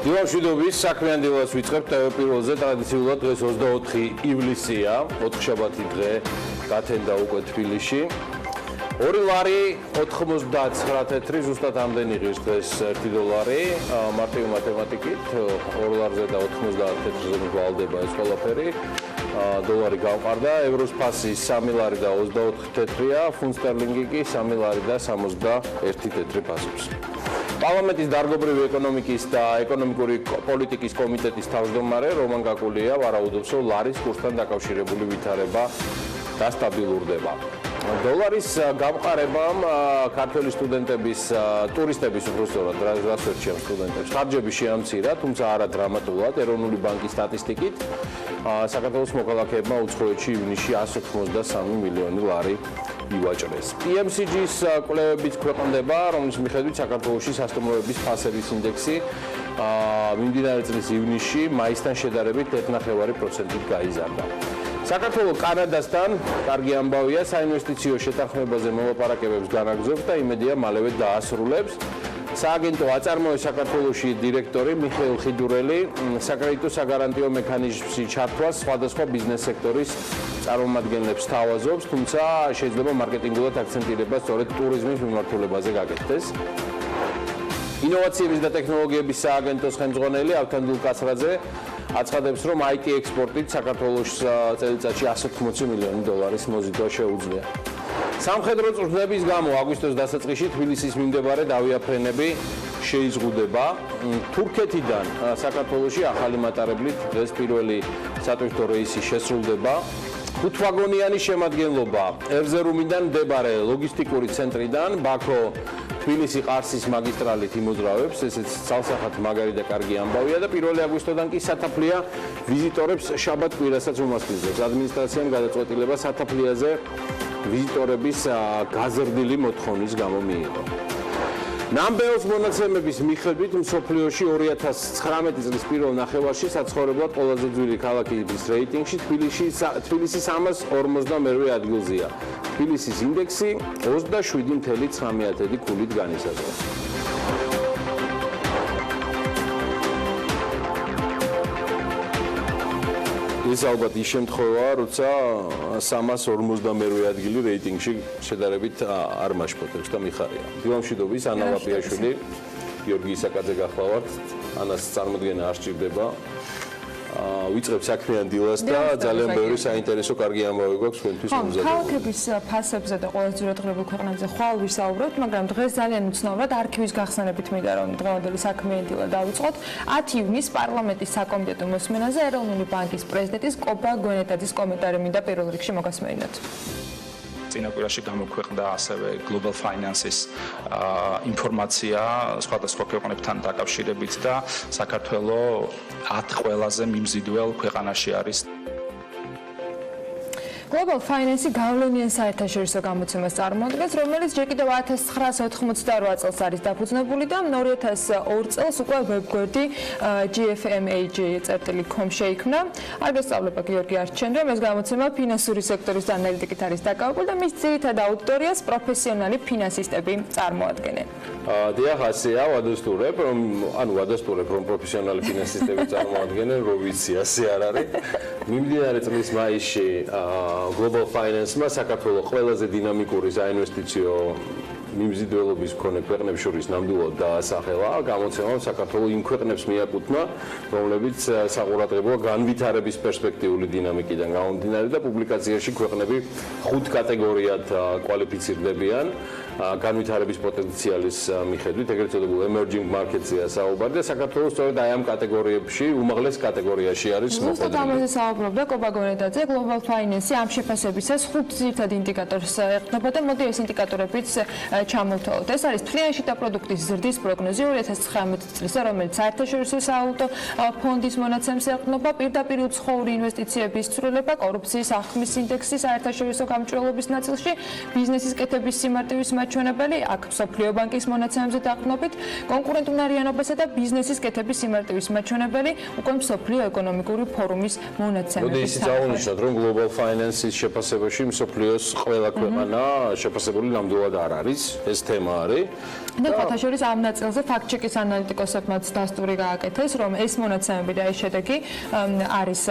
დილა მშვიდობის საქმიანი დილას ვიწყებთ Pirveli-ზე ტრადიციულად დღეს 24 ივლისია, 4 შაბათი დღე გათენდა უკვე თბილისში. 2 ლარი 99 თეთრი ზუსტად ამდენი ღირს დღეს $1, მარტივი მათემატიკით 2 ლარზე და 99 თეთრზე მიგვალდება ეს ყველაფერი. დოლარი გავყარდა, ევროს ფასი 3 ლარი და 24 თეთრია, ფუნტ სტერლინგი კი 3 ლარი და 61 თეთრი ფასობს. პარლამენტის დარგობრივი ეკონომიკის და ეკონომიკური პოლიტიკის კომიტეტის თავმჯდომარე რომან გაკულია ვარაუდობს, რომ ლარის კურსთან დაკავშირებული ვითარება და სტაბილურდება. დოლარის გამყარებამ ქართველი სტუდენტების, ტურისტების უბრალოდ რასვერჩიან სტუდენტებს ხარჯები შეამცირა, თუმცა არა დრამატულად. ეროვნული ბანკის სტატისტიკით საქართველოს მოქალაქეებმა უცხოეთში ივნისში 183 მილიონი ლარი ივაჭრეს. PMCG-ის კვლევებიც ქვეყნდება, რომლის მიხედვით საქართველოში სასტუმროების ფასების ინდექსი მიმდინარე წლის ივნისში მაისთან შედარებით 1.5%-ით გაიზარდა. საქართველოს კანადასთან კარგი ამბავია, საინვესტიციო შეთანხმებაზე მოლაპარაკებებს განაგრძობს და იმედია მალევე დაასრულებს. სააგენტო აწარმოებს საქართველოში დირექტორი მიხეილ ხიდურელი საკრედიტო საგარანტიო მექანიზმში ჩართვას სხვადასხვა ბიზნეს სექტორის წარმომადგენლებს თავაზობს, თუმცა შეიძლება მარკეტინგულად აქცენტირება სწორედ ტურიზმის მიმართულებაზე გაკეთდეს. ინოვაციების და ტექნოლოგიების სააგენტოს ხელმძღვანელი ავთანდილ კაცრაძე აცხადებს, რომ IT ექსპორტით საქართველოს წელიწადში $180 მილიონი მოზიდვა შეუძლია. სამხედრო წვრთნების გამო აგვისტოს დასაწყისში თბილისის მიმდებარე ავიაფრენები შეიზღუდება. თურქეთიდან საქართველოში ახალი მატარებლით დღეს პირველი სატვირთო რეისი შესრულდება. 5 ვაგონიანი შემადგენლობა ერზერუმიდან მდებარე ლოგისტიკური ცენტრიდან ბაქო თბილისი ყარსის მაგისტრალით იმოძრავებს, ესეც ცალსახად მაგარი და კარგი ამბავია და 1 აგვისტოდან კი სათაფლია ვიზიტორებს შაბათ-კვირასაც უმასპინძლებს. ადმინისტრაციამ გადაწყვეტილება სათაფლიაზე ვიზიტორების გაზრდილი მოთხოვნის გამო მიიღო. ნამბეოს მონაცემების მიხედვით მსოფლიოში 2019 წლის პირველ ნახევარში საცხოვრებლად ყველაზე ძვირი ქალაქის რეიტინგში თბილისი 352 ადგილზეა. თბილისის ინდექსი 27.9 ქულით განისაზღვრა. ეს ალბათ ის შემთხვევაა, როცა 352 ადგილი რეიტინგში შედარებით არ მაშფოთებს და მიხარია. დილა მშვიდობის, ანა ლაპიაშვილი, გიორგი ისაკაძე გახლავართ. ანას წარმოდგენა არ სჭირდება. ვიწყებ საქმიან დილას და ძალიან ბევრი საინტერესო კარგი ამბავი გვაქვს თქვენთვის მომზადება. ქალაქების ფასებზე და ყველაზე ძირითადად ქვეყნებზე ხვალ ვისაუბრებთ, მაგრამ დღეს ძალიან უცნაურად არქივის გახსნებით მინდა რომ დღევანდელი საქმიანი დილა დავიწყოთ. 10 ივნისს პარლამენტის საკომიტეტო მოსმენაზე ეროვნული ბანკის პრეზიდენტის კობა გვენეტაძის კომენტარი მინდა პირველ რიგში მოგასმენინოთ. წინაპირაში გამოქვეყნდა ასევე Global Finance-ის ინფორმაცია სხვადასხვა ქვეყნებთან დაკავშირებით და საქართველოს 10 ყველაზე მიმზიდველ ქვეყანაში არის. Global Finance გავლენიან საერთაშორისო გამოცემას წარმოადგენს, რომელიც ჯერ კიდევ 1988 წელს არის დაფუძნებული და 2002 წელს უკვე ვებგვერდი gfmage.com შეიქმნა. არ გესწავლება გიორგი არჩენ, რომ ეს გამოცემა ფინანსური სექტორის ანალიტიკით არის დაკავებული და მის ძირითად აუდიტორიას პროფესიონალი ფინანსისტები წარმოადგენენ. დიახ, ასეა, ვადასტურებ, რომ პროფესიონალი ფინანსისტები წარმოადგენენ, რო ვიცი, ასე არ არის. მიმდინარე წლის მაისში Global Finance-მა საქართველოს ყველაზე დინამიკური საინვესტიციო მიმზიდველობის მქონე ქვეყნებს შორის ნამდვილად დაასახელა. გამოცემამ საქართველოს იმ ქვეყნებს მიაკუთვნა, რომლებიც საყურადღებოა განვითარების პერსპექტიული დინამიკიდან გამომდინარე და პუბლიკაციაში ქვეყნები 5 კატეგორიად კვალიფიცირდებიან. განვითარების პოტენციალის მიხედვით, ეგრეთ წოდებულ emerging markets-ია საუბარი და საქართველოს სწორედ აი ამ კატეგორიებში, უმაღლეს კატეგორიაში არის მოხვედრილი. ზუსტად ამაზე საუბრობდა კობა გვენეტაძე, Global Finance ამ შეფასებისას 5 ძირითად ინდიკატორს ეყრდნობა და მოდი ეს ინდიკატორებიც ჩამოვთვალოთ. ეს არის თვლიანი შიდა პროდუქტის ზრდის პროგნოზი 2019 წლისა, რომელიც საერთაშორისო სავალუტო ფონდის მონაცემს ეყრდნობა, პირდაპირ უცხოური ინვესტიციების ცვლილება, კორუფციის აღქმის ინდექსი საერთაშორისო გამჭვირვალობის ნაწილში, ბიზნესის კეთების სიმარტივის მაჩვენებელი, აქ მსოფლიო ბანკის მონაცემებზე დაყრდნობით, კონკურენტუნარიანობასა და ბიზნესის კეთების სიმარტივის მაჩვენებელი, უკვე მსოფლიო ეკონომიკური ფორუმის მონაცემები. მოდი ისიც აღნიშნოთ, რომ Global Finance-ის შეფასებაში მსოფლიოს ყველა ქვეყანა შეფასებული ნამდვილად არ არის, ეს თემა არის. და ფათაშორის ამ ნაწილზე ფაქტ-ჩეკის ანალიტიკოსებმაც დასტური გააკეთეს, რომ ეს მონაცემები და ეს შედეგი არის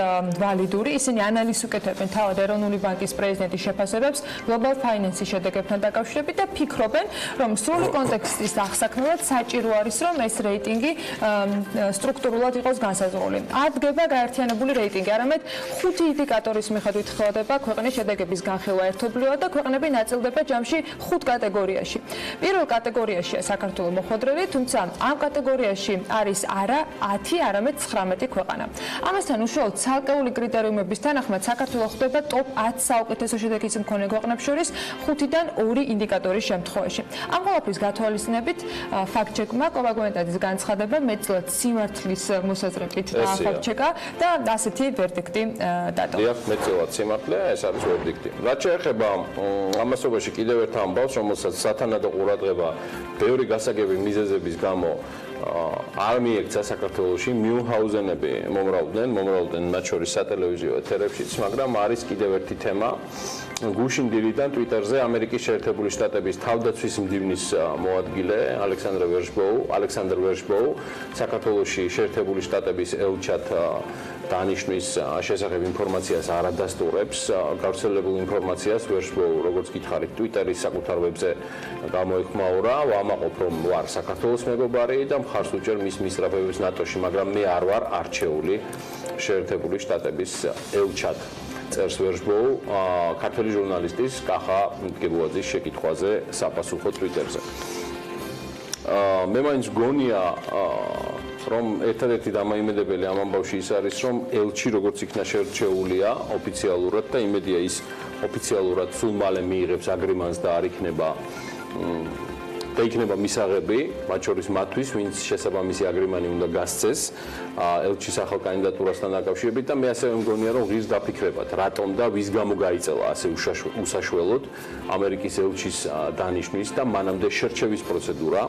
ვალიდური. ისინი ანალიზს უკეთებენ თავად ეროვნული ბანკის პრეზიდენტის შეფასებებს Global Finance-ის შედეგებთან დაკავშირებით და ფიქრობენ, რომ სრული კონტექსტის აღსაქმნელად საჭირო არის, რომ ეს რეიტინგი სტრუქტურულად იყოს განსაზღვრული. არ დგება გაერთიანებული რეიტინგი, არამედ 5 ინდიკატორის მიხედვით ხდება ქვეყნის შედეგების განხილვა ერთობლივად და ქვეყნები ნაწილდება ჯამში 5 კატეგორიაში. პირველ კატეგორიაში საქართველოს მოხვედრილი, თუმცა ამ კატეგორიაში არის არა 10, არამედ 19 ქვეყანა. ამასთან უშუალოდ ცალკეული კრიტერიუმების თანახმად საქართველოს ხდება ტოპ 10 საუკეთესო შედეგის მქონე ქვეყნებს შორის 5-დან 2 ინდიკატორის შემთხვევაში. ამ ყველაფრის გათვალისწინებით ფაქტ-ჩეკმა კოვაგონეტაძის განცხადება მეტწილად სიმართლის მოსაზრებით ფაქტ-ჩეკა და ასეთი ვერდიქტი დადო. დიახ, მეტწილად სიმართლეა, ეს არის ვერდიქტი. რაც შეეხება ამასობაში კიდევ ერთ ამბავს, რომელსაც სათანადო ყურადღება ბევრი გასაგები მიზეზების გამო არ მიექცა საქართველოში, მიუნჰაუზენები მომრავლდნენ მათ შორის სატელევიზიო ეთერებშიც, მაგრამ არის კიდევ ერთი თემა. გუშინ დილიდან Twitterზე ამერიკის შეერთებული შტატების თავდაცვის მდივნის მოადგილე ალექსანდრ ვერშბოუ საქართველოში შეერთებული შტატების ელჩად დანიშნვის შესახებ ინფორმაციას არ ადასტურებს. გავრცელებულ ინფორმაციას ვერშბოუ, როგორც გითხარით, Twitteris საკუთარ ვებზე გამოეხმაურა, ვამაყობ, რომ ვარ საქართველოს მეგობარი და მხარს უჭერ მის მისწრაფებებს ნატოში, მაგრამ მე არ ვარ არჩეული შეერთებული შტატების ელჩად. წერს ვერშბოუ ქართველი ჟურნალისტის კახა მდგებუაძის შეკითხვაზე საპასუხო Twitterზე. მე მაინც გონია რომ ერთადერთი დამაიმედებელი ამ ამბავში ის არის, რომ ელჩი როგორც იქნა შერჩეულია ოფიციალურად და იმედია ის ოფიციალურად სულ მალე მიიღებს აგრიმანტს და არ იქნება მისაღები, მათ შორის მათთვის, ვინც შესაბამისი აგრიმანი უნდა გასცეს ელჩის ახალ კანდიდატურასთან დაკავშირებით და მე ასევე მგონია, რომ ღირს დაფიქრებათ, რატომ და ვის გამო გაიწელა ასე უსაშველოდ ამერიკის ელჩის დანიშვნის და მანამდე შერჩევის პროცედურა.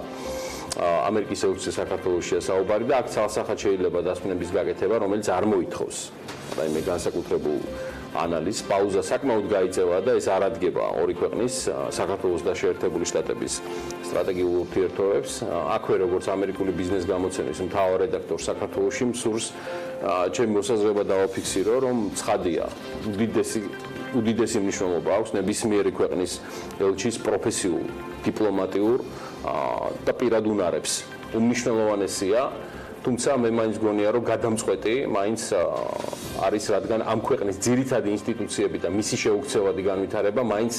ამერიკის ელჩის საქართველოსშია საუბარი და აქ ცალსახად შეიძლება დასკვნების გაკეთება, რომელიც არ მოითხოვს რაიმე განსაკუთრებულ ანალიზს. პაუზა საკმაოდ გაიწევა და ეს არ ადგება ორი ქვეყნის, საქართველოს და შეერთებული შტატების სტრატეგიულ ურთიერთობებს. აქვე როგორც ამერიკული ბიზნეს გამოცემის მთავარ რედაქტორს საქართველოში მსურს ჩემი მოსაზრება დავაფიქსირო, რომ ცხადია, უდიდესი მნიშვნელობა აქვს ნებისმიერი ქვეყნის ელჩის პროფესიულ, დიპლომატიურ და პირად უნარებს. უმნიშვნელოვანესია, თუმცა მე მაინც გონია, რომ გადამწყვეტი მაინც არის, რადგან ამ ქვეყნის ძირითადი ინსტიტუციები და მისი შეუქცევადი განვითარება მაინც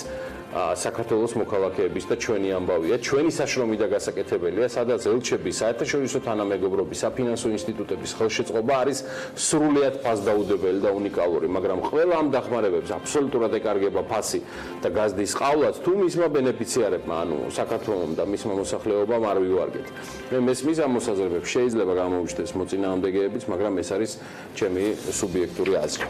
საქართველოს მოქალაქეების და ჩვენი ამბავია, ჩვენი საშრომი და გასაკეთებელია, სადაც ელჩების, საერთაშორისო თანამეგობრობის, საფინანსო ინსტიტუტების ხელშეწყობა არის სრულიად ფასდაუდებელი და უნიკალური, მაგრამ ყველა ამ დახმარებებს აბსოლუტურად ეკარგება ფასი და გაზდის ყავლაც თუ მისმა ბენეფიციარებმა, ანუ საქართველოს და მისმა მოსახლეობამ არ ვივარგეთ. მე მესმის ამ მოსაზრებებს შეიძლება გამოვიჩნდეს მოწინააღმდეგეებიც, მაგრამ ეს არის ჩემი სუბიექტური აზრი.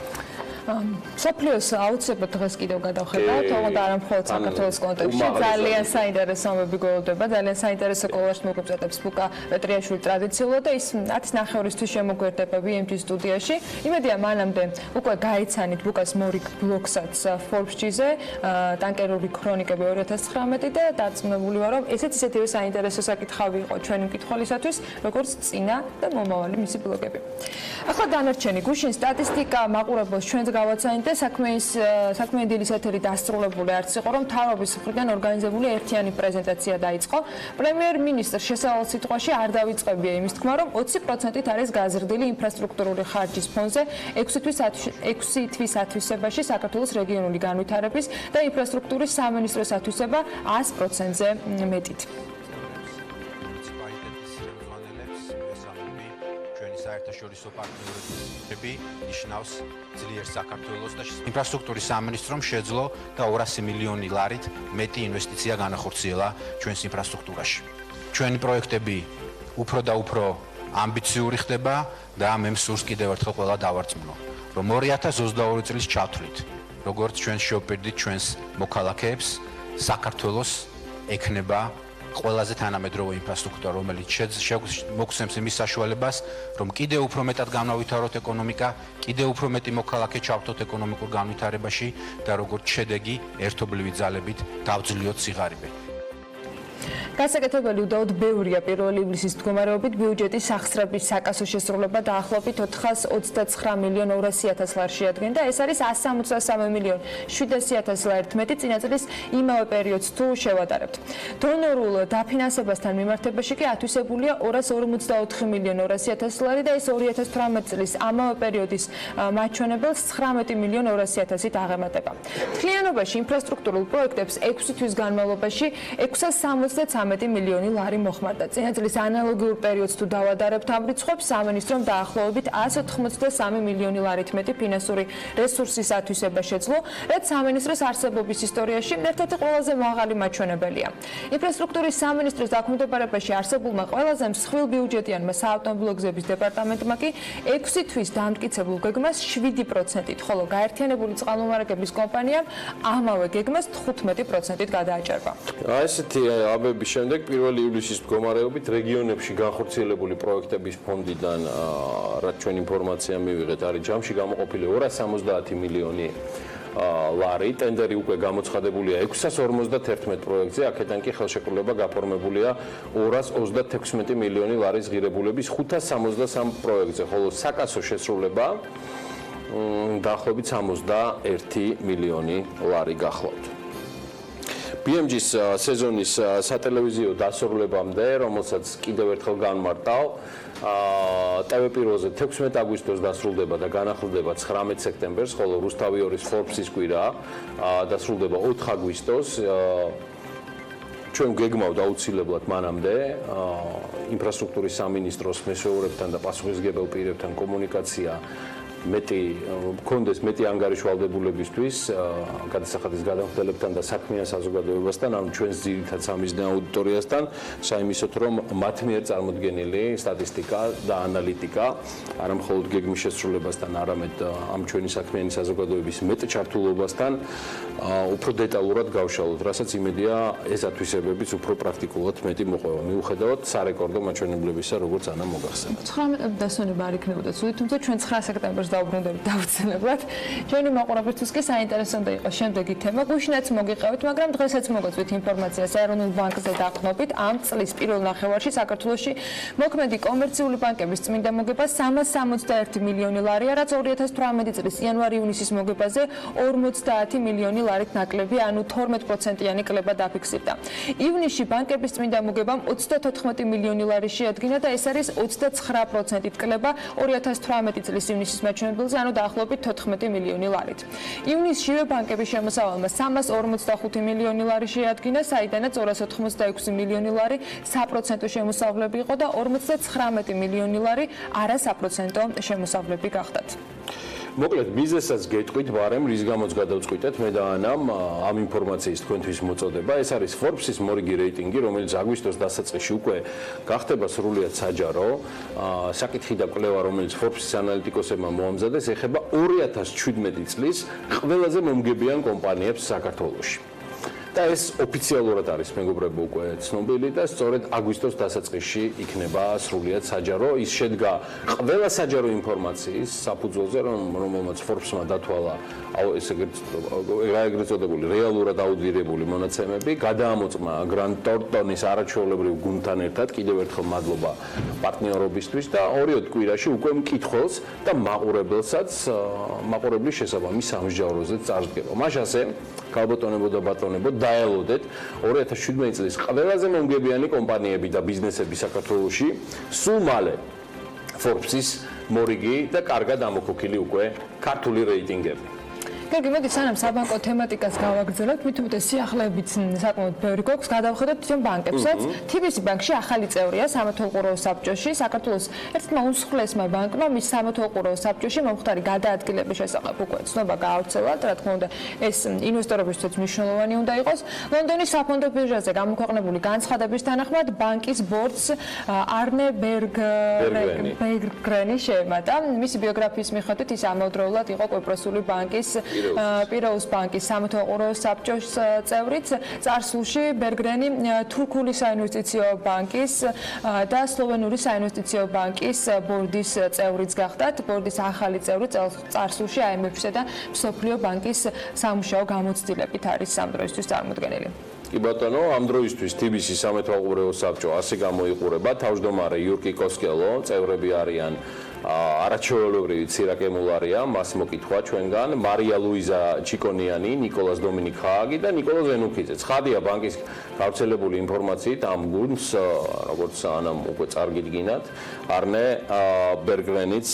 სოფლიოს აუცილებლად დღეს კიდევ გადავხედავთ, თუმცა არა მხოლოდ საქართველოს კონტექსტში, ძალიან საინტერესო ამბები გველოდება, ძალიან საინტერესო კოლაჟს მოგწოდებს ბუკა პეტრიაშვილი ტრადიციულად და ის 10:09-ისთვის შემოგვერდება BMG სტუდიაში. იმედია მანამდე უკვე გაიცანით ბუკას მორიგ ბლოგსაც Forbes-ზე, ტანკერული ქრონიკები 2019 და დარწმუნებული ვარ, რომ ესეც ისეთივე საინტერესო საკითხავი იყო ჩვენი მკითხველისათვის, როგორც წინა და მომავალი მისი ბლოგები. ახლა დანარჩენი გუშინ სტატისტიკა მაყურებელს ჩვენს გავაცანით და საქმიანი დილის ეთერი დასრულებული არც იყო, რომ მთავრობის მხრიდან ორგანიზებული ერთიანი პრეზენტაცია დაიწყო. პრემიერ-მინისტრ შესავალ სიტყვაში არ დავიწყებია იმის თქმა, რომ 20%-ით არის გაზრდილი ინფრასტრუქტურული ხარჯის ფონზე 6 თვის ათვისებაში საქართველოს რეგიონული განვითარების და ინფრასტრუქტურის სამინისტროს ათვისება 100%-ზე მეტით. საერთაშორისო პარტნიორები ნიშნავს ძლიერ საქართველოს და ინფრასტრუქტურის სამინისტრომ შეძლო და 200 მილიონი ლარით მეტი ინვესტიცია განახორციელა ჩვენს ინფრასტრუქტურაში. ჩვენი პროექტები უფრო და უფრო ამბიციური ხდება და მე მსურს კიდევ ერთხელ ყველა დავარწმუნო, რომ 2022 წლის ჩათვლით, როგორც ჩვენ შევპირდით ჩვენს მოქალაქეებს, საქართველოს ექნება ყველაზე თანამედროვე ინფრასტრუქტურა, რომელიც მოგცემს იმის საშუალებას, რომ კიდევ უფრო მეტად განავითაროთ ეკონომიკა, კიდევ უფრო მეტი მოქალაქე ჩავთოთ ეკონომიკურ განვითარებაში და როგორც შედეგი ერთობლივი ძალებით დავძლიოთ სიღარიბე. გასაკეთებელი უდაოდ ბევრია პირველი ივლისის მდგომარეობით ბიუჯეტის სახსრების საკასო შესრულება დაახლოებით 429,200,000 ლარს შეადგენდა. ეს არის 173,700,000 ლარით მეტი წინა წლის იმავე პერიოდს თუ შევადარებთ. დონორულ დაფინანსებასთან მიმართებაში კი ათვისებულია 224,200,000 ლარი და ეს 2018 წლის ამავე პერიოდის მაჩვენებელს 19,200,000-ით აღემატება. მთლიანობაში ინფრასტრუქტურულ პროექტებს 6 თვის განმავლობაში 673,000,000 ლარი მოხმარდა. წინა წლის ანალოგიურ პერიოდს თუ დავადარებთ ამ რიცხვებს, სამინისტრომ დაახლოებით 183,000,000 ლარით მეტი ფინანსური რესურსის ათვისება შეძლო, რაც სამინისტროს არსებობის ისტორიაში ერთ-ერთი ყველაზე მაღალი მაჩვენებელია. ინფრასტრუქტურის სამინისტროს დაქვემდებარებაში არსებულმა ყველაზე მსხვილ ბიუჯეტიანმა საავტომობილო გზების დეპარტამენტმა კი 6 თვის დამტკიცებულ გეგმას 7%-ით, ხოლო გაერთიანებული წყალმომარაგების კომპანიამ ამავე გეგმას 15%-ით გადააჭერბა. ასეთი აბების შემდეგ 1 ივლისის მდგომარეობით რეგიონებში განხორციელებული პროექტების ფონდიდან რაც ჩვენ ინფორმაცია მივიღეთ, არის ჯამში გამოყოფილი 270 მილიონი ლარი, ტენდერი უკვე გამოცხადებულია 651 პროექტზე, აქედან კი ხელშეკრულება გაფორმებულია 236 მილიონი ლარის ღირებულების 563 პროექტზე, ხოლო საკასო შესრულება დაახლოებით 61 მილიონი ლარი გახლავთ. BMG-ს სეზონის სატელევიზიო დასრულებამდე, რომელსაც კიდევ ერთხელ განმარტავ, TV Pirveli 16 აგვისტოს დასრულდება და განახლდება 19 სექტემბერს, ხოლო რუსთავი 2-ის Forbes-ის კვირა დასრულდება 4 აგვისტოს. ჩვენ გეგმავთ აუცილებლად მანამდე ინფრასტრუქტურის სამინისტროს მესვეურებთან და პასუხისმგებელ პირებთან კომუნიკაცია მქონდეს მეტი ანგარიშვალდებულებისთვის გადასახადის გადამხდელებთან და საქმიან საზოგადოებასთან, ანუ ჩვენს ძირითად სამიზნე აუდიტორიასთან, საიმისოთ რომ მათ მიერ წარმოდგენილი სტატისტიკა და ანალიტიკა არა მხოლოდ გეგმის შესრულებასთან, არამედ ამ ჩვენი საქმიანი საზოგადოების მეტ ჩართულობასთან უფრო დეტალურად გავშალოთ, რასაც იმედია ეს ათვისებებიც უფრო პრაქტიკულად მეტი მოყვება. მიუხედავად სარეკორდო მაჩვენებლებისა, როგორც ანა მოგახსენეთ. 19 დასვენება არ იქნებოდა ცუდი, თუმცა ჩვენ 9 სექტემბერს დავუბრუნდებით დავუცილებლად. ჩვენი მაყურებელთვის კი საინტერესო უნდა იყოს შემდეგი თემა. გუშინაც მოგიყევით, მაგრამ დღესაც მოგაწვით ინფორმაცია საეროვნულ ბანკზე დაყრდნობით. ამ წლის პირველ ნახევარში საქართველოში მოქმედი კომერციული ბანკების წმინდა მოგება 361 მილიონი ლარია, რაც 2018 წლის იანვარ-ივნისის მოგებაზე 50 მილიონი ლარით ნაკლები, ანუ 12%-იანი კლება დაფიქსირდა. ივნისში ბანკების წმინდა მოგებამ 34 მილიონი ლარი შეადგინა და ეს არის 29%-ით კლება 2018 წლის ივნისის მაჩვენებელზე, ანუ დაახლოებით 14 მილიონი ლარით. ივნისშივე ბანკების შემოსავალმა 345 მილიონი ლარი შეადგინა, საიდანაც 286 მილიონი ლარი საპროცენტო შემოსავლები იყო და 59 მილიონი ლარი არასაპროცენტო შემოსავლები გახდათ. მოკლედ ბიზნესაც გეტყვით, ბარემ რის გამოც გადავწყვიტეთ მე და ანამ ამ ინფორმაციის თქვენთვის მოწოდება. ეს არის Forbes-ის მორიგი რეიტინგი, რომელიც აგვისტოს დასაწყისში უკვე გახდება სრულიად საჯარო. საკითხი და კვლევა, რომელიც Forbes-ის ანალიტიკოსებმა მოამზადეს, ეხება 2017 წლის ყველაზე მომგებიან კომპანიებს საქართველოში. და ეს ოფიციალურად არის მეგობრებო უკვე ცნობილი და სწორედ აგვისტოს დასაწყისში იქნება სრულიად საჯარო. ის შედგა ყველა საჯარო ინფორმაციის საფუძველზე, რომელმაც Forbes-მა დათვალა ეგრეთ წოდებული რეალურად აუდირებული მონაცემები, გადაამოწმა Grant Thornton-ის არაჩვეულებრივ გუნდთან ერთად, კიდევ ერთხელ მადლობა პარტნიორობისთვის და 2 კვირაში უკვე მკითხველს და მაყურებელსაც მაყურებლის შესაბამის სამსჯავროზე წარსდგება. მაშასე ქალბატონებო და ბატონებო დაელოდეთ 2017 წლის ყველაზე მომგებიანი კომპანიები და ბიზნესები საქართველოში სულ მალე Forbes-ის მორიგი და კარგად ამოქოქილი უკვე ქართული რეიტინგები. გიგი, მოდი სანამ საბანკო თემატიკას გავაგრძელებთ, მithumetes სიახლეებიც საკმაოდ ბევრი გვაქვს, გადავხედოთ თვითონ ბანკებსაც. TBC ბანკში ახალი წევრია სამეთვალყურეო საბჭოში, საქართველოს ერთ-ერთმა უმსხვილესმა ბანკმა მის სამეთვალყურეო საბჭოში მომხდარი გადაადგილების შესახებ უკვე ცნობა გაავრცელა, რა თქმა უნდა, ეს ინვესტორებისთვის მნიშვნელოვანი უნდა იყოს. ლონდონის საფონდო ბირჟაზე გამოქვეყნებული განცხადების თანახმად, ბანკის ბორდს არნე ბერგრენი შეემატა. მისი ბიოგრაფიის მიხედვით ის ამავდროულად იყო კვიპროსული ბანკის პიროუს ბანკის სამეთვალყურეო საბჭოს წევრიც, წარსულში ბერგრენი თურქული საინვესტიციო ბანკის და სლოვენური საინვესტიციო ბანკის ბორდის წევრიც გახდათ. ბორდის ახალი წევრი წარსულში IMF-სა და მსოფლიო ბანკის სამუშაო გამოცდილებით არის ამ დროისთვის წარმოდგენილი. კი ბატონო, ამ დროისთვის TBC-ის სამეთვალყურეო საბჭო ასე გამოიყურება. თავმჯდომარე იურკი კოსკელო, წევრები არიან არაჩვეულებრივი ცირაკემულარია, მას მოკითხვა ჩვენგან, მარია ლუიზა ჩიკონიანი, ნიკოლას დომინიკ ხააგი და ნიკოლოზ ენუქიძე. ცხადია ბანკის გავრცელებული ინფორმაციით ამ გუნდს, როგორც ანამ უკვე წარგიდგინათ, არნე ბერგრენიც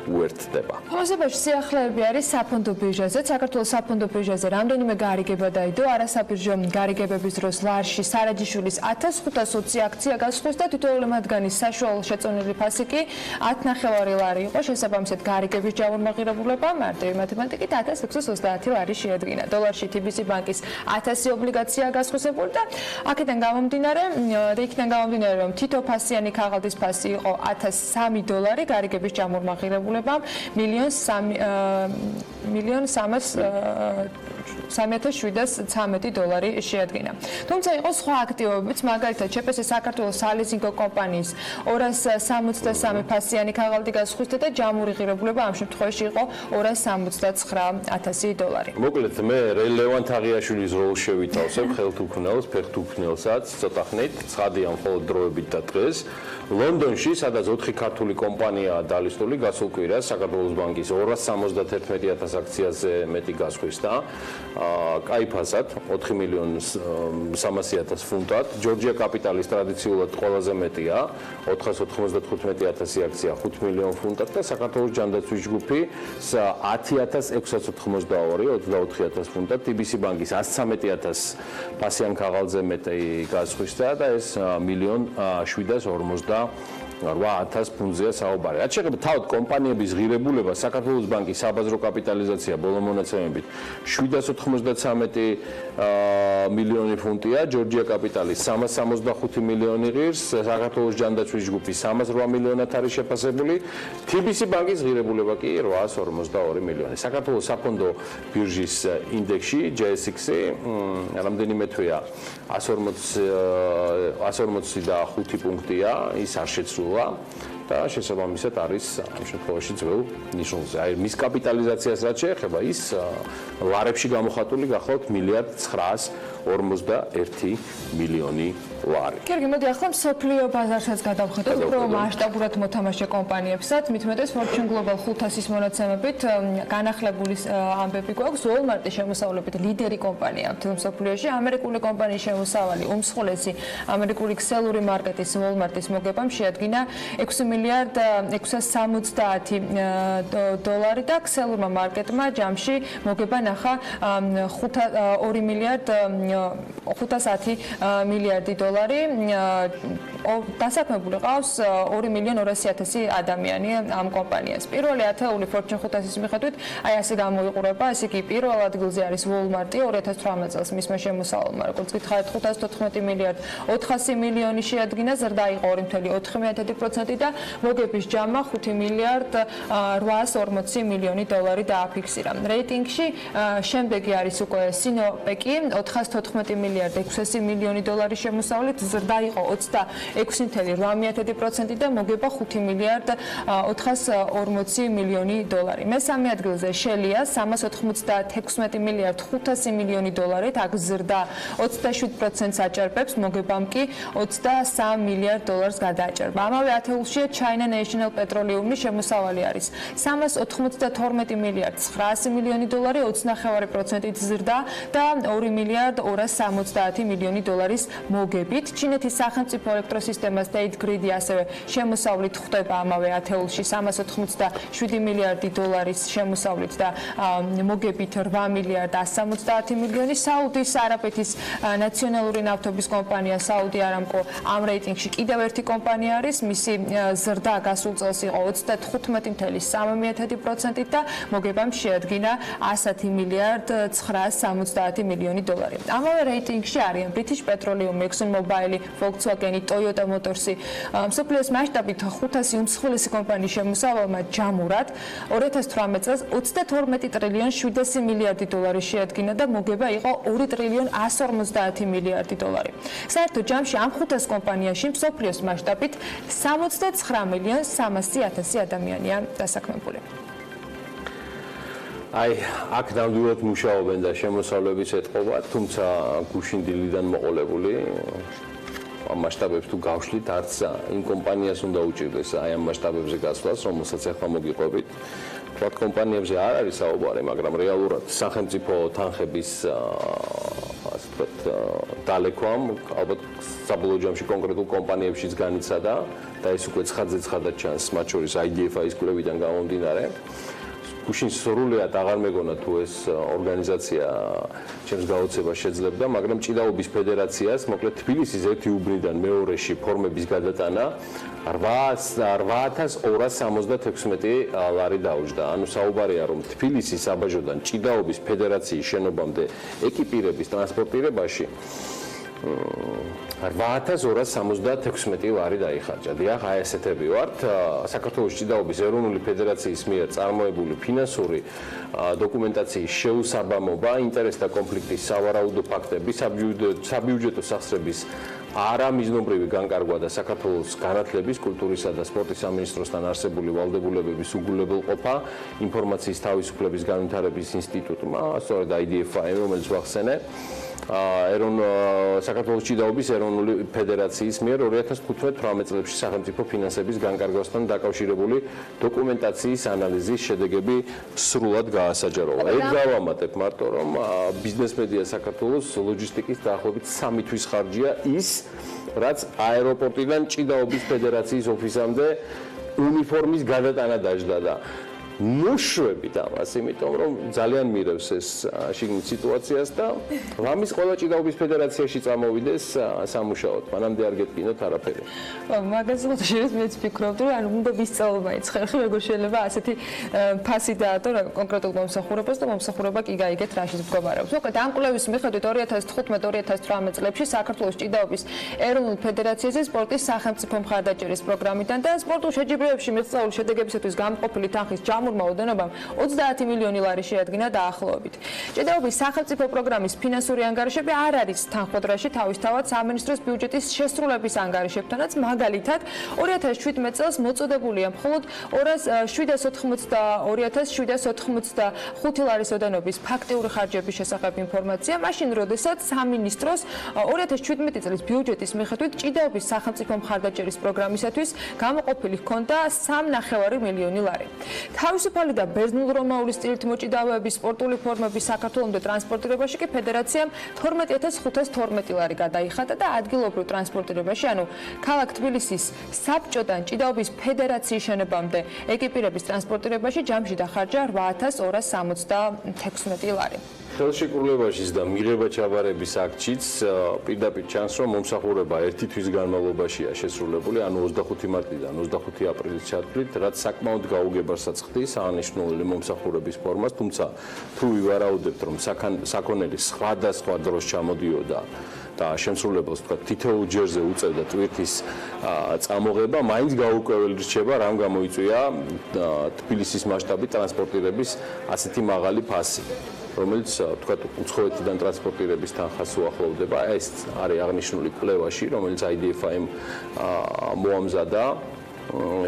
უერთდება. ამასობაში სიახლეები არის საფონდო ბირჟაზე. საქართველოს საფონდო ბირჟაზე რამდენიმე გარიგება დაიდო. არასაბირჟო გარიგებების დროს ლარში სარაჯიშვილის 1520 აქცია გასხვეს და თითოეული მათგანის საშუალო შეწონილი ფასი კი 10.9 ლარი იყო. შესაბამისად გარიგების ჯავშმაღირებულება მარტივი მათემატიკით 1630 ლარი შეადგინა. დოლარში TBC ბანკის 1000 ობლიგაცია გასხვისებული და აქედან გამომდინარე, რომ თითო ფასიანი ქაღალდის ფასი იყო 1003 დოლარი, გარიგების ჯავშმაღირებულება $1,313,713 შეადგინა. თუმცა იყო სხვა აქტივობებიც, მაგალითად ЧПС საქართველოს სალიზინგო კომპანიის 263 ფასიანი ქაღალდი გასხვისდა და ჯამური ღირებულება ამ შემთხვევაში იყო $279,000. მოკლედ მე ლევან თაღიაშვილის როლს შევითავსებ, ხელთუქმნელს, ფეხთუქმნელსაც, ცოტა ხნით, ცხადია მხოლოდ დროებით და დღეს. ლონდონში, სადაც 4 ქართული კომპანიაა დალისტული, გასულ კვირას საქართველოს ბანკის 271,000 აქციაზე მეტი გასხვისდა. კაიფასად 4,300,000 ფუნტად. ჯორჯია კაპიტალის ტრადიციულად ყველაზე მეტია, 495,000 აქცია 5 მილიონ ფუნტად და საქართველოს ჯანდაცვის ჯგუფი 10,682, 24,000 ფუნტად. TBC ბანკის 113,000 ფასიან ქაღალდზე მეტი გასხვისდა და ეს 1,750,000 ფუნტზეა საუბარი. რაც შეეხება თავად კომპანიების ღირებულება, საქართველოს ბანკის საბაზრო კაპიტალიზაცია ბოლო მონაცემებით 793 მილიონი ფუნტია, ჯორჯია კაპიტალის 365 მილიონი ღირს, საქართველოს ჯანდაცვის ჯგუფის 308 მილიონად არის შეფასებული, TBC ბანკის ღირებულება კი 852 მილიონი. საქართველოს საფონდო ბირჟის ინდექსში JSX-ი რამდენიმე თვეა 145 პუნქტია, ის არ შეცვლა და შესაბამისად არის ამ შემთხვევაში ძველ ნიშნულზე. აი მის კაპიტალიზაციას რაც შეეხება, ის ლარებში გამოხატული გახლავთ 1,941 მილიონი ლარი. კერგი, მოდი ახლა მსოფლიო ბაზარსაც გადავხედოთ, უფრო მასშტაბურად მოთამაშე კომპანიებსაც, მithumetes Fortune Global 500-ის მონაცემებით განახლებული ამბები გვაქვს, Walmart-ი შემოსავლებით ლიდერი კომპანია მსოფლიოში, ამერიკული კომპანიის შემოსავალი უმსხვილესი ამერიკული ქსელური მარკეტის Walmart-ის მოგებამ შეადგინა $6,070,000 და ქსელურმა მარკეტმა ჯამში მოგება ნახა $510 დასაქმებული ყავს 2,200,000 ადამიანი ამ კომპანიას. პირველი ათეული Fortune 500-ის მიხედვით აი ასე გამოიყურება, ესე იგი პირველ ადგილზე არის Walmart-ი 2018 წელს მისმა შემოსავალმა, როგორც გითხარით 514 მილიარდ 400 მილიონი შეადგინა, ზრდა იყო 2.4% და მოგების ჯამა 5 მილიარდ 840 მილიონი დოლარი დააფიქსირა. რეიტინგში შემდეგი არის უკვე Sinopec-ი 414 მილიარდ 600 მილიონი დოლარი შემოსავლით, ზრდა იყო 26.8% და მოგება 5 მილიარდ 440 მილიონი დოლარი. მესამე ადგილზე Shell-ია 396 მილიარდ 500 მილიონი დოლარით, აქ ზრდა 27%-ს აჭარბებს, მოგებამ კი 23 მილიარდ დოლარს გადააჭარბა. ამავე ათეულშია China National Petroleum-ი შემოსავალი არის 392 მილიარდ 900 მილიონი დოლარი, 29% ზრდა და 2 მილიარდ 270 მილიონი დოლარის მოგებით. ჩინეთის სახელმწიფო ელექტროსისტემა State Grid-ი ასევე შემოსავლით ხვდება ამავე ათეულში 387 მილიარდი დოლარის შემოსავლით და მოგებით 8 მილიარდ 170 მილიონი. საუდის არაბეთის ნაციონალური ნავთობის კომპანია Saudi Aramco ამ რეიტინგში კიდევ ერთი კომპანია არის, მისი ზრდა გასულ წელს იყო 35.3% და მოგებამ შეადგინა 110 მილიარდ 970 მილიონი დოლარი. ამავე რეიტინგში არიან British Petroleum, ExxonMobil, Volkswagen, Toyota Motorsი. მსოფლიოს მასშტაბით 500 უმსხვილესი კომპანიის შემოსავალმა ჯამურად 2018 წელს 32 ტრილიონ 700 მილიარდი დოლარი შეადგინა და მოგება იყო 2 ტრილიონ 150 მილიარდი დოლარი. საერთოდ ჯამში ამ 500 კომპანიაში მსოფლიოს მასშტაბით 69 მილიონ 300,000 ადამიანია დასაქმებული. აქ ნამდვილად მუშაობენ და შემოსავლების ეთყობა, თუმცა გუშინ დილიდან მოყოლებული ამ მასშტაბებს თუ გავშლით, არც იმ კომპანიას უნდა უჭირდეს ამ მასშტაბებზე გასვლას, რომელსაც ახლა მოგიყვებით. თქვათ კომპანიებზე არ არის საუბარი, მაგრამ რეალურად სახელმწიფო თანხების ასე ვთქვათ დალექვამ ალბათ საბოლოო ჯამში კონკრეტულ კომპანიებშიც განიცადა და ეს უკვე ცხადად ჩანს, მათ შორის IDF-ის კვლევიდან გამომდინარე. გუშინ სრულიად აღარ მეგონა თუ ეს ორგანიზაცია ჩემს გაოცებას შეძლებდა, მაგრამ ჭიდაობის ფედერაციას, მოკლედ თბილისის ერთი უბნიდან მეორეში ფორმების გადატანა 8,276 ლარი დაუჯდა. ანუ საუბარია, რომ თბილისის საბაჟოდან ჭიდაობის ფედერაციის შენობამდე ეკიპირების ტრანსპორტირებაში 8,276 ლარი დაიხარჯა. დიახ, აი ასეთები ვართ. საქართველოს ჭიდაობის ეროვნული ფედერაციის მიერ წარმოებული ფინანსური დოკუმენტაციის შეუსაბამობა, ინტერესთა კონფლიქტის სავარაუდო ფაქტები, საბიუჯეტო სახსრების არამიზნობრივი განკარგვა და საქართველოს განათლების, კულტურისა და სპორტის სამინისტროსთან არსებული ვალდებულებების უგულებელყოფა, ინფორმაციის თავისუფლების განვითარების ინსტიტუტმა, სწორედ IDF-მა, რომელიც ვახსენე, საქართველოს ჭიდაობის ეროვნული ფედერაციის მიერ 2015-18 წლებში სახელმწიფო ფინანსების განკარგვასთან დაკავშირებული დოკუმენტაციის ანალიზის შედეგები სრულად გაასაჯაროვა. ეგ გავამატებ მარტო, რომ ბიზნესმედია საქართველოს ლოჯისტიკის დაახლოებით 3 თვის ხარჯია ის, რაც აეროპორტიდან ჭიდაობის ფედერაციის ოფისამდე უნიფორმის გადატანა დაждდა და მოშვებით ამას, იმიტომ რომ ძალიან მირევს ეს შიგნით სიტუაციას და რამის ყველა ჭიდაობის ფედერაციაში წამოვიდეს სამუშაოდ, მანამდე არ გეტკინოთ არაფერი. მაგაზე შეიძლება მეც ვფიქრობ, რომ ანუ უნდა ვისწავლო მაინც ხერხი როგორ შეიძლება ასეთი ფასი დაადო კონკრეტულ მომსახურებას და მომსახურება კი გაიგეთ რაშიც მდგომარეობს. მოკლედ ამ კვლევის მიხედვით 2015-2018 წლებში საქართველოს ჭიდაობის ეროვნულ ფედერაციაზე სპორტის სახელმწიფო მხარდაჭერის პროგრამიდან და სპორტულ შეჯიბრებებში მიღწეული შედეგებისათვის გამყოფილი თანხის ოდენობამ 30 მილიონი ლარი შეადგინა დაახლოებით. ჭიდაობის სახელმწიფო პროგრამის ფინანსური ანგარიშები არ არის თანხმოძრაში თავისთავად სამინისტროს ბიუჯეტის შესრულების ანგარიშებთანაც, მაგალითად 2017 წელს მოწოდებულია მხოლოდ 2,785 ლარის ოდენობის ფაქტიური ხარჯების შესახებ ინფორმაცია, მაშინ როდესაც სამინისტროს 2017 წლის ბიუჯეტის მიხედვით ჭიდაობის სახელმწიფო მხარდაჭერის პროგრამისათვის გამოყოფილი ჰქონდა 3,5 მილიონი ლარი. თავისუფალი და ბერძნულ-რომაული სტილით მოჭიდავეების სპორტული ფორმების საქართველომდე ტრანსპორტირებაში კი ფედერაციამ 12,512 ლარი გადაიხადა და ადგილობრივ ტრანსპორტირებაში, ანუ ქალაქ თბილისის საბჭოდან ჭიდაობის ფედერაციის შენობამდე ეკიპირების ტრანსპორტირებაში ჯამში დახარჯა 8,276 ლარი. ხელშეკრულებაშიც და მიღება-ჩაბარების აქტშიც პირდაპირ ჩანს, რომ მომსახურება ერთი თვის განმავლობაშია შესრულებული, ანუ 25 მარტიდან 25 აპრილის ჩათვლით, რაც საკმაოდ გაუგებარსაც ხდის აღნიშნული მომსახურების ფორმას, თუმცა თუ ვივარაუდებთ, რომ საქონელი სხვადასხვა დროს ჩამოდიოდა და შემსრულებელს თქვა თითოეულ ჯერზე უწევდა ტვირთის წამოღება, მაინც გაურკვეველი რჩება, რამ გამოიწვია თბილისის მასშტაბით ტრანსპორტირების ასეთი მაღალი ფასი, რომელიც თქვა უცხოეთიდან ტრანსპორტირების თანხას უახლოვდება. ეს არის აღნიშნული კვლევაში, რომელიც IDF-მა მოამზადა.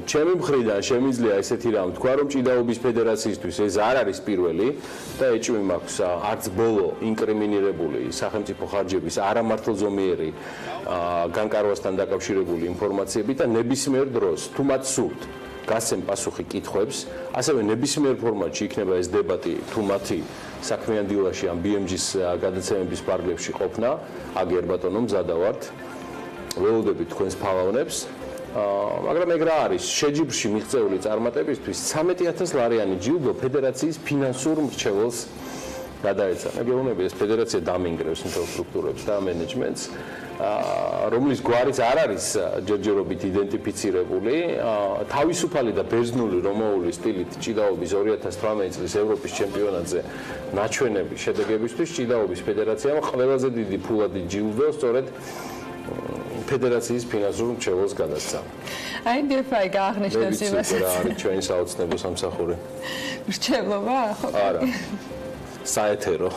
ჩემი მხრიდან შემიძლია ესეთი რამ თქვა, რომ ჭიდაობის ფედერაციისთვის ეს არ არის პირველი და ეჭვი მაქვს არც ბოლო ინკრიმინირებული სახელმწიფო ხარჯების არამართლზომიერი განკარგვასთან დაკავშირებული ინფორმაციები და ნებისმიერ დროს თუ მათ სურთ გასცემ პასუხი კითხვებს, ასევე ნებისმიერ ფორმატში იქნება ეს დებატი თუ მათი საქმიან დილაში ამ BMG-ის გადაცემების პარკლებში ყოფნა, აგერ ბატონო მზადა ვართ, ველოდებით თქვენს ფალავნებს. მაგრამ ეგ რა არის, შეჯიბრში მიღწეული წარმატებისთვის 13,000 ლარიანი ჯილდო ფედერაციის ფინანსურ მრჩეველს გადაეცა. მე გეუბნები, ეს ფედერაცია დამინგრევს ინფრასტრუქტურებს და მენეჯმენტს რომლის გვარიც არ არის ჯერჯერობით იდენტიფიცირებული, თავისუფალი და ბერძნული რომაული სტილით ჭიდაობის 2018 წლის ევროპის ჩემპიონატზე ნაჩვენები შედეგებისთვის ჭიდაობის ფედერაციამ ყველაზე დიდი ფულადი ჯილდო სწორედ ფედერაციის ფინანსურ მრჩეველს გადასცა. აი დეფაი გააღნიშნეს იმას. რა არის ჩვენი საოცნებო სამსახური? მრჩევლობა? არა. საეთერო.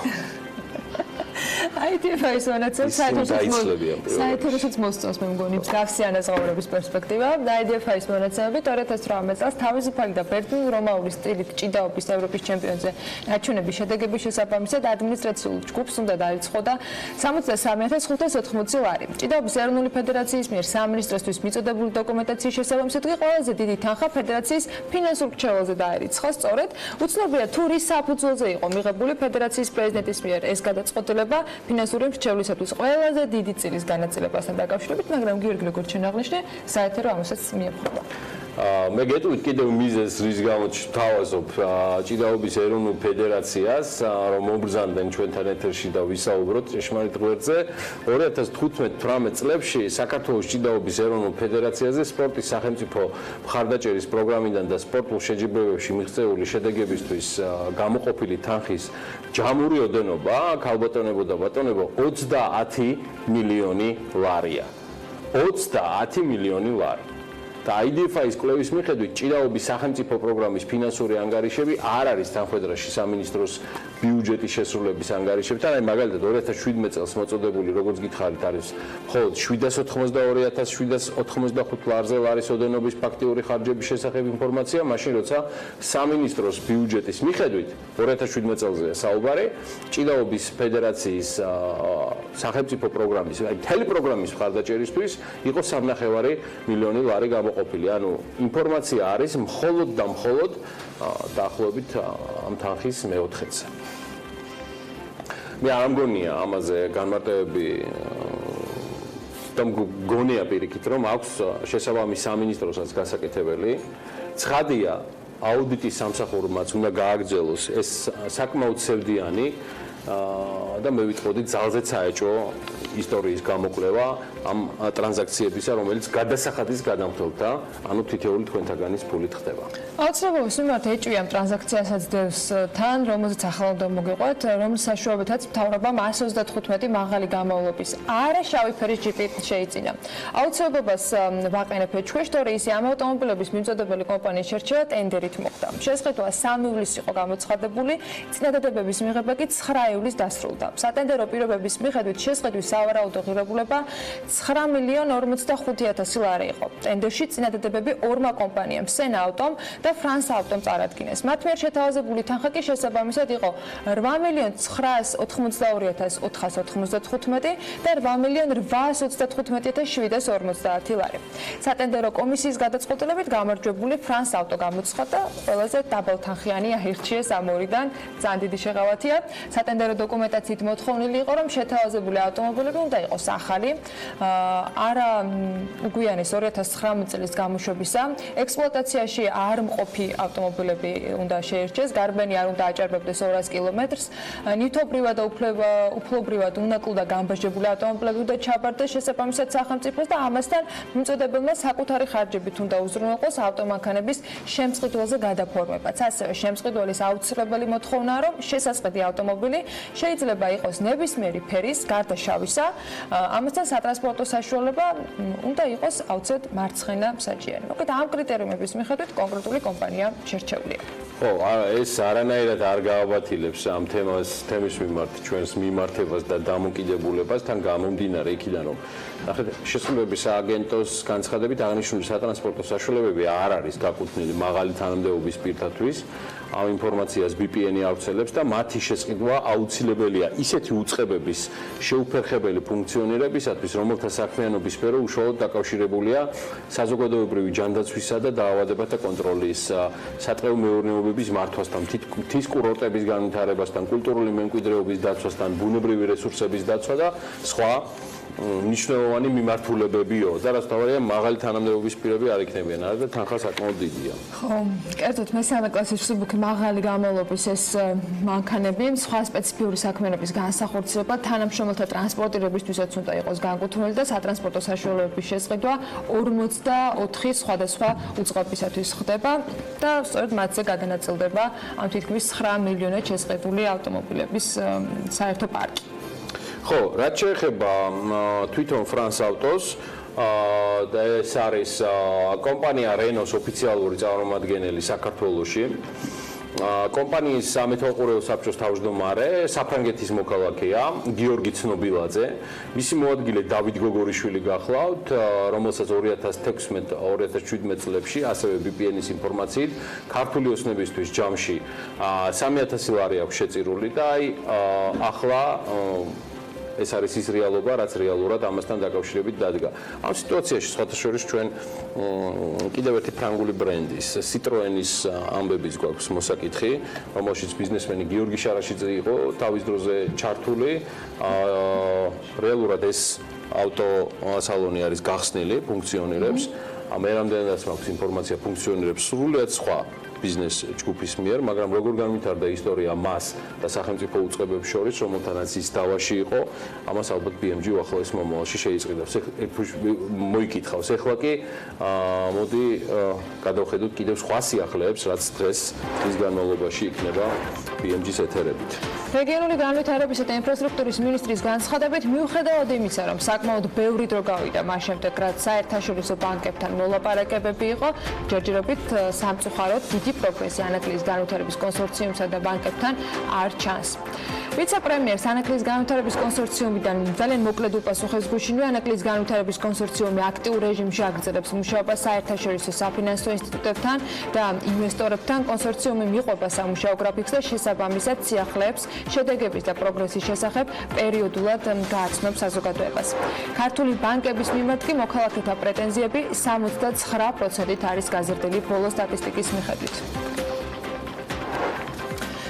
აი დეფაის მონაცემ საერთოდ მოსწონს მე მგონი მსგავსი ანაზღაურების პერსპექტივა. აი დეფაის მონაცემები 2018 წელს თავისუფალი და ბერძნული რომაული სტილით ჭიდაობის ევროპის ჩემპიონატზე ნაჩვენების შედეგების შესაბამისად ადმინისტრაციულ ჯგუფს უნდა დაიწყო და 63,580 ლარი. ჭიდაობის ეროვნული ფედერაციის მიერ სამინისტროსთვის მიწოდებული დოკუმენტაციის შესაბამისად კი ყველაზე დიდი თანხა ფედერაციის ფინანსურ მრჩეველზე დაერიცხა. სწორედ უცნობია თუ რის საფუძველზე იყო მიღებული ფედერაციის პრეზიდენტის მიერ ეს გადაწყვეტილება ფინანსური მრჩევლისათვის ყველაზე დიდი წილის განაწილებასთან დაკავშირებით, მაგრამ გიორგი როგორც შეაღნიშნე, საერთოდ ამასაც მიემხრება. მე გეტყვით კიდევ მიზეზს, რის გამოც ვთავაზობ ჭიდაობის ეროვნულ ფედერაციას, რომ მომბრძანდნენ ჩვენთან ეთერში და ვისაუბროთ ჭეშმარიტ ღერძზე. 2015-18 წლებში საქართველოს ჭიდაობის ეროვნულ ფედერაციაზე სპორტის სახელმწიფო მხარდაჭერის პროგრამიდან და სპორტულ შეჯიბრებებში მიღწეული შედეგებისთვის გამოყოფილი თანხის ჯამური ოდენობა, ქალბატონებო და ბატონებო 30 მილიონი ლარია. 30 მილიონი ლარი. და IDF-ის კვლევის მიხედვით ჭიდაობის სახელმწიფო პროგრამის ფინანსური ანგარიშები არ არის თანხმედრაში სამინისტროს ბიუჯეტის შესრულების ანგარიშებთან. აი მაგალითად 2017 წელს მოწოდებული, როგორც გითხარით, არის მხოლოდ 782,785 ლარზე ლარის ოდენობის ფაქტიური ხარჯების შესახებ ინფორმაცია, მაშინ როცა სამინისტროს ბიუჯეტის მიხედვით 2017 წელზეა საუბარი, ჭიდაობის ფედერაციის სახელმწიფო პროგრამის, აი მთელი პროგრამის მხარდაჭერისთვის იყო 3,5 მილიონი ლარი გამოყოფილი. ანუ ინფორმაცია არის მხოლოდ და მხოლოდ დაახლოებით ამ თანხის მეოთხედზე. მე არ მგონია ამაზე განმარტებები და მგონია პირიქით, რომ აქვს შესაბამის სამინისტროსაც გასაკეთებელი. ცხადია, აუდიტის სამსახურმაც უნდა გააგრძელოს ეს საკმაოდ სევდიანი და მე ვიტყოდი ძალზედ საეჭვო ისტორიის გამოკვლევა ამ ტრანზაქციებისა, რომელიც გადასახადის გადამხდელთა, ანუ თითოეული თქვენთაგანის ფულით ხდება. აუცილებლობის მიმართ ეჭვი ამ ტრანზაქციასაც დევს თან, რომელზეც ახლა უნდა მოგიყვეთ, რომლის საშუალებითაც მთავრობამ 135 მაღალი გამოვლობის არა შავი ფერის ჯიპი შეიძინა. აუცილებლობას ვაყენებთ ჩვენ, თორე ისე ამ ავტომობილების მიმწოდებელი კომპანიის შერჩევა ტენდერით მოხდა. შესყიდვა 3 ივლისს იყო გამოცხადებული, წინადადებების მიღება კი 9 ივლისს დასრულდა. სატენდერო პირობების მიხედვით შესყიდვის სავარაუდო ღირებულება 9,45,000 ლარი იყო. ტენდერში წინადადებები ორმა კომპანიამ, სენა ავტომ და ფრანს ავტომ წარადგინეს. მათ მიერ შეთავაზებული თანხა კი შესაბამისად იყო 8,982,495 და 8,825,750 ლარი. სატენდერო კომისიის გადაწყვეტილებით გამარჯვებული ფრანს ავტო გამოცხადდა, ყველაზე დაბალთანხიანი აირჩიეს ამ ორიდან, ძალიან დიდი შეღავათია. სატენდერო დოკუმენტაციით მოთხოვნილი იყო, რომ შეთავაზებული ავტომობილები უნდა იყოს ახალი, არა უგვიანეს 2019 წლის გამოშვებისა, ექსპლუატაციაში არ მყოფი ავტომობილები უნდა შეერჩეს, გარბენი არ უნდა აჭარბებდეს 200 კილომეტრს, ნივთობრივად და უფლობრივად უნაკლო და გამბაჟებული ავტომობილები უნდა ჩაბარდეს შესაბამისად სახელმწიფოს და ამასთან მიმწოდებელმა საკუთარი ხარჯებით უნდა უზრუნველყოს ავტომანქანების შემწყიდველზე გადაფორმებაც. ასევე შემწყიდველის აუცილებელი მოთხოვნაა, რომ შესაწყდი ავტომობილი შეიძლება იყოს ნებისმიერი ფერის, გარდა შავისა, ამასთან სატრანსპორტო საშუალება უნდა იყოს აუცილებლად მარცხენა საჭიერი. მოკლედ ამ კრიტერიუმების მიხედვით კონკრეტული კომპანია შერჩეულია. ხო, ეს არანაირად არ გააბათილებს ამ თემის მიმართ ჩვენს მიმართებას და დამოკიდებულებას, თან გამომდინარე იქიდან, რომ ნახეთ, შესაძლებლობის სააგენტოს განცხადებით აღნიშნული სატრანსპორტო საშუალებები არ არის გაკუთვნილი მაღალი თანამდებობის პირთათვის. ამ ინფორმაციას VPN-ი ავრცელებს და მათი შესყიდვა აუცილებელია ისეთი უწყებების შეუფერხებელი ფუნქციონირებისათვის, რომელთა საქმიანობის სფერო უშუალოდ დაკავშირებულია საზოგადოებრივი ჯანდაცვისა და დაავადებათა კონტროლის, სატყეო მეურნეობების მართვასთან, მთის კურორტების განვითარებასთან, კულტურული მემკვიდრეობის დაცვასთან, ბუნებრივი რესურსების დაცვა და სხვა მნიშვნელოვანი მიმართულებებიო და რაც თავარია მაღალი თანამდებობის პირები არ იქნებიან არა და თანხა საკმაოდ დიდია. ხო, კერძოდ მესამე კლასის მსუბუქი მაღალი გამავლობის ეს მანქანები, სხვა სპეციფიური საქმიანობის განსახორციელება თანამშრომელთა ტრანსპორტირებისთვისაც უნდა იყოს განკუთვნილი და სატრანსპორტო საშუალებების შესყიდვა 44 სხვადასხვა უწყებისათვის ხდება და სწორედ მათზე გადანაწილდება ამ თითქმის 9 მილიონად შესყიდული ავტომობილების საერთო პარკი. ხო, რაც შეეხება თვითონ France Autos და ეს არის კომპანია Renault-ს ოფიციალური წარმომადგენელი საქართველოში. კომპანიის სამეთვალყურეო საბჭოს თავმჯდომარე საფრანგეთის მოქალაქეა გიორგი ცნობილაძე. მისი მოადგილე დავით გოგორიშვილი გახლავთ, რომელსაც 2016-2017 წლებში ასევე BPN-ის ინფორმაციით ქართული ოსნებისთვის ჯამში 3000 ლარი აქვს შეწირული და ახლა ეს არის ის რეალობა, რაც რეალურად ამასთან დაკავშირებით დადგა. ამ სიტუაციაში სხვათა შორის ჩვენ კიდევ ერთი ფრანგული ბრენდის Citroën-ის ამბების გვაქვს მოსაკითხი, რომელშიც ბიზნესმენი გიორგი შარაშიძე იყო თავის დროზე ჩართული. რეალურად ეს ავტოსალონი არის გახსნილი, ფუნქციონირებს. მე რამდენადაც მაქვს ინფორმაცია, ფუნქციონირებს სრულიად სხვა ბიზნეს ჯგუფის მიერ, მაგრამ როგორ განვითარდა ისტორია მას და სახელმწიფო უწყებებს შორის, რომელთანაც ის დავაში იყო, ამას ალბათ BMG უახლოეს მომავალში შეიწყიდავს. მოიკითხავს. ეხლა კი მოდი გადავხედოთ კიდევ სხვა სიახლეებს, რაც დღის განმავლობაში იქნება BMG-ს ეთერებით. რეგიონული განვითარებისა და ინფრასტრუქტურის მინისტრის განცხადებით, მიუხედავად იმისა, რომ საკმაოდ ბევრი დრო გავიდა მას შემდეგ, რაც საერთაშორისო ბანკებთან მოლაპარაკებები იყო, ჯერჯერობით სამწუხაროდ დიდი პროგრესი ანაკლის განვითარების კონსორციუმსა და ბანკებთან არ ჩანს. ვიცე-პრემიერს ანაკლის განვითარების კონსორციუმიდან ძალიან მოკლედ უპასუხეს გუშინვე, ანაკლის განვითარების კონსორციუმი აქტიურ რეჟიმში აგრძელებს მუშაობას საერთაშორისო საფინანსო ინსტიტუტებთან და ინვესტორებთან. კონსორციუმი მიყვება სამუშაო გრაფიკს და შესაბამისად სიახლეებს შედეგების და პროგრესის შესახებ პერიოდულად გააცნობს საზოგადოებას. ქართული ბანკების მიმართ კი მოქალაქეთა პრეტენზიები 79%-ით არის გაზრდილი ბოლო სტატისტიკის მიხედვით.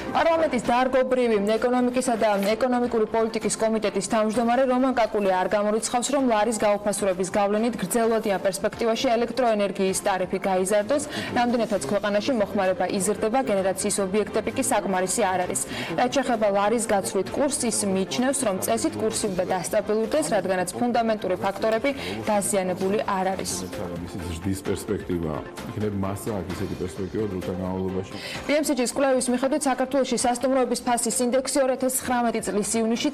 პარლამენტის დარგობრივი ეკონომიკისა და ეკონომიკური პოლიტიკის კომიტეტის თავმჯდომარე რომან კაკული არ გამორიცხავს, რომ ლარის გაუფასურების გავლენით გრძელვადიან პერსპექტივაში ელექტროენერგიის ტარიფი გაიზარდოს, რამდენადაც ქვეყანაში მოხმარება იზრდება, გენერაციის ობიექტები კი საკმარისი არ არის. რაც შეეხება ლარის გაცვლით კურსს, ის მიიჩნევს, რომ წესით კურსი უნდა დასტაბილურდეს, რადგანაც ფუნდამენტური ფაქტორები დაზიანებული არ არის. ზრდის პერსპექტივა, იქნებ მასა აქვს ისეთი პერსპექტივა დროთა განმავლობაში. BMC-ის კვლევის მიხედვით საქართველოში სასტუმროების ფასის ინდექსი 2019 წლის ივნისში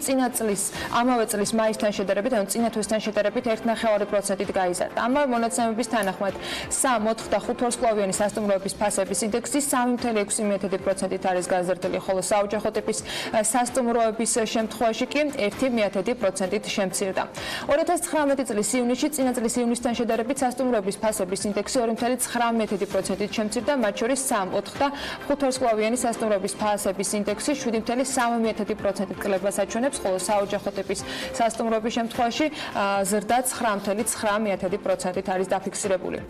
ამავე წლის მაისთან შედარებით, ანუ წინა თვესთან შედარებით 1.5%-ით გაიზარდა. ამავე მონაცემების თანახმად 3-4 და 5 ვარსკვლავიანი სასტუმროების ფასების ინდექსი 3.6%-ით არის გაზრდილი, ხოლო საოჯახო ტიპის სასტუმროების შემთხვევაში კი 1.1%-ით შემცირდა. 2019 წლის ივნისში წინა წლის ივნისთან შედარებით სასტუმროების ფასების ინდექსი 2.9%-ით შემცირდა, მათ შორის 3-4 და 5 ვარსკვლავიანი სასტუმროების ფასების ინდექსი 7.3%-ით კლებას აჩვენებს, ხოლო საოჯახო ტიპის სასტუმროების შემთხვევაში ზრდა 9.9%-ით არის დაფიქსირებული.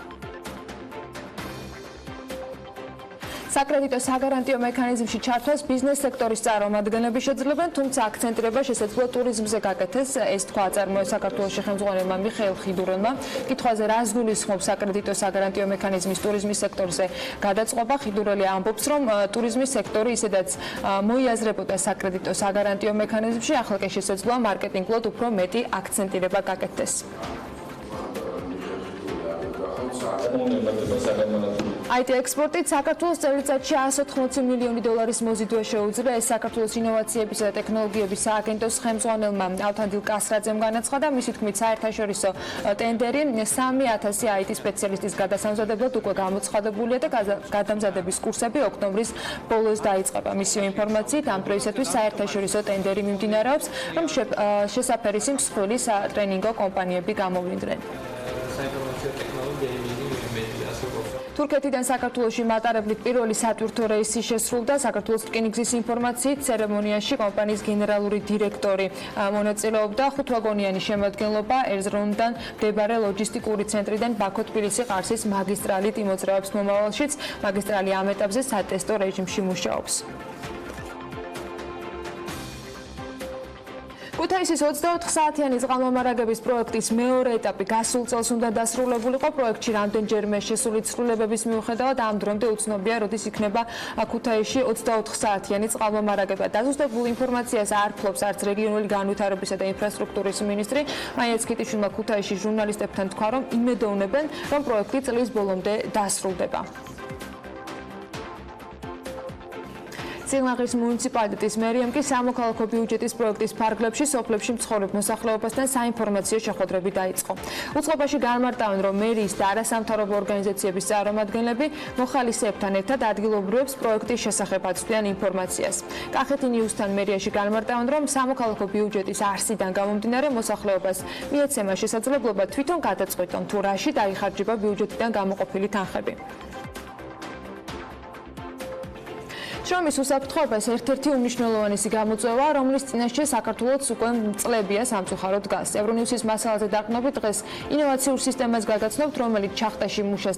საკრედიტო საგარანტიო მექანიზმში ჩართვას ბიზნეს სექტორის წარმომადგენლები შეძლებენ, თუმცა აქცენტირება შესაძლოა ტურიზმზე გაკეთდეს, ეს თქვა აწარმოეს საქართველოს ხელმძღვანელმა მიხეილ ხიდურელმა. კითხვაზე რას გულისხმობს საკრედიტო საგარანტიო მექანიზმის ტურიზმის სექტორზე გადაწყობა, ხიდურელი ამბობს, რომ ტურიზმის სექტორი ისედაც მოიაზრებოდა საკრედიტო საგარანტიო მექანიზმში, ახლა კი შესაძლოა მარკეტინგულად უფრო მეტი აქცენტირება გაკეთდეს. IT ექსპორტით საქართველოს წელიწადში 180 მილიონი დოლარის მოზიდვა შეუძლია. ეს საქართველოს ინოვაციებისა და ტექნოლოგიების სააგენტოს ხელმძღვანელმა ალთანდილ კასრაძემ განაცხადა. მისი თქმით, საერთაშორისო ტენდერი 3000 IT სპეციალისტის გადასამზადებლად უკვე გამოცხადებულია და გადამზადების კურსები ოქტომბრის ბოლოს დაიწყება. მისი ინფორმაციით, ამ დროისათვის საერთაშორისო ტენდერი მიმდინარეობს, რომ შესაფერისი მსხვილი სატრენინგო კომპანიები გამოვლინდნენ. თურქეთიდან საქართველოში მატარებლით პირველი სატვირთო რეისი შესრულდა. საქართველოს რკინიგზის ინფორმაციით, ცერემონიაში კომპანიის გენერალური დირექტორი მონაწილეობდა. 5 ვაგონიანი შემადგენლობა ერზრუმიდან მდებარე ლოჯისტიკური ცენტრიდან ბაქო-თბილისი-ყარსის მაგისტრალით იმოძრავებს მომავალშიც. მაგისტრალი ამ ეტაპზე სატესტო რეჟიმში მუშაობს. ქუთაისის 24 საათიანი წყალმომარაგების პროექტის მეორე ეტაპი გასულ წელს უნდა დასრულებულიყო. პროექტში რამდენჯერმე შესული ცვლილებების მიუხედავად ამ დრომდე უცნობია, როდის იქნება ქუთაისში 24 საათიანი წყალმომარაგება. დაზუსტებულ ინფორმაციას არ ფლობს არც რეგიონული განვითარებისა და ინფრასტრუქტურის მინისტრი. მაია ცქიტიშვილმა ქუთაისში ჟურნალისტებთან თქვა, რომ იმედოვნებენ, რომ პროექტი წლის ბოლომდე დასრულდება. წილაღის მუნიციპალიტეტის მერიამ კი სამოქალაქო ბიუჯეტის პროექტის ფარგლებში სოფლებში მცხოვრებ მოსახლეობასთან საინფორმაციო შეხვედრები დაიწყო. უწყობაში განმარტავენ, რომ მერიის და არასამთავრობო ორგანიზაციების წარმომადგენლები მოხალისეებთან ერთად ადგილობრივებს პროექტის შესახებ აცდიან ინფორმაციას. კახეთი ნიუსთან მერიაში განმარტავენ, რომ სამოქალაქო ბიუჯეტის არსიდან გამომდინარე მოსახლეობას მიეცემა შესაძლებლობა თვითონ გადაწყვიტონ, თუ რაში დაიხარჯება ბიუჯეტიდან გამოყოფილი თანხები. შრომის უსაფრთხოებას ერთ-ერთი უმნიშვნელოვანესი გამოწვევა, რომლის წინაშე საქართველოს უკვე წლებია სამწუხაროდ დგას. ევრონიუსის მასალაზე დაყრდნობით დღეს ინოვაციურ სისტემას გაგაცნობთ, რომელიც ჩახტაში მუშას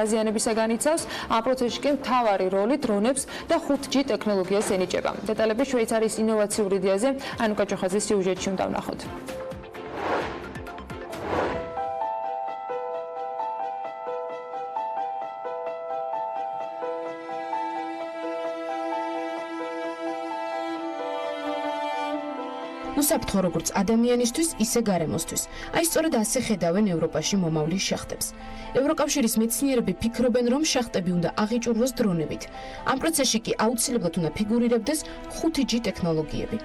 დაზიანებისაგან იცავს. ამ პროცესში კი მთავარი როლი დრონებს და 5G ტექნოლოგიას ენიჭება. დეტალები შვეიცარიის ინოვაციურ იდეაზე ანუკა ჭოხაძის სიუჟეტში უნდა ვნახოთ. უსაფრთხო როგორც ადამიანისთვის, ისე გარემოსთვის. აი სწორედ ასე ხედავენ ევროპაში მომავლის შახტებს. ევროკავშირის მეცნიერები ფიქრობენ, რომ შახტები უნდა აღიჭურვოს დრონებით. ამ პროცესში კი აუცილებლად უნდა ფიგურირებდეს 5G ტექნოლოგიები.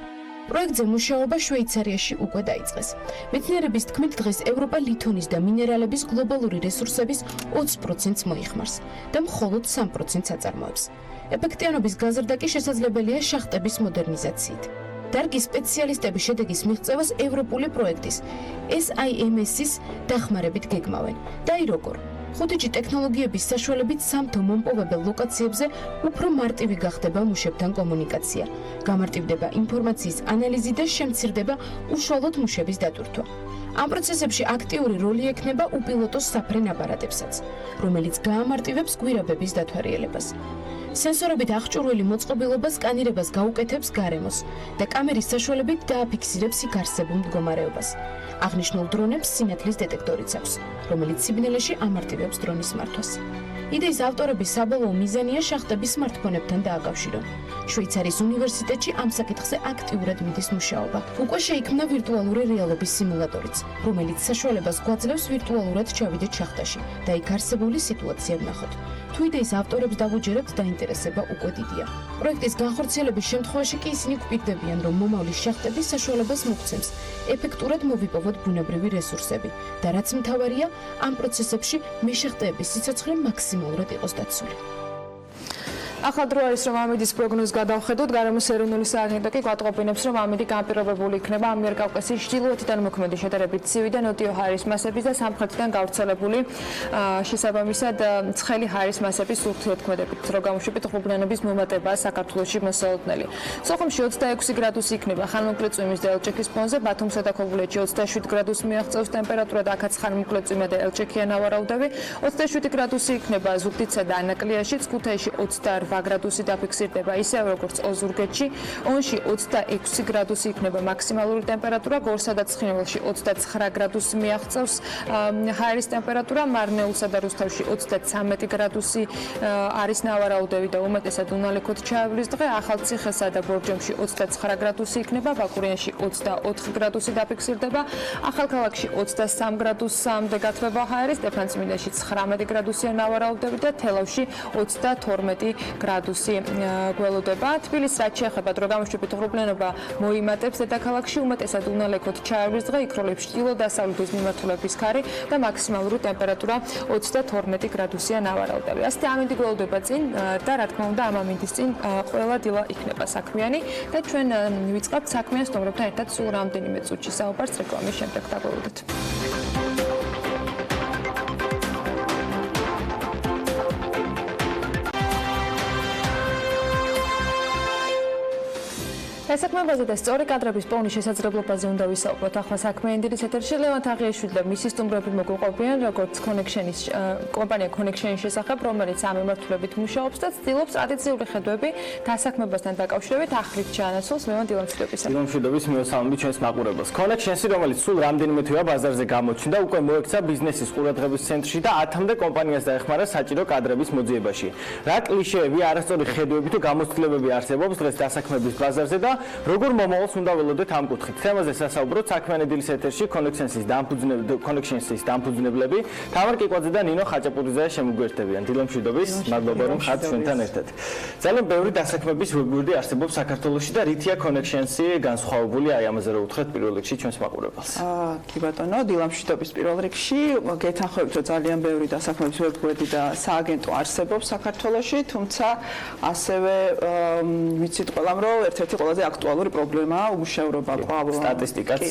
პროექტზე მუშაობა შვეიცარიაში უკვე დაიწყეს. მეცნიერების თქმით, დღეს ევროპა ლითონის და მინერალების გლობალური რესურსების 20%-ს მოიხმარს და მხოლოდ 3%-ს აწარმოებს. ეფექტიანობის გაზრდა კი შესაძლებელია შახტების მოდერნიზაციით. დარგის სპეციალისტები შედეგის მიღწევას ევროპული პროექტის SIMS-ის დახმარებით გეგმავენ. და აი როგორ 5G ტექნოლოგიების საშუალებით სამთო მომპოვებელ ლოკაციებზე უფრო მარტივი გახდება მუშებთან კომუნიკაცია. გამარტივდება ინფორმაციის ანალიზი და შემცირდება უშუალოდ მუშების დატვირთვა. ამ პროცესებში აქტიური როლი ექნება უპილოტოს საფრენ აპარატებსაც, რომელიც გაამარტივებს გვირაბების დათვალიერებას. სენსორებით აღჭურვილი მოწყობილობა სკანირებას გაუკეთებს გარემოს და კამერის საშუალებით დააფიქსირებს იქ არსებულ მდგომარეობას. აღნიშნულ დრონებს სინათლის დეტექტორიც აქვს, რომელიც სიბნელეში ამარტივებს დრონის მართვას. იდეის ავტორების საბოლოო მიზანია შახტების სმარტფონებთან დააკავშირონ. შვეიცარიის უნივერსიტეტში ამ საკითხზე აქტიურად მიდის მუშაობა. უკვე შეიქმნა ვირტუალური რეალობის სიმულატორიც, რომელიც საშუალებას გვაძლევს ვირტუალურად ჩავიდეთ შახტაში და იქ არსებული სიტუაცია ვნახოთ. თუ იდეის ავტორებს დავუჯერებთ, დაინტერესება უკვე დიდია. პროექტის განხორციელების შემთხვევაში კი ისინი გვპირდებიან, რომ მომავლის შახტები საშუალებას მოგცემს ეფექტურად მოვიპოვოთ ბუნებრივი რესურსები და რაც მთავარია, ამ პროცესებში მეშახტეების სიცოცხლე მაქსიმალურად იყოს დაცული. ახალ დრო არის, რომ ამიდის პროგნოზს გადავხედოთ. გარემოს ეროვნული სააგენტო კი გვატყობინებს, რომ ამიდი განპირობებული იქნება ამიერკავკასიის ჩრდილოეთიდან მოქმედი შედარებით ცივი და ნოტიო ჰაერის მასების და სამხრეთიდან გავრცელებული შესაბამისად ცხელი ჰაერის მასების ურთიერთქმედებით, რომ გამოშვებით ღრუბლიანების მომატებაა საქართველოში მოსალოდნელი. სოხუმში 26 გრადუსი იქნება ხანმოკლეწვიმის და ელჭექის ფონზე, ბათუმსა და ქობულეთში 27 გრადუსი მიაღწევს ტემპერატურა და აქაც ხანმოკლეწვიმა და ელჭექია ნავარაუდები, 27 გრადუსი იქნება ზუგდიდსა და ანაკლიაში, ქუთაისში 28 გრადუსი დაფიქსირდება ისევ როგორც ოზურგეთში, ონში 26 გრადუსი იქნება მაქსიმალური ტემპერატურა, გორსა და ცხინვალში 29 გრადუსი მიაღწევს ჰაერის ტემპერატურა, მარნეულსა და რუსთავში 33 გრადუსი არის ნავარაუდები და უმეტესად უნალექოთ ჩაევლის დღე, ახალციხესა და ბორჯომში 29 გრადუსი იქნება, ბაკურიანში 24 გრადუსი დაფიქსირდება, ახალქალაქში 23 გრადუსამდე გათბება ჰაერი, სტეფანწმინდაში 19 გრადუსია ნავარაუდები და თელავში 32 გრადუსი გველოდება. თბილისს რაც შეეხება დრო გამოშვებით ღრუბლიანობა მოიმატებს დედაქალაქში, უმეტესად უნალექოთ ჩაევლის დღე, იქროლებს ჩრდილო-დასავლეთის მიმართულების ქარი და მაქსიმალური ტემპერატურა 32 გრადუსია ნავარაუდები. ასეთი ამინდი გველოდება წინ და რა თქმა უნდა ამ ამინდის წინ ყველა დილა იქნება საქმიანი და ჩვენ ვიწყებთ საქმიანს ნომრებთან ერთად სულ რამდენიმე წუთში საუბარს რეკლამის შემდეგ დაგველოდეთ. დასაქმებაზე და სწორი კადრების პოვნის შესაძლებლობაზე უნდა ვისაუბროთ. ახლა საქმიანი დილის ეთერში ლევან თაღიაშვილი და მისი სტუმრები მოგვიყვებიან, როგორც კომპანია Connection-ის შესახებ, რომელიც ამ მიმართულებით მუშაობს და ცდილობს ტრადიციული ხედვები დასაქმებასთან დაკავშირებით ახლით ჩაანაცვლოს. ლევან დილამშვიდობისა. დილამშვიდობის მივესალმები ჩვენს მაყურებელს. Connection-ი, რომელიც სულ რამდენიმე თვეა ბაზარზე გამოჩნდა, უკვე მოექცა ბიზნესის ყურადღების ცენტრში და 10-მდე კომპანიას დაეხმარა საჭირო კადრების მოძიებაში. რა კლიშეები, არასწორი ხედვები თუ გამოცდილებები არსებობს დღეს დასაქმების ბაზარზე და როგორ მომავალს უნდა ველოდეთ ამ კუთხით. თემაზე სასაუბროთ საქმიანი დილის ეთერში Connection-ის დამფუძნებლები თამარ კიკვაძე და ნინო ხაჭაპურიძე შემოგვერთებიან. დილამშვიდობის, მადლობა რომ ხართ ჩვენთან ერთად. ძალიან ბევრი დასაქმების ვებგვერდი არსებობს საქართველოში და რითია Connection-ი განსხვავებული აი ამაზე რომ უთხრეთ პირველ რიგში ჩვენს მაყურებელს. კი ბატონო, დილამშვიდობის პირველ რიგში გეთანხმებით რომ ძალიან ბევრი დასაქმების ვებგვერდი და სააგენტო არსებობს საქართველოში, თუმცა ასევე ვიცით ყველამ რომ ერთ-ერთი ყველაზე აქტუალური პრობლემაა უმუშევრობა. სტატისტიკაც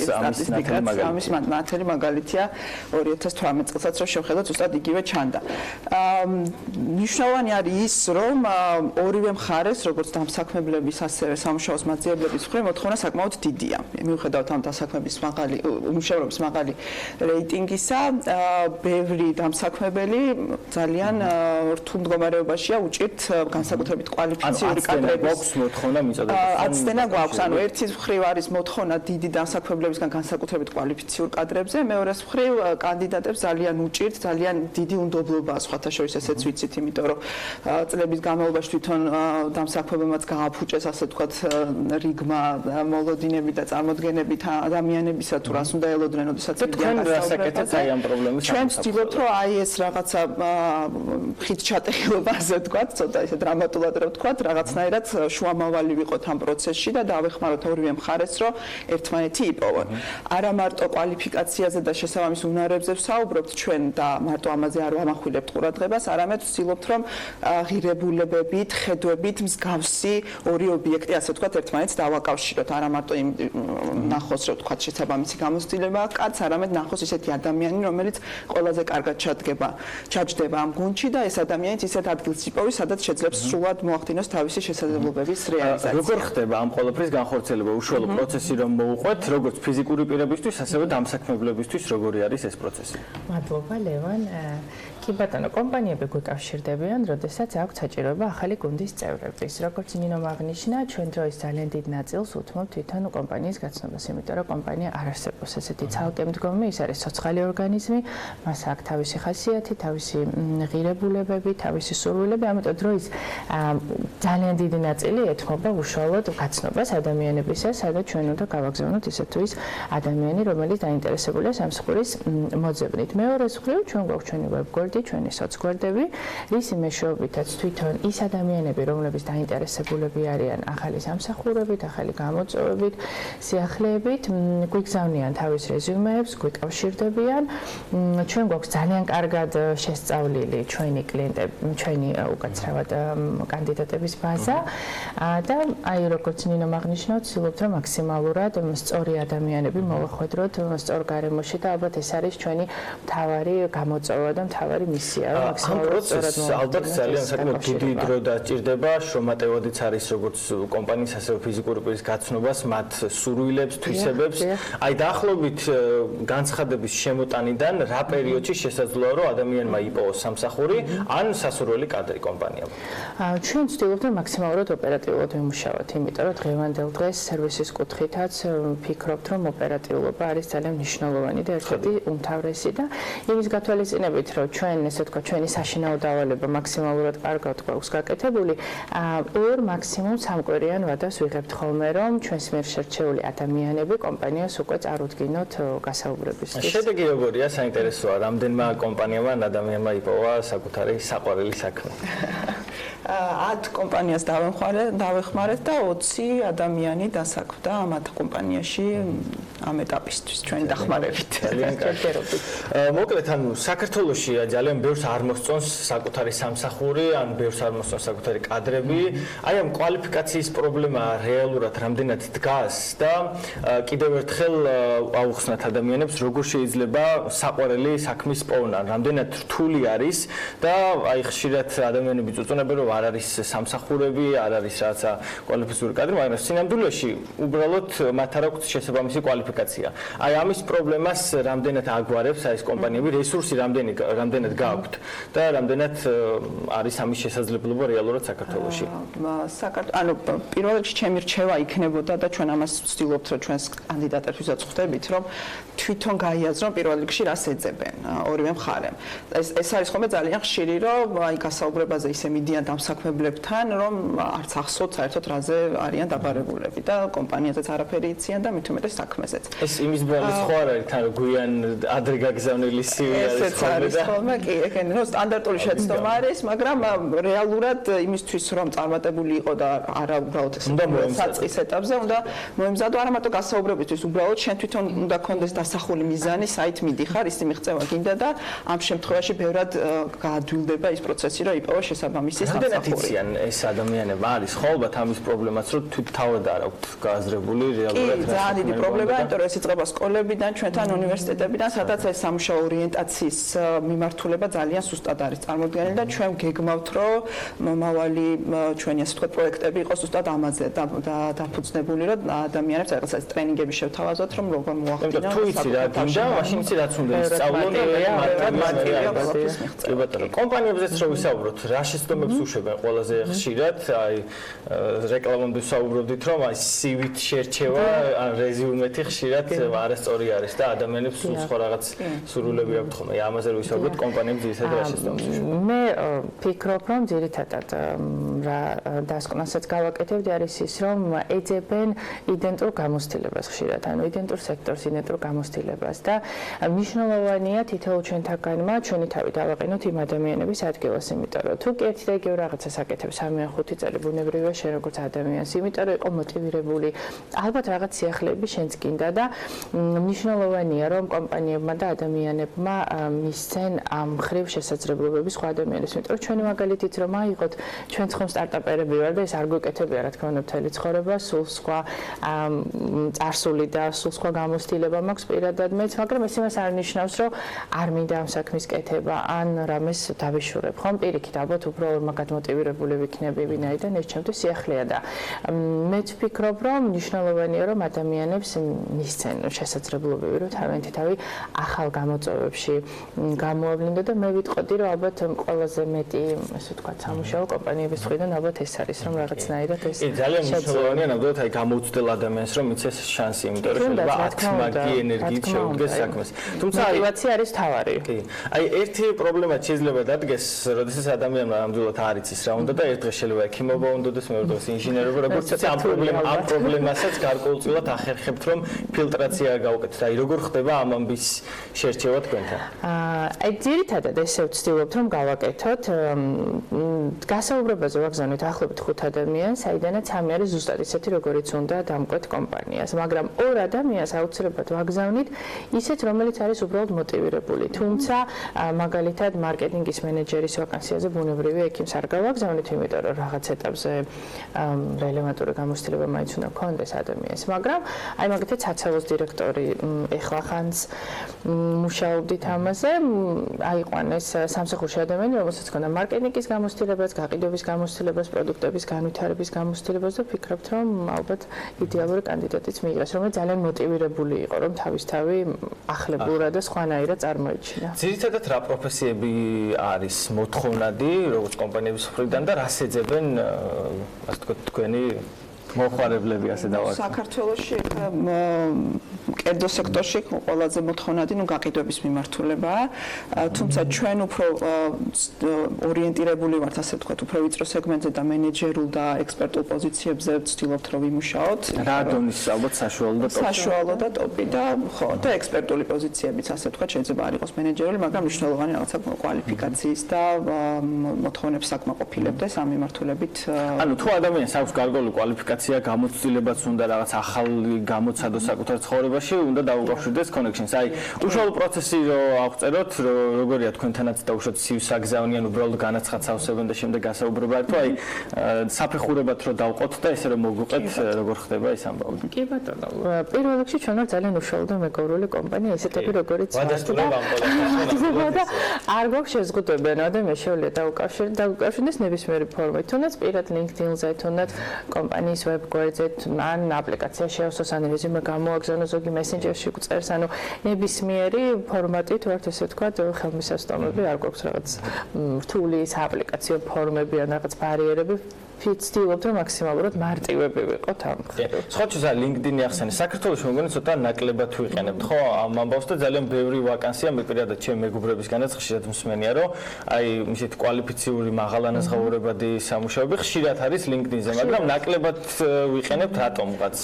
ამის ნათელი მაგალითია 2018 წელსაც რომ შევხედოთ ზუსტად იგივე ჩანდა. მნიშვნელოვანი არის ის რომ ორივე მხარეს როგორც დამსაქმებლების ასევე სამუშაოს მაძიებლების მხრივ მოთხოვნა საკმაოდ დიდია. მიუხედავად ამ დასაქმების უმუშევრობის მაღალი რეიტინგისა, ბევრი დამსაქმებელი ძალიან რთულ მდგომარეობაშია, უჭირთ განსაკუთრებით კვალიფიციური კადრების მოთხოვნა მიწოდებით. აცდენა გვაქვს, ანუ ერთი მხრივ არის მოთხოვნა დიდი დამსაქმებლებისგან განსაკუთრებით კვალიფიციურ კადრებზე, მეორე მხრივ კანდიდატებს ძალიან უჭირთ, ძალიან დიდი უნდობლობაა სხვათა შორის ესეც ვიცით, იმიტომ რომ წლების განმავლობაში თვითონ დამსაქმებელმაც გააფუჭეს ასე ვთქვათ რიგმა მოლოდინები და წარმოდგენებით ადამიანებისა თუ რას უნდა ელოდნენ, ოდესაც თქვენ რასაკეთებთ აი ამ პრობლემის ჩვენ ვცდილობთ რომ აი ეს რაღაცა ხით ჩატეხილობა ასე ვთქვათ, ცოტა ისე დრამატულად რომ ვთქვათ, რაღაცნაირად შუამავალი ვიყოთ ამ პროცესში და დავეხმაროთ ორივე მხარეს რომ ერთმანეთი იპოვონ. არა მარტო კვალიფიკაციაზე და შესაბამის უნარებზე ვსაუბრობთ ჩვენ და მარტო ამაზე არ ვამახვილებთ ყურადღებას, არამედ ვცდილობთ რომ ღირებულებებით, ხედვებით მსგავსი ორი ობიექტი ასე ვთქვათ ერთმანეთს დავაკავშიროთ. არა მარტო იმ ნახოს რომ ვთქვათ შესაბამისი გამოცდილება კაც, არამედ ნახოს ისეთი ადამიანი, რომელიც ყველაზე კარგად ჩაჯდება ამ გუნდში და ეს ადამიანიც ისეთ ადგილს იპოვის, სადაც შეძლებს სრულად მოახდინოს თავისი შესაძლებლობების რეალიზაცია. როგორ ხდება ამ ყველაფრის განხორციელება? უშუალო პროცესი რომ მოუყვეთ, როგორც ფიზიკური პირებისთვის, ასევე დამსაქმებლებისთვის, როგორი არის ეს პროცესი? მადლობა ლევან. კი ბატონო, კომპანიები გვიკავშირდებიან, როდესაც აქვთ საჭიროება ახალი გუნდის წევრების. როგორც ნინომ აღნიშნა, ჩვენ დროის ძალიან დიდ ნაწილს უთმობთ თვითონ კომპანიის გაცნობას, იმიტომ რომ კომპანია არ არსებობს ესეთი ცალკე მდგომი, ის არის სოციალური ორგანიზმი, მას აქვს თავისი ხასიათი, თავისი ღირებულებები, თავისი სურვილები, ამიტომ დროის ძალიან დიდი ნაწილი ეთმობა უშუალოდ გაცნობას ადამიანებისა, სადაც ჩვენ უნდა გავაგზავნოთ ისე თუ ის ადამიანი, რომელიც დაინტერესებულია სამსხურის მოძებნით. მეორე მხრივ, ჩვენ გვაქვს ჩვენი ვებგვერდი, ჩვენი სოცგვერდები, რისი მეშვეობითაც თვითონ ის ადამიანები, რომლებიც დაინტერესებულები არიან ახალი სამსახურებით, ახალი გამოწვევებით, სიახლეებით, გვიგზავნიან თავის რეზიუმეებს, გვიკავშირდებიან. ჩვენ გვაქვს ძალიან კარგად შესწავლილი ჩვენი კლიენტები, ჩვენი უკაცრავად კანდიდატების ბაზა და აი როგორც ნინომ აღნიშნა, ვცდილობთ რომ მაქსიმალურად სწორი ადამიანები მოვახვედროთ სწორ გარემოში და ალბათ ეს არის ჩვენი მთავარი გამოწვევა და მთავარი მისია, რომ მაქსიმალურად სწორად მოვახვედროთ. ალბათ ძალიან საკმაოდ დიდი დრო დაჭირდება, შრომატევადიც არის როგორც კომპანიის, ასევე ფიზიკური პირის გაცნობას, მათ სურვილებს, თვისებებს. აი დაახლოებით განცხადების შემოტანიდან რა პერიოდში შესაძლოა რომ ადამიანმა იპოვოს სამსახური ან სასურველი კადრი კომპანიამ? ჩვენ ვცდილობთ რომ მაქსიმალურად ოპერატიულად ვიმუშაოთ, იმიტომ რომ დღევანდელ დღეს სერვისის კუთხითაც ვფიქრობთ რომ ოპერატიულობა არის ძალიან მნიშვნელოვანი და ერთ-ერთი უმთავრესი და იმის გათვალისწინებით რომ ჩვენ ესე ვთქვათ ჩვენი საშინაო დავალება მაქსიმალურად კარგად გვაქვს გაკეთებული, ორ მაქსიმუმ 3 კვირიან ვადას ვიღებთ ხოლმე რომ ჩვენს მიერ შერჩეული ადამიანები კომპანიას უკვე წარუდგინოთ გასაუბრებისთვის. შედეგი როგორია? საინტერესოა, რამდენმა კომპანიამ ან ადამიანმა იპოვა საკუთარი საყვარელი საქმე? 10 კომპანიას დავეხმარეთ და 20 ადამიანი დასაქმდა ამ 10 კომპანიაში ამ ეტაპისთვის ჩვენი დახმარებით. ძალიან კარგი. მოკლედ, ანუ საქართველოში ძალიან ბევრს არ მოსწონს საკუთარი სამსახური, ან ბევრს არ მოსწონს საკუთარი კადრები. აი ამ კვალიფიკაციის პრობლემა რეალურად რამდენად დგას და კიდევ ერთხელ აუხსნათ ადამიანებს, როგორ შეიძლება საყვარელი საქმის პოვნა, რამდენად რთული არის და აი ხშირად ადამიანები წუწუნებენ, რომ არ არის სამსახურები, არ არის რაღაცა კვალიფიციური კადრი, მაგრამ სინამდვილეში უბრალოდ მათ არ აქვს შესაბამისი კვალიფიკაცია. აი ამის პრობლემას რამდენად აგვარებს აი ეს კომპანიები, რესურსი რამდენად გააქვთ და რამდენად არის ამის შესაძლებლობა რეალურად საქართველოში. ანუ პირველ რიგში ჩემი რჩევა იქნებოდა და ჩვენ ამას ვცდილობთ, რომ ჩვენს კანდიდატებსაც ხვდებით, რომ თვითონ გაიაზრონ პირველ რიგში რას ეძებენ ორივე მხარემ. ეს არის ხოლმე ძალიან ხშირი, რომ აი გასაუბრებაზე ისე მიდიან დამსაქმებლებთან, რომ არც ახსოვთ საერთოდ რაზე არიან დაბარებულები და კომპანიაზეც არაფერი იციან და მით უმეტეს საქმეზეც. ეს იმის ბოლოს ხო არ არის, თან გვიან ადრე გაგზავნილი CV არის ხოლმე, კი, ეგენი რომ სტანდარტული შეცდომა არის, მაგრამ რეალურად იმისთვის რომ წარმატებული იყო და არა უბრალოდ ეს საწყის ეტაპზე უნდა მოემზადო არა მარტო გასაუბრებისთვის, უბრალოდ შენ თვითონ უნდა გქონდეს დასახული მიზანი, საით მიდიხარ, ისი მიღწევა გინდა და ამ შემთხვევაში ბევრად გაადვილდება ის პროცესი, რომ იპოვო შესაბამისი სამსახური. რამდენად იციან ეს ადამიანები? არის ხო ალბათ ამის პრობლემაც, რომ თავად არ აქვთ გააზრებული რეალურად რა. ძალიან დიდი პრობლემაა, იმიტომ რომ ეს იწყება სკოლებიდან, ჩვენთან უნივერსიტეტებიდან, სადაც ეს სამუშაო ორიენტაციის მიმართულება ძალიან სუსტად არის წარმოდგენილი და ჩვენ გეგმავთ, რომ მომავალი ჩვენი ასე ვთქვათ პროექტები იყოს ზუსტად ამაზე დაფუძნებული, რომ ადამიანებს რაღაცა ტრენინგები შევთავაზოთ, რომ როგორ მოახდინონ. თუ იცი რა გინდა, მაშინ იცი რაც უნდა ისწავლონ კი ბატონო. კომპანიებზეც რო ვისაუბროთ, რა შეცდომებს უშვებენ ყველაზე ხშირად, აი რეკლამამდე ვსაუბრობდით, რომ აი CV-თ შერჩევა, ან რეზიუმეთი ხშირად არასწორი არის და ადამიანებს სულ სხვა რაღაც სურვილები აქვთ ხოლმე. ამაზე რო ვისაუბროთ, კომპანიებს ძირითადად რა შეცდომებს უშვებენ? მე ვფიქრობ, რომ ძირითადად რა დასკვნასაც გავაკეთებდი არის ის, რომ ეძებენ იდენტურ გამოცდილებას ხშირად, ანუ იდენტურ სექტორს, იდენტურ გამოცდილებას და მნიშვნელოვანია თითოეულ ჩვენთაგანმა ჩვენი თავი დავაყენოთ იმ ადამიანების ადგილას, იმიტომ რომ თუ კი ერთი და იგივე რაღაცას აკეთებს 3-5 წელი ბუნებრივია შენ როგორც ადამიანს, იმიტომ რომ იყო მოტივირებული, ალბათ რაღაც სიახლეები შენც გინდა და მნიშვნელოვანია რომ კომპანიებმა და ადამიანებმა მისცენ ამ მხრივ შესაძლებლობები სხვა ადამიანებს, იმიტომ რომ ჩვენი მაგალითით რომ აიღოთ, ჩვენ ხომ სტარტაპერები ვარ და ეს არ გვეკეთებია რა თქმა უნდა მთელი ცხოვრება, სულ სხვა წარსული და სულ სხვა გამოცდილება მაქვს პირადად მეც, მაგრამ ეს იმას არ ნიშნავს, რომ არ მინდა ამ საქმის კეთება, ან რამეს დავიშურებ, ხომ პირიქით, ალბათ უფრო მაგათ მოტივირებული ვიქნები, ვინაიდან ეს ჩემთვის სიახლეა და მეც ვფიქრობ, რომ მნიშვნელოვანია, რომ ადამიანებს მისცენ შესაძლებლობები, რომ თავი ახალ გამოწვევებში გამოავლინდო და მე ვიტყოდი, რომ ალბათ ყველაზე მეტი, ასე ვთქვათ, სამუშაო კომპანიების მხრიდან ალბათ ეს არის, რომ რაღაცნაირად ეს ძალიან მნიშვნელოვანია ნამდვილად აი გამოუცდელ ადამიანს, რომ მიცეს შანსი, იმიტომ რომ შეიძლება 10 მაგი ენერგიით შეუდგეს საქმეს. თუმცა мотиваცია არის თავარი. კი. აი ერთი პრობლემა შეიძლება დადგეს, როდესაც ადამიანმა ნამდვილად არ იცის რა უნდა და ერთ დღეს შეიძლება ექიმობა უნდადეს, მეორე დღეს ინჟინერობა, როგორც წესი ამ პრობლემასაც გარკვეულწილად ახერხებთ, რომ ფილტრაცია გაუკეთოთ. აი როგორ ხდება ამ ამბის შერჩევა თქვენთან? აი ძირითადად ესე ვცდილობთ, რომ გავაკეთოთ გასაუბრებაზე ვაგზავნოთ ახლობით 5 ადამიანს, საიდანაც 3 არის ზუსტად ისეთი, როგორიც უნდა დამკვეთ კომპანიას, მაგრამ 2 ადამიანს აუცილებლად ვაგზავნით ისეთ, რომელიც არის უბრალოდ მოტივირებული. თუმცა მაგალითად მარკეტინგის მენეჯერის ვაკანსიაზე ბუნებრივია ექიმს არ გავაგზავნით, იმიტომ რომ რაღაც ეტაპზე რელევანტური გამოცდილება მაინც უნდა გქონდეს ადამიანს, მაგრამ აი მაგალითად საცავოს დირექტორი ეხლა ხანს მუშაობდით ამაზე, აიყვანეს სამსახურში ადამიანი, რომელსაც ჰქონდა მარკეტინგის გამოცდილებაც, გაყიდვების გამოცდილებას, პროდუქტების განვითარების გამოცდილებას და ვფიქრობთ, რომ ალბათ იდეალური კანდიდატიც მიიღეს, რომელიც ძალიან მოტივირებული იყო, რომ თავისთავი ახლებურად და სხვანაირად წარმოიჩინა. ძირითადად რა პროფესიები არის მოთხოვნადი, როგორც კომპანიების მხრიდან და რას ეძებენ, ასე ვთქვათ, თქვენი მოხარებლები ასე დავარქვა. საქართველოში კერძო სექტორში ყველაზე მოთხოვნადი გაყიდვების მიმართულებაა, თუმცა ჩვენ უფრო ორიენტირებული ვართ, ასე ვთქვათ, უფრო ვიწრო სეგმენტზე და მენეჯერულ და ექსპერტულ პოზიციებზე ვცდილობთ რომ ვიმუშაოთ. რა დონის ალბათ საშუალო და ტოპი. საშუალო და ტოპი და ხო, და ექსპერტული პოზიციებიც, ასე ვთქვათ, შეიძლება არ იყოს მენეჯერული, მაგრამ მნიშვნელოვანი რაღაცა კვალიფიკაციის და მოთხოვნებს საკმაყოფილებდეს ამ მიმართულებით. ანუ თუ ადამიანს აქვს გარკვეული კვალიფიკაცია, გამოცდილებაც უნდა რაღაც ახალი გამოცადოს საკუთარ ცხოვრებაში, შემთხვევაში უნდა დაუკავშირდეს connections. აი, უშუალო პროცესი რო აღწეროთ, როგორია თქვენთანაც დაუშვათ საგზავნი ან უბრალოდ განაცხადს ავსებენ და შემდეგ გასაუბრება, თუ აი საფეხურებად რო დავყოთ და ესე რომ მოგვიყეთ, როგორ ხდება ეს ამბავი. კი ბატონო, პირველ რიგში ჩვენ ვართ ძალიან უშუალო და მეგობრული კომპანია, ესეთები როგორც და არ გვაქვს შეზღუდვები, რადგან შეუძლია დაუკავშირდეს ნებისმიერი ფორმით, თუნდაც პირად LinkedIn-ზე, თუნდაც კომპანიის ვებგვერდზე, ან აპლიკაცია შეავსოს, ან რეზუმე გამოაგზავნოს ზოგი მესენჯერში გწერს, ანუ ნებისმიერი ფორმატით ვართ ესე ვთქვათ, ხელმისაწვდომები, არ გვაქვს რაღაც რთული აპლიკაციო ფორმები ან რაღაც ბარიერები. ვცდილობთ რომ მაქსიმალურად მარტივები ვიყოთ ამ ხრივ. სხვა LinkedIn-ი ახსენე. საქართველოს მოგონი ცოტა ნაკლებად ვიყენებთ, ხო? ამ ამბავს და ძალიან ბევრი ვაკანსია მე პირადად ჩემ მეგობრებისგანაც ხშირად მსმენია, რომ აი ისეთ კვალიფიციური მაღალანაზღაურებადი სამუშაოები ხშირად არის LinkedIn-ზე, მაგრამ ნაკლებად ვიყენებთ რატომღაც.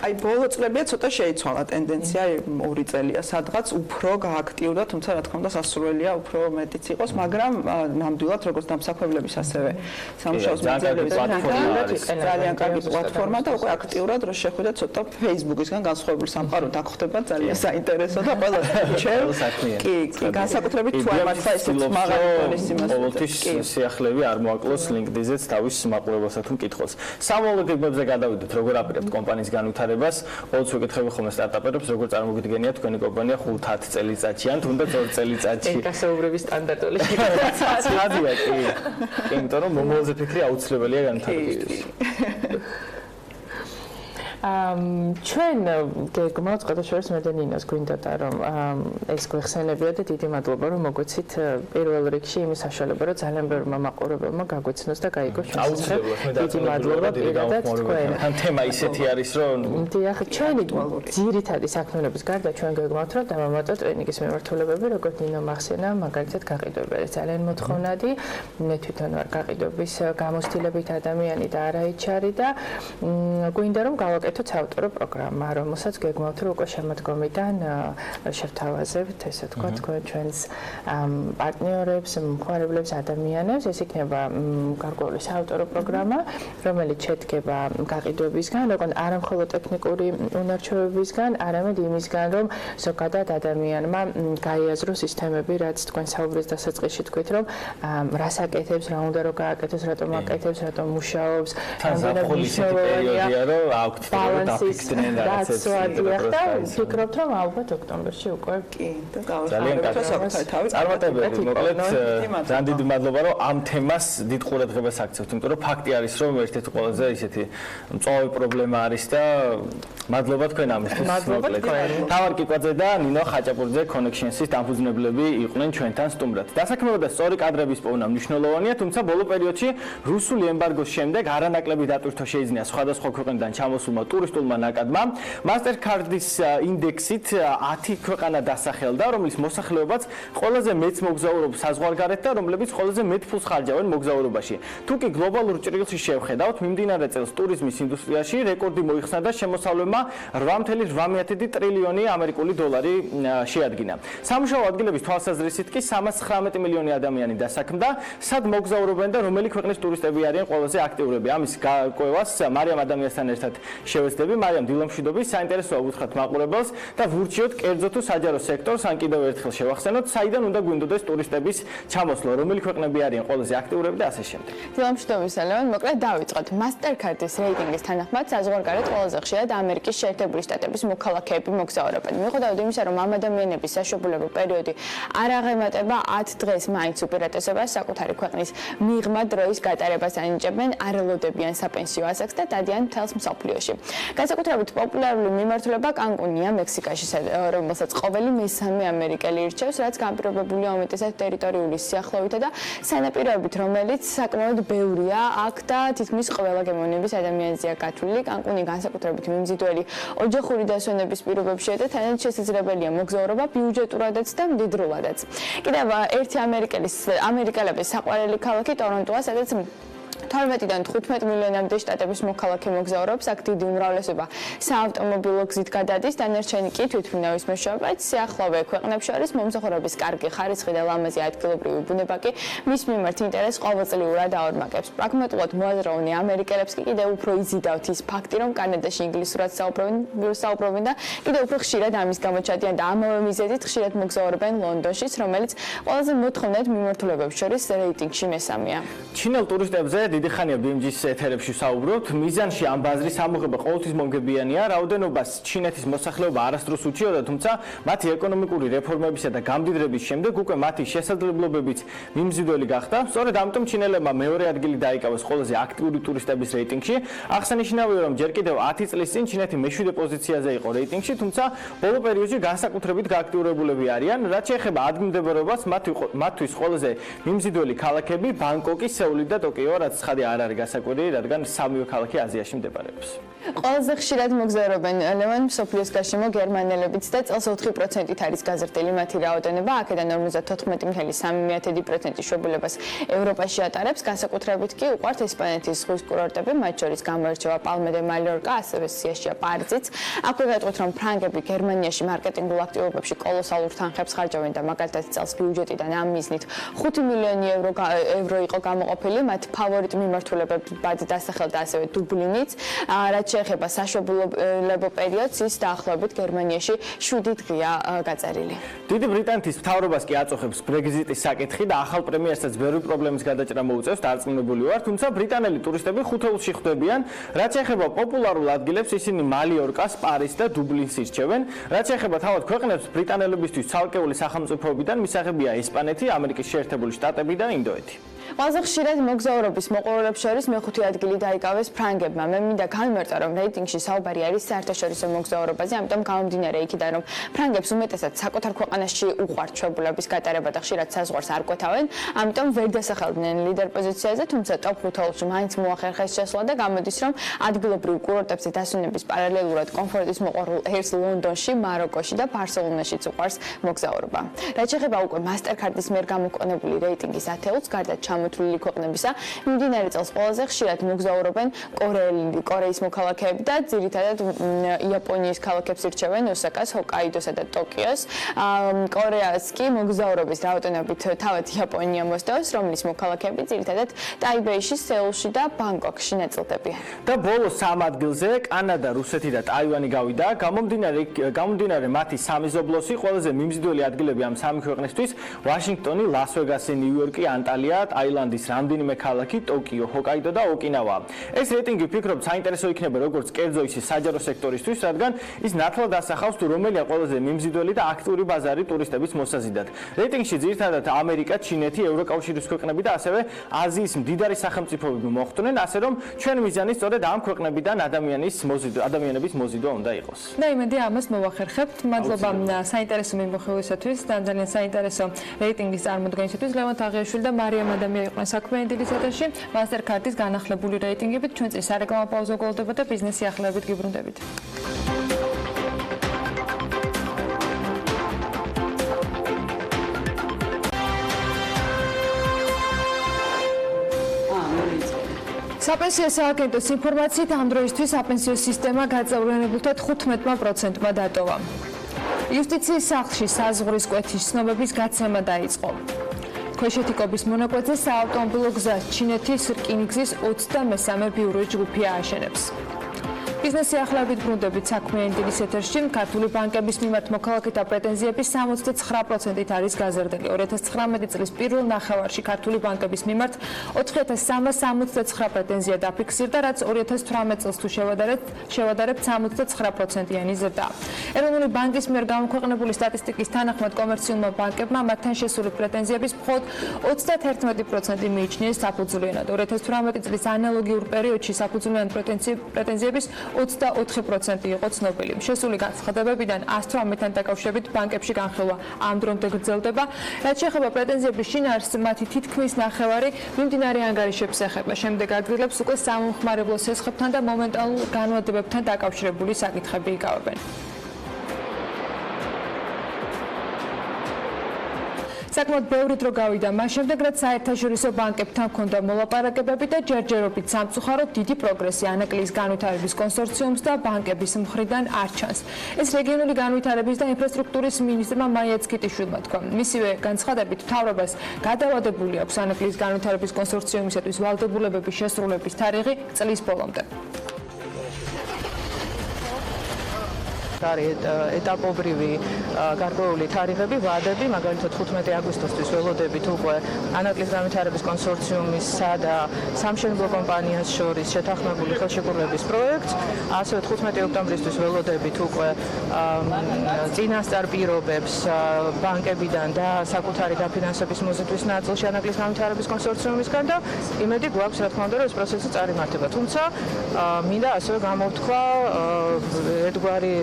აი ბოლო წლებია ცოტა შეიცვალა ტენდენცია, 2 წელია სადღაც უფრო გააქტიურდა, თუმცა რა თქმა უნდა სასურველია უფრო მეტიც იყოს, მაგრამ ნამდვილად როგორც დამსაქმებლების ასევე სამუშაოს ძალიან კარგი პლატფორმა და უკვე აქტიურად რო შეხვიდეთ ცოტა Facebook-ისგან განსხვავებულ სამყაროდ აღხდება ძალიან საინტერესო და ყველა ჩემს კი განსაკუთრებით თუ არ მართლა ესეც მაღალი დონის იმას ყოველთვის სიახლეები არ მოაკლოს LinkedIn-ზეც თავის მაყურებელსა თუ მკითხველს. სამოვალო გეგმებზე გადავიდეთ, როგორ აპირებთ კომპანიის განვითარებას. ყოველთვის ვეკითხები ხოლმე სტარტაპერებს, როგორ წარმოგიდგენიათ თქვენი კომპანია 5-10 წელიწადში ან თუნდაც 2 წელიწადში. გასაუბრების სტანდარტული ხადია კი. იმიტომ რომ მომავალზე ფიქრი აუცილებელია განვითარებისთვის. ჩვენ გეგმავთ ყველაშორის მე და ნინოს გვინდოდა რომ ეს გვეხსენებია და დიდი მადლობა რომ მოგვეცით პირველ რიგში იმის საშუალება რომ ძალიან ბევრმა მაყურებელმა გაგვეცნოს და გაიგოს ჩვენს დიდი მადლობა პირადად თქვენ. თან თემა ისეთი არის რომ დიახ, ჩვენი ძირითადი საქმიანობის გარდა ჩვენ გეგმავთ რომ დავამატოთ ტრენინგის მიმართულებები, როგორც ნინო მახსენა, მაგალითად გაყიდვები არის ძალიან მოთხოვნადი. მე თვითონ ვარ გაყიდვების გამოცდილებით ადამიანი და არა HR-ი და გვინდა რომ გავაკეთოთ საავტორო პროგრამა, რომელსაც გეგმავთ რომ უკვე შემოდგომიდან შევთავაზებთ, ესე ვთქვათ, ჩვენს პარტნიორებს, მომხმარებლებს, ადამიანებს. ეს იქნება გარკვეული საავტორო პროგრამა, რომელიც შედგება გაყიდვებისგან, როგორც არა მხოლოდ ტექნიკური უნარჩვევებისგან, არამედ იმისგან, რომ ზოგადად ადამიანმა გაიაზროს სისტემები, რაც თქვენ საუბრის დასაწყისში თქვით, რომ რას აკეთებს, რა უნდა რომ გააკეთოს, რატომ აკეთებს, რატომ მუშაობს, რამდენად მნიშვნელოვანია რომ აქვთ დაფიქრდნენ რაღაცებს და ვფიქრობთ რომ ალბათ ოქტომბერში უკვე კი და გავახსენებთ თავი წარმატებები მოკლედ ძალიან დიდი მადლობა რომ ამ თემას დიდ ყურადღებას აქცევთ იმიტომ რომ ფაქტი არის რომ ერთ-ერთი ყველაზე ისეთი მწვავე პრობლემა არის და მადლობა თქვენ ამისთვის მოკლედ თავარ კიკვაძე და ნინო ხაჭაპურიძე Connections-ის დამფუძნებლები იყვნენ ჩვენთან სტუმრად დასაქმება და სწორი კადრების პოვნა მნიშვნელოვანია თუმცა ბოლო პერიოდში რუსული ემბარგოს შემდეგ არანაკლები დატვირთვა შეიძინა სხვადასხვა ქვეყნიდან ჩამოსულმა ტურისტულმა ნაკადმა Mastercard-ის ინდექსით 10 ქვეყანა დასახელდა, რომლის მოსახლეობაც ყველაზე მეც მოგზაურობს საზღვარგარეთ და რომლებიც ყველაზე მეტ ფულს ხარჯავენ მოგზაურობაში. თუ კი გლობალურ ჭრილში შევხედავთ, მიმდინარე წელს ტურიზმის ინდუსტრიაში რეკორდი მოიხსნა და შემოსავლება 8.8 ტრილიონი ამერიკული დოლარი შეადგინა. სამუშაო ადგილების თვალსაზრისით კი 319 მილიონი ადამიანი დასაქმდა, სად მოგზაურობენ და რომელი ქვეყნის ტურისტები არიან ყველაზე აქტიურები. ამის გარკვევას მარიამ ადამიანთან ერთად შევეცდები, მარიამ დილამშვიდობის, საინტერესოა უთხრათ მაყურებელს და ვურჩიოთ კერძო თუ საჯარო სექტორს, ან კიდევ ერთხელ შევახსენოთ, საიდან უნდა გვინდოდეს ტურისტების ჩამოსვლა, რომელი ქვეყნები არიან ყველაზე აქტიურები და ასე შემდეგ. დილამშვიდობის სალამon, მოკლედ დავიწყოთ. Mastercard-ის რეიტინგის თანახმად საზღვარგარეთ ყველაზე ხშირად ამერიკის შეერთებული შტატების მოქალაქეები მოგზაურობენ. მიუხედავად იმისა, რომ ამ ადამიანების საშობლებო პერიოდი არ აღემატება 10 დღეს მაინც უპირატესობას საკუთარი ქვეყნის მიღმა დროის გატარებას ანიჭებენ, არ ელოდებიან საპენსიო ასაკს და დადიან მთელს მსოფლიოში. განსაკუთრებით პოპულარული მიმართულება კანკუნია მექსიკაში, რომელსაც ყოველი მესამე ამერიკელი ირჩევს, რაც განპირობებულია უმეტესად ტერიტორიული სიახლოვითა და სანაპიროებით, რომელიც საკმაოდ ბევრია აქ და თითქმის ყველა გემოვნების ადამიანზეა გათვლილი. კანკუნი განსაკუთრებით მიმზიდველი ოჯახური დასვენების პირობებშია და თანაც შესაძლებელია მოგზაურობა ბიუჯეტურადაც და მდიდრულადაც. კიდევ ერთი ამერიკელების საყვარელი ქალაქი ტორონტოა, სადაც 12-დან 15 მილიონამდე შტატების მოქალაქე მოგზაურობს, აქ დიდი უმრავლესობა საავტომობილო გზით გადადის, დანარჩენი კი თვითმფრინავის მეშვეობით. სიახლოვე ქვეყნებს შორის მომსახურების კარგი ხარისხი და ლამაზი ადგილობრივი ბუნება კი მის მიმართ ინტერესს ყოველწლიურად აორმაგებს. პრაგმატულად მოაზროვნე ამერიკელებს კი კიდევ უფრო იზიდავთ ის ფაქტი, რომ კანადაში ინგლისურად საუბრობენ და კიდევ უფრო ხშირად ამის გამო ჩადიან და ამავე მიზეზით ხშირად მოგზაურობენ ლონდონშიც, რომელიც ყველაზე მოთხოვნად მიმართულებებს შორის რეიტინგში მესამეა. ჩინელ ტურისტებზე დიდი ხანია BMG-ის ეთერებში საუბრობთ. მიზანში ამ ბაზრის ამოღება ყოველთვის მომგებიანია. რაოდენობას ჩინეთის მოსახლეობა არასდროს უჩიოდა, თუმცა მათი ეკონომიკური რეფორმებისა და გამდიდრების შემდეგ უკვე მათი შესაძლებლობებიც მიმზიდველი გახდა. სწორედ ამიტომ ჩინელებმა მეორე ადგილი დაიკავეს ყველაზე აქტიური ტურისტების რეიტინგში. აღსანიშნავია, რომ ჯერ კიდევ 10 წლის წინ ჩინეთი მე-7 პოზიციაზე იყო რეიტინგში, თუმცა ბოლო პერიოდში განსაკუთრებით გააქტიურებულები არიან. რაც შეეხება ადგილმდებარეობას, მათთვის ყველაზე მიმზიდველი ქალაქები ბანგკოკი, სეული და ტოკიო, რაც ცხადი არ არის გასაკვირი, რადგან სამივე ქალაქი აზიაში მდებარეობს. ყველაზე ხშირად მოგზაურობენ ლევან მსოფლიოს გარშემო გერმანელებიც და წელს 4%-ით არის გაზრდილი მათი რაოდენობა, აქედან 54.3% შვებულებას ევროპაში ატარებს, განსაკუთრებით კი უყვართ ესპანეთის ზღვის კურორტები, მათ შორის გამოირჩევა პალმა დე მალიორკა, ასევე სიაშია პარიზიც. აქვე ვეტყვით, რომ ფრანგები გერმანიაში მარკეტინგულ აქტივობებში კოლოსალურ თანხებს ხარჯავენ და მაგალითად წელს ბიუჯეტიდან ამ მიზნით 5 მილიონი ევრო იყო გამოყოფილი, მათ ფავორიტ მიმართულებებად დასახელდა ასევე დუბლინიც. რაც შეეხება საშვებულებო პერიოდს, ის დაახლოებით გერმანიაში 7 დღეა გაწერილი. დიდი ბრიტანეთის მთავრობას კი აწუხებს ბრეგზიტის საკითხი და ახალ პრემიერსაც ბევრი პრობლემის გადაჭრა მოუწევს, დარწმუნებული ვარ, თუმცა ბრიტანელი ტურისტები ხუთეულში ხვდებიან. რაც შეეხება პოპულარულ ადგილებს, ისინი მალიორკას, პარიზს და დუბლინს ირჩევენ. რაც შეეხება თავად ქვეყნებს, ბრიტანელებისთვის ცალკეული სახელმწიფოებიდან მისაღებია ესპანეთი, ამერიკის შეერთებული შტატები და ინდოეთი. ყველაზე ხშირად მოგზაურობის მოყვარულებს შორის მეხუთე ადგილი დაიკავეს ფრანგებმა. მე მინდა გამიმარტო, რომ რეიტინგში საუბარი არის საერთაშორისო მოგზაურობაზე, ამიტომ გამომდინარე იქიდან, რომ ფრანგებს უმეტესად საკუთარ ქვეყანაში უყვართ შვებულების გატარება და ხშირად საზღვარს არ კვეთავენ, ამიტომ ვერ დასახელდნენ ლიდერ პოზიციაზე, თუმცა ტოპ 5-ში მაინც მოახერხეს შესვლა და გამოდის, რომ ადგილობრივ კურორტებზე დასვენების პარალელურად კომფორტის მოყვარულ ერს ლონდონში, მაროკოში და ბარსელონაშიც უყვარს მოგზაურობა. რაც შეეხება უკვე მასტერკარდის მიერ გამოქვეყნებული რეიტინგის ათეულს, გარდა ჩამოთვლილი ქვეყნებისა, მიმდინარე წელს ყველაზე ხშირად მოგზაურობენ კორეის მოქალაქეები და ძირითადად იაპონიის ქალაქებს ირჩევენ ოსაკას, ჰოკაიდოსა და ტოკიოს. კორეას კი მოგზაურობის რაოდენობით თავად იაპონია მოსდევს, რომლის მოქალაქეები ძირითადად ტაიბეიში, სეულში და ბანგკოკში ნაწილდებიან. და ბოლოს 3 ადგილზე კანადა, რუსეთი და ტაივანი გავიდა. გამომდინარე მათი სამი ზობლოსი, ყველაზე მიმზიდველი ადგილები ამ სამი ქვეყნისთვის ვაშინგტონი, ლას-ვეგასი, ნიუ-იორკი, ანტალია, აილანდის რამდენიმე ქალაქი, ტოკიო, ჰოკაიდო და ოკინავა. ეს რეიტინგი ვფიქრობ საინტერესო იქნება როგორც კერძო ისე საჯარო სექტორისთვის, რადგან ის ნათლად ასახავს თუ რომელია ყველაზე მიმზიდველი და აქტიური ბაზარი ტურისტების მოსაზიდად. რეიტინგში ძირითადად ამერიკა, ჩინეთი, ევროკავშირის ქვეყნები და ასევე აზიის მდიდარი სახელმწიფოები მოხვდნენ, ასე რომ ჩვენ მიზანი სწორედ ამ ქვეყნებიდან ადამიანების მოზიდვა უნდა იყოს. და იმედი ამას მოვახერხებთ. მადლობა საინტერესო მიმოხილვისათვის და ძალიან საინტერესო რეიტინგის წარმოდგენისათვის. ლევან თაღიაშვილი და მარიამ ადამიანი იყვნენ საქმიანი დილის ეთერში. მასტერკარდის განახლებული რეიტინგებით ჩვენ წინ სარეკლამო პაუზა გველდება და ბიზნესი ახლებით გიბრუნდებით. საპენსიო სააგენტოს ინფორმაციით ამ დროისთვის საპენსიო სისტემა გაწევრიანებულთა 15%-მა დატოვა. იუსტიციის სახლში საზღვრის კვეთის ცნობების გაცემა დაიწყო. ქვეშეთიკობის მონაკვეთზე საავტომობილო გზას ჩინეთის რკინიგზის 23 ბიუროს ჯგუფი ააშენებს. ბიზნესი ახლებით ბრუნდებით საქმიანი დილის ეთერში. ქართული ბანკების მიმართ მოქალაქეთა პრეტენზიები 69%-ით არის გაზრდილი. 2019 წლის პირველ ნახევარში ქართული ბანკების მიმართ 4369 პრეტენზია დაფიქსირდა, რაც 2018 წელს თუ შევადარებთ 69%-იანი ზრდა. ეროვნული ბანკის მიერ გამოქვეყნებული სტატისტიკის თანახმად კომერციულმა ბანკებმა მათთან შესული პრეტენზიების მხოლოდ 31% მიიჩნიეს საფუძვლიანად. 2018 წლის ანალოგიურ პერიოდში საფუძვლიანი პრეტენზიების 24% იყო ცნობილი. შესული განცხადებებიდან 118-თან დაკავშირებით ბანკებში განხილვა ამ დრომდე გრძელდება. რაც შეეხება პრეტენზიების შინაარსს, მათი თითქმის ნახევარი მიმდინარე ანგარიშებს ეხება. შემდეგ ადგილებს უკვე სამომხმარებლო სესხებთან და მომენტალურ განმარტებებთან დაკავშირებული საკითხები იკავებენ. საკმაოდ ბევრი დრო გავიდა მას შემდეგ, რაც საერთაშორისო ბანკებთან ჰქონდა მოლაპარაკებები და ჯერჯერობით სამწუხაროდ დიდი პროგრესი ანაკლიის განვითარების კონსორციუმს და ბანკების მხრიდან არ ჩანს. ეს რეგიონული განვითარების და ინფრასტრუქტურის მინისტრმა მაიაცკიტიშვილმა თქვა. მისივე განცხადებით, მთავრობას გადავადებული აქვს ანაკლიის განვითარების კონსორციუმისათვის ვალდებულებების შესრულების თარიღი წლის ბოლომდე. არის ეტაპობრივი გარკვეული თარიღები, ვადები, მაგალითად 15 აგვისტოსთვის ველოდებით უკვე ანაკლიის განვითარების კონსორციუმისა და სამშენებლო კომპანიას შორის შეთანხმებული ხელშეკრულების პროექტს, ასევე 15 ოქტომბრისთვის ველოდებით უკვე წინასწარ პირობებს ბანკებიდან და საკუთარი დაფინანსების მოზიდვის ნაწილში ანაკლიის განვითარების კონსორციუმისგან და იმედი გვაქვს, რა თქმა უნდა, რომ ეს პროცესი წარიმართება. თუმცა მინდა ასევე გამოვთქვა ერთგვარი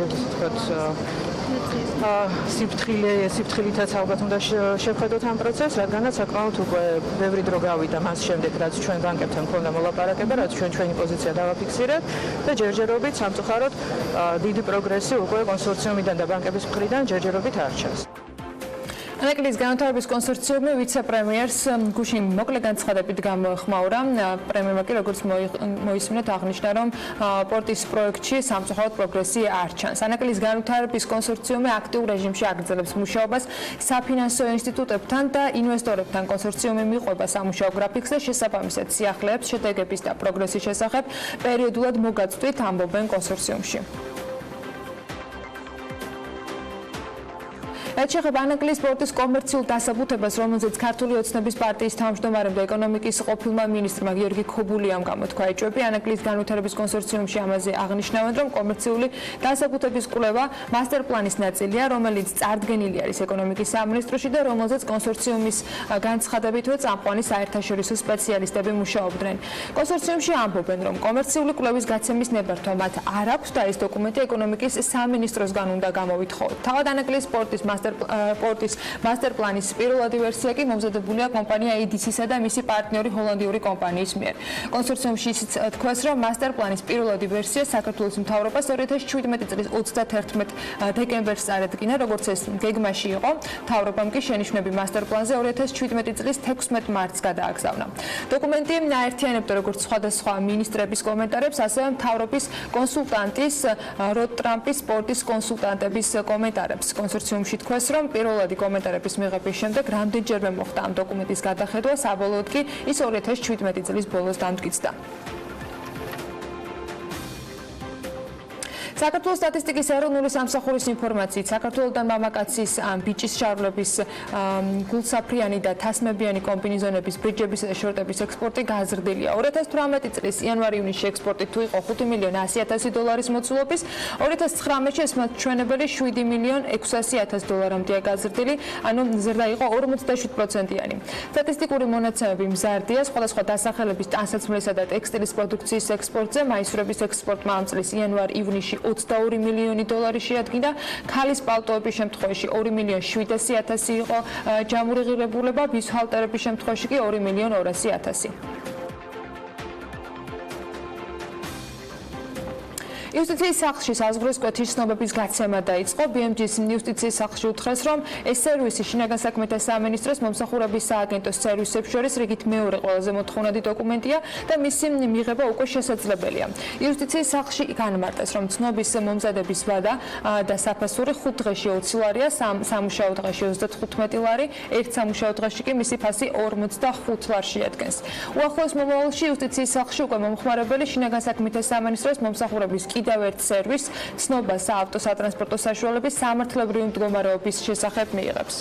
სიფრთხილითაც ალბათ უნდა შევხედოთ ამ პროცესს, რადგანაც საკმაოდ უკვე ბევრი დრო გავიდა მას შემდეგ, რაც ჩვენ ბანკებთან ჰქონდა მოლაპარაკება, რაც ჩვენი პოზიცია დავაფიქსირეთ და ჯერჯერობით სამწუხაროდ დიდი პროგრესი უკვე კონსორციუმიდან და ბანკების მხრიდან ჯერჯერობით არ ჩანს. ანაკლიის განვითარების კონსორციუმი ვიცე-პრემიერს გუშინ მოკლე განცხადებით გამოეხმაურა. პრემიერმა კი როგორც მოისმინეთ აღნიშნა, რომ პორტის პროექტში სამწუხაროდ პროგრესი არ ჩანს. ანაკლიის განვითარების კონსორციუმი აქტიურ რეჟიმში აგრძელებს მუშაობას საფინანსო ინსტიტუტებთან და ინვესტორებთან. კონსორციუმი მიყვება სამუშაო გრაფიკს და შესაბამისად სიახლეებს შედეგების და პროგრესის შესახებ პერიოდულად მოგაწვით, ამბობენ კონსორციუმში. რაც შეეხება ანაკლიის პორტის კომერციულ დასაბუთებას, რომელზეც ქართული ოცნების პარტიის თავმჯდომარემ და ეკონომიკის ყოფილმა მინისტრმა გიორგი ქობულიამ გამოთქვა ეჭვები, ანაკლიის განვითარების კონსორციუმში ამაზე აღნიშნავენ, რომ კომერციული დასაბუთების კვლევა მასტერპლანის ნაწილია, რომელიც წარდგენილი არის ეკონომიკის სამინისტროში და რომელზეც კონსორციუმის განცხადებითვე წამყვანი საერთაშორისო სპეციალისტები მუშაობდნენ. კონსორციუმში ამბობენ, რომ კომერციული კვლევის გაცემის ნებართვა მათ არ აქვს და ეს დოკუმენტი ეკონომიკის სამინისტროსგან უნდა გამოვითხოვოთ. თავად ანაკლიის პორტის მასტერპლანის პირველადი ვერსია კი მომზადებულია კომპანია EDC-სა და მისი პარტნიორი ჰოლანდიური კომპანიის მიერ. კონსორციუმში ისიც თქვეს, რომ მასტერპლანის პირველადი ვერსია საქართველოს მთავრობას 2017 წლის 31 დეკემბერს წარედგინა, როგორც ეს გეგმაში იყო. მთავრობამ კი შენიშვნები მასტერპლანზე 2017 წლის 16 მარტს გადააგზავნა. დოკუმენტი აერთიანებდა როგორც სხვადასხვა მინისტრების კომენტარებს, ასევე მთავრობის კონსულტანტის როდ ტრამპის პორტის კონსულტანტების კომენტარებს. კონსორციუმში თქვეს, რომ პირველადი კომენტარების მიღების შემდეგ რამდენჯერმე მოხდა ამ დოკუმენტის გადახედვა, საბოლოოდ კი ის 2017 წლის ბოლოს დამტკიცდა. საქართველოს სტატისტიკის ეროვნული სამსახურის ინფორმაციით, საქართველოდან მამაკაცის ბიჭის შარვლების გულსაფრიანი და თასმებიანი კომბინეზონების ბრიჯების და შორტების ექსპორტი გაზრდილია. 2018 წლის იანვარ-ივნისში ექსპორტი თუ იყო $5,100,000 მოცულობის, 2019-ში ეს მაჩვენებელი $7,600,000-მდეა გაზრდილი, ანუ ზრდა იყო 47%-იანი. სტატისტიკური მონაცემები მზარდია სხვადასხვა დასახელების ტანსაცმლისა და ტექსტილის პროდუქციის ექსპორტზე. მაისურების ექსპორტმა ამ წლის იანვარ-ივნისში $22 მილიონი შეადგინა, ქალის პალტოების შემთხვევაში $2,700,000 იყო ჯამური ღირებულება, ბიუსჰალტერების შემთხვევაში კი $2,200,000. იუსტიციის სახლში საზღვრის კვეთის ცნობების გაცემა დაიწყო. BMG-ის იუსტიციის სახლში უთხრეს, რომ ეს სერვისი შინაგან საქმეთა სამინისტროს მომსახურების სააგენტოს სერვისებს შორის რიგით მეორე ყველაზე მოთხოვნადი დოკუმენტია და მისი მიღება უკვე შესაძლებელია. იუსტიციის სახლში განმარტეს, რომ ცნობის მომზადების ვადა და საფასური 5 დღეში 20 ლარია, სამუშაო დღეში 35 ლარი, ერთ სამუშაო დღეში კი მისი ფასი 45 ლარს შეადგენს. უახლოეს მომავალში იუსტიციის სახლში უკვე მომხმარებელი შინაგან საქმეთა სამინისტროს მომსახურების კიდევ ერთ სერვისს ცნობა საავტო სატრანსპორტო საშუალების სამართლებრივი მდგომარეობის შესახებ მიიღებს.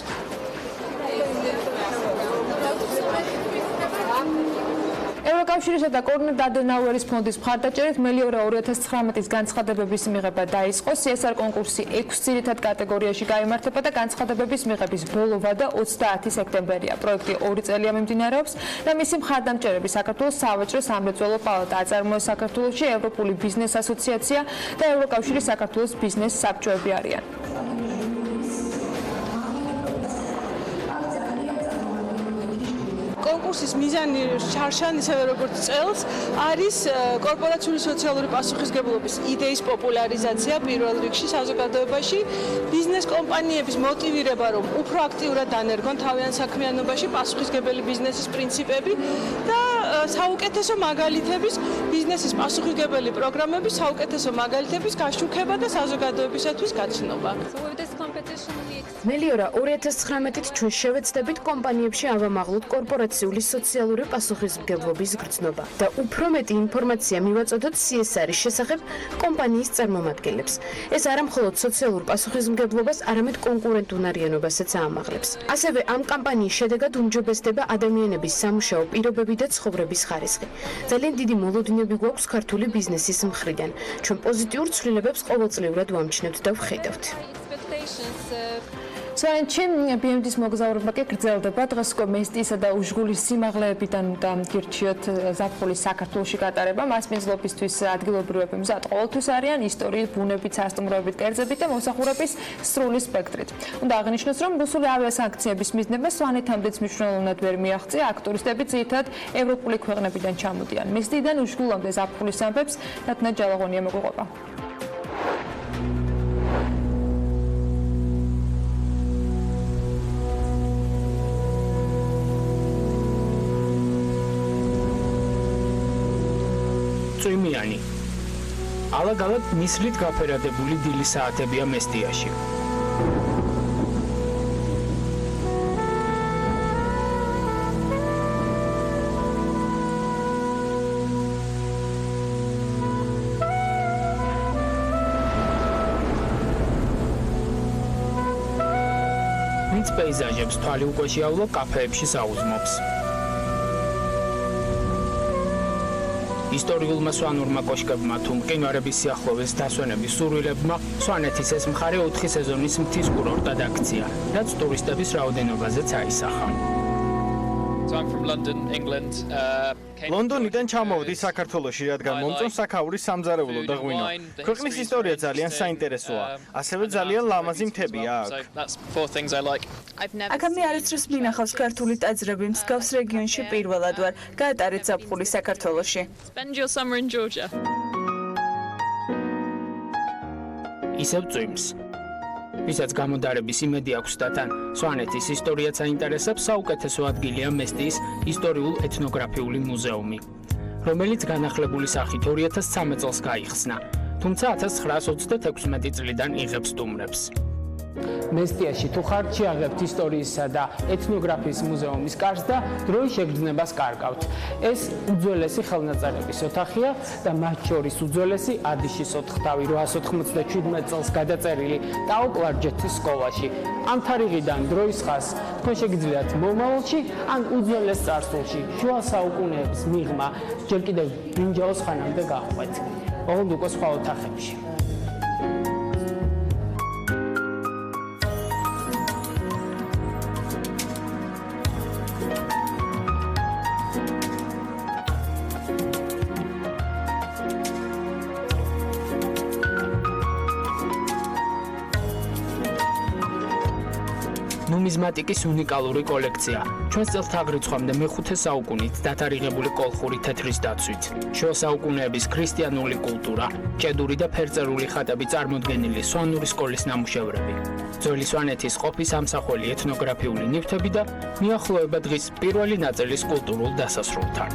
ევროკავშირისა და კონრად ადენაუერის ფონდის მხარდაჭერით მელიორა 2019-ის განცხადებების მიღება დაიწყო. CSR კონკურსი 6 ძირითად კატეგორიაში გაიმართება და განცხადებების მიღების ბოლო ვადა 30 სექტემბერია. პროექტი 2 წელია მიმდინარეობს და მისი მხარდამჭერები საქართველოს სავაჭრო სამრეწველო პალატა, აწარმოა საქართველოში ევროპული ბიზნეს ასოციაცია და ევროკავშირის საქართველოს ბიზნეს საბჭოები არიან. კონკურსის მიზანი შარშან ისევე როგორც წელს არის კორპორაციული სოციალური პასუხისმგებლობის იდეის პოპულარიზაცია პირველ რიგში საზოგადოებაში, ბიზნეს კომპანიების მოტივირება, რომ უფრო აქტიურად დანერგონ თავიანთ საქმიანობაში პასუხისმგებელი ბიზნესის პრინციპები და საუკეთესო მაგალითების ბიზნესის პასუხისმგებელი პროგრამების საუკეთესო მაგალითების გაშუქება და საზოგადოებისათვის გაცნობა. მელიორა 2019-ით ჩვენ შევეცდებით კომპანიებში ავამაღლოთ კორპორაციული სოციალური პასუხისმგებლობის გრძნობა და უფრო მეტი ინფორმაცია მივაწოდოთ CSR-ის შესახებ კომპანიის წარმომადგენლებს. ეს არა მხოლოდ სოციალურ პასუხისმგებლობას, არამედ კონკურენტუნარიანობასაც აამაღლებს. ასევე ამ კამპანიის შედეგად უმჯობესდება ადამიანების სამუშაო პირობები და ცხოვრების ხარისხი. ძალიან დიდი მოლოდინები გვაქვს ქართული ბიზნესის მხრიდან. ჩვენ პოზიტიურ ცვლილებებს ყოველწლიურად ვამჩნევთ და ვხედავთ. სვანეთში BMD-ის მოგზაურობა კი გრძელდება. დღეს მესტიისა და უშგულის სიმაღლეებიდან უნდა გირჩიოთ ზაფხულის საქართველოში გატარება. მასპინძლობისთვის ადგილობრივები მზად ყოველთვის არიან ისტორიით, ბუნებით, სასტუმროებით, კერძებით და მოსახურების სრული სპექტრით. უნდა აღნიშნოს, რომ რუსული ავიასანქციების მიზნებმა სვანეთამდეც მნიშვნელოვნად ვერ მიაღწია. აქ ტურისტები ძირითადად ევროპული ქვეყნებიდან ჩამოდიან. მესტიიდან უშგულამდე ზაფხულის ამბებს ნათნა ჯალაღონია მოგუყვება. წვიმიანი. ალაგ-ალაგ ნისლით გაფერადებული დილის საათებია მესტიაში. ვინც პეიზაჟებს თვალი უკვე შეავლა კაფეებში საუზმობს. ისტორიულმა სვანურმა კოშკებმა თუ მყინვარების სიახლოვეს დასვენების სურვილებმა სვანეთის ეს მხარე 4 სეზონის მთის კურორტად აქცია, რაც ტურისტების რაოდენობაზეც აისახა. ლონდონიდან ჩამოვედი საქართველოში, რადგან მომწონს საქაურის სამზარეულო და ღვინო. ქვეყნის ისტორია ძალიან საინტერესოა, ასევე ძალიან ლამაზი მთებია აქ. აქამდე არასდროს მინახავს ქართული ტაძრები, მსგავს რეგიონში პირველად ვარ. გაატარეთ ზაფხული საქართველოში. ისევ წვიმს. ვისაც გამოდარების იმედი აქვს და თან სვანეთის ისტორიაც აინტერესებს, საუკეთესო ადგილია მესტიის ისტორიულ-ეთნოგრაფიული მუზეუმი, რომელიც განახლებული სახით 2013 წელს გაიხსნა, თუმცა 1936 წლიდან იღებს სტუმრებს. მესტიაში თუ ხართ შეაღებთ ისტორიისა და ეთნოგრაფიის მუზეუმის კარს და დროის შეგრძნებას კარგავთ. ეს უძველესი ხელნაწერების ოთახია და მათ შორის უძველესი ადიშის ოთხთავი 897 წელს გადაწერილი ტაო-კლარჯეთის სკოლაში. ამ თარიღიდან დროის ხაზს თქვენ შეგიძლიათ მომავალში ან უძველეს წარსულში შუა საუკუნეების მიღმა ჯერ კიდევ ბრინჯაოს ხანამდე გაყვეთ. ოღონდ უკვე სხვა ოთახებში. ნუმიზმატიკის უნიკალური კოლექცია. ჩვენს წელთაღრიცხვამდე მე-5 საუკუნით დათარიღებული კოლხური თეთრის დაცვით. შუა საუკუნეების ქრისტიანული კულტურა, ჭედური და ფერწერული ხატები წარმოდგენილი სვანური სკოლის ნამუშევრები. ძველი სვანეთის ყოფის ამსახველი ეთნოგრაფიული ნივთები და მიახლოება დღის პირველი ნაწილის კულტურულ დასასრულთან.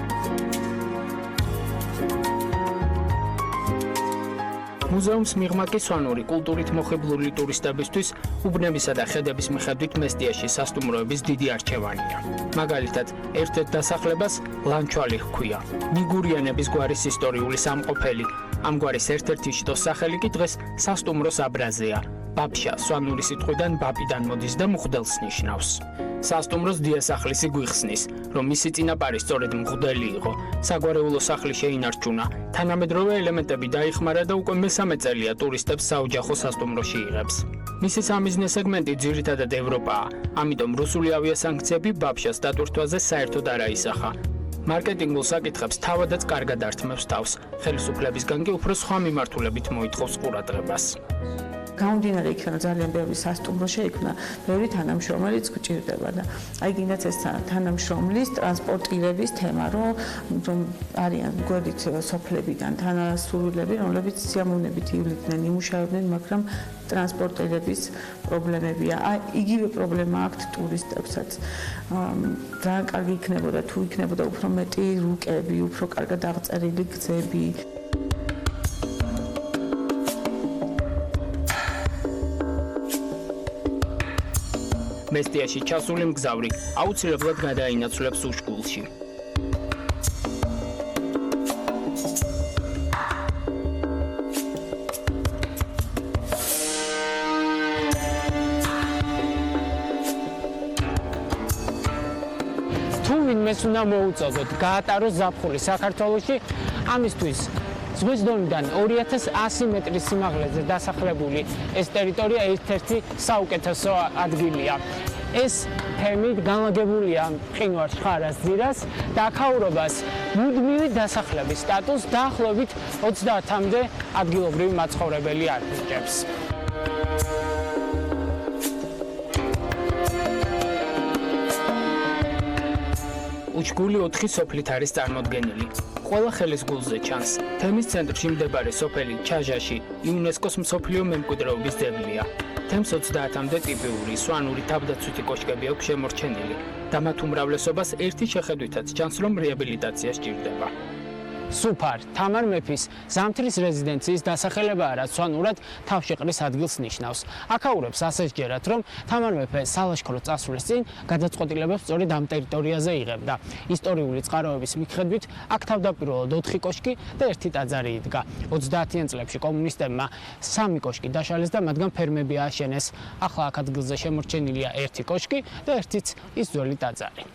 მუზეუმს მიღმა კი სვანური კულტურით მოხიბლული ტურისტებისთვის უბნებისა და ხედების მიხედვით მესტიაში სასტუმროების დიდი არჩევანია. მაგალითად, ერთ-ერთ დასახლებას ლანჩვალი ჰქვია. ნიგურიანების გვარის ისტორიული სამყოფელი. ამ გვარის ერთ-ერთი შტოს სახელი კი დღეს სასტუმროს აბრაზია. ბაბშა სვანური სიტყვიდან ბაბიდან მოდის და მღვდელს ნიშნავს. სასტუმროს დიასახლისი გვიხსნის, რომ მისი წინაპარი სწორედ მღვდელი იყო. საგვარეულო სახლი შეინარჩუნა, თანამედროვე ელემენტები დაიხმარა და უკვე მესამე წელია ტურისტებს საოჯახო სასტუმროში იღებს. მისი სამიზნე სეგმენტი ძირითადად ევროპაა, ამიტომ რუსული ავიასანქციები ბაბშას დატვირთვაზე საერთოდ არ აისახა. მარკეტინგულ საკითხებს თავადაც კარგად ართმევს თავს, ხელისუფლებისგან კი უფრო სხვა მიმართულებით მოითხოვს ყურადღებას. გამომდინარე იქიდან ძალიან ბევრი სასტუმრო შეიქმნა, ბევრი თანამშრომელიც გვჭირდება და აი გინდათ ეს თანამშრომლის ტრანსპორტირების თემა, რომ არიან გვერდით სოფლებიდან თანასრულები, რომლებიც სიამოვნებით ივლიდნენ, იმუშავებდნენ, მაგრამ ტრანსპორტირების პრობლემებია. იგივე პრობლემა აქვთ ტურისტებსაც. ძალიან კარგი იქნებოდა თუ იქნებოდა უფრო მეტი რუკები, უფრო კარგად აღწერილი გზები. მესტიაში ჩასული მგზავრი აუცილებლად გადაინაცვლებს უშკულში. თუ ვინმეს უნდა მოუწოდოთ გაატაროს ზაფხული საქართველოში, ამისთვის ზღვის დონიდან 2100 მეტრის სიმაღლეზე დასახლებული ეს ტერიტორია ერთ-ერთი საუკეთესო ადგილია. ეს თემი განლაგებულია მყინვარ შხარას ძირას და აქაურობას მუდმივი დასახლების სტატუსს დაახლოებით 30-მდე ადგილობრივი მაცხოვრებელი არჩევს. უჩგული 4 სოფლით არის წარმოდგენილი. ყველა ხელის გულზე ჩანს. თემის ცენტრში მდებარე სოფელი ჩაჟაში იუნესკოს მსოფლიო მემკვიდრეობის ძეგლია. თემს 30-მდე ტიპიური სვანური თავდაცვითი კოშკები აქვს შემორჩენილი და მათ უმრავლესობას ერთი შეხედვითაც ჩანს, რომ რეაბილიტაცია სჭირდება. სუფარ თამარ მეფის ზამთრის რეზიდენციის დასახელებაა, რაც სვანურად თავშეყრის ადგილს ნიშნავს. აქაურებს ასეჯერათ, რომ თამარ მეფე სალაშქრო წასვლის წინ გადაწყვეტილებებს სწორედ ამ ტერიტორიაზე იღებდა. ისტორიული წყაროების მიხედვით, აქ თავდაპირველად 4 კოშკი და 1 ტაძარი იდგა. 30-იან წლებში კომუნისტებმა 3 კოშკი დაშალეს და მათგან ფერმები ააშენეს. ახლა აქ ადგილზე შემორჩენილია 1 კოშკი და 1-იც ის ძველი ტაძარი.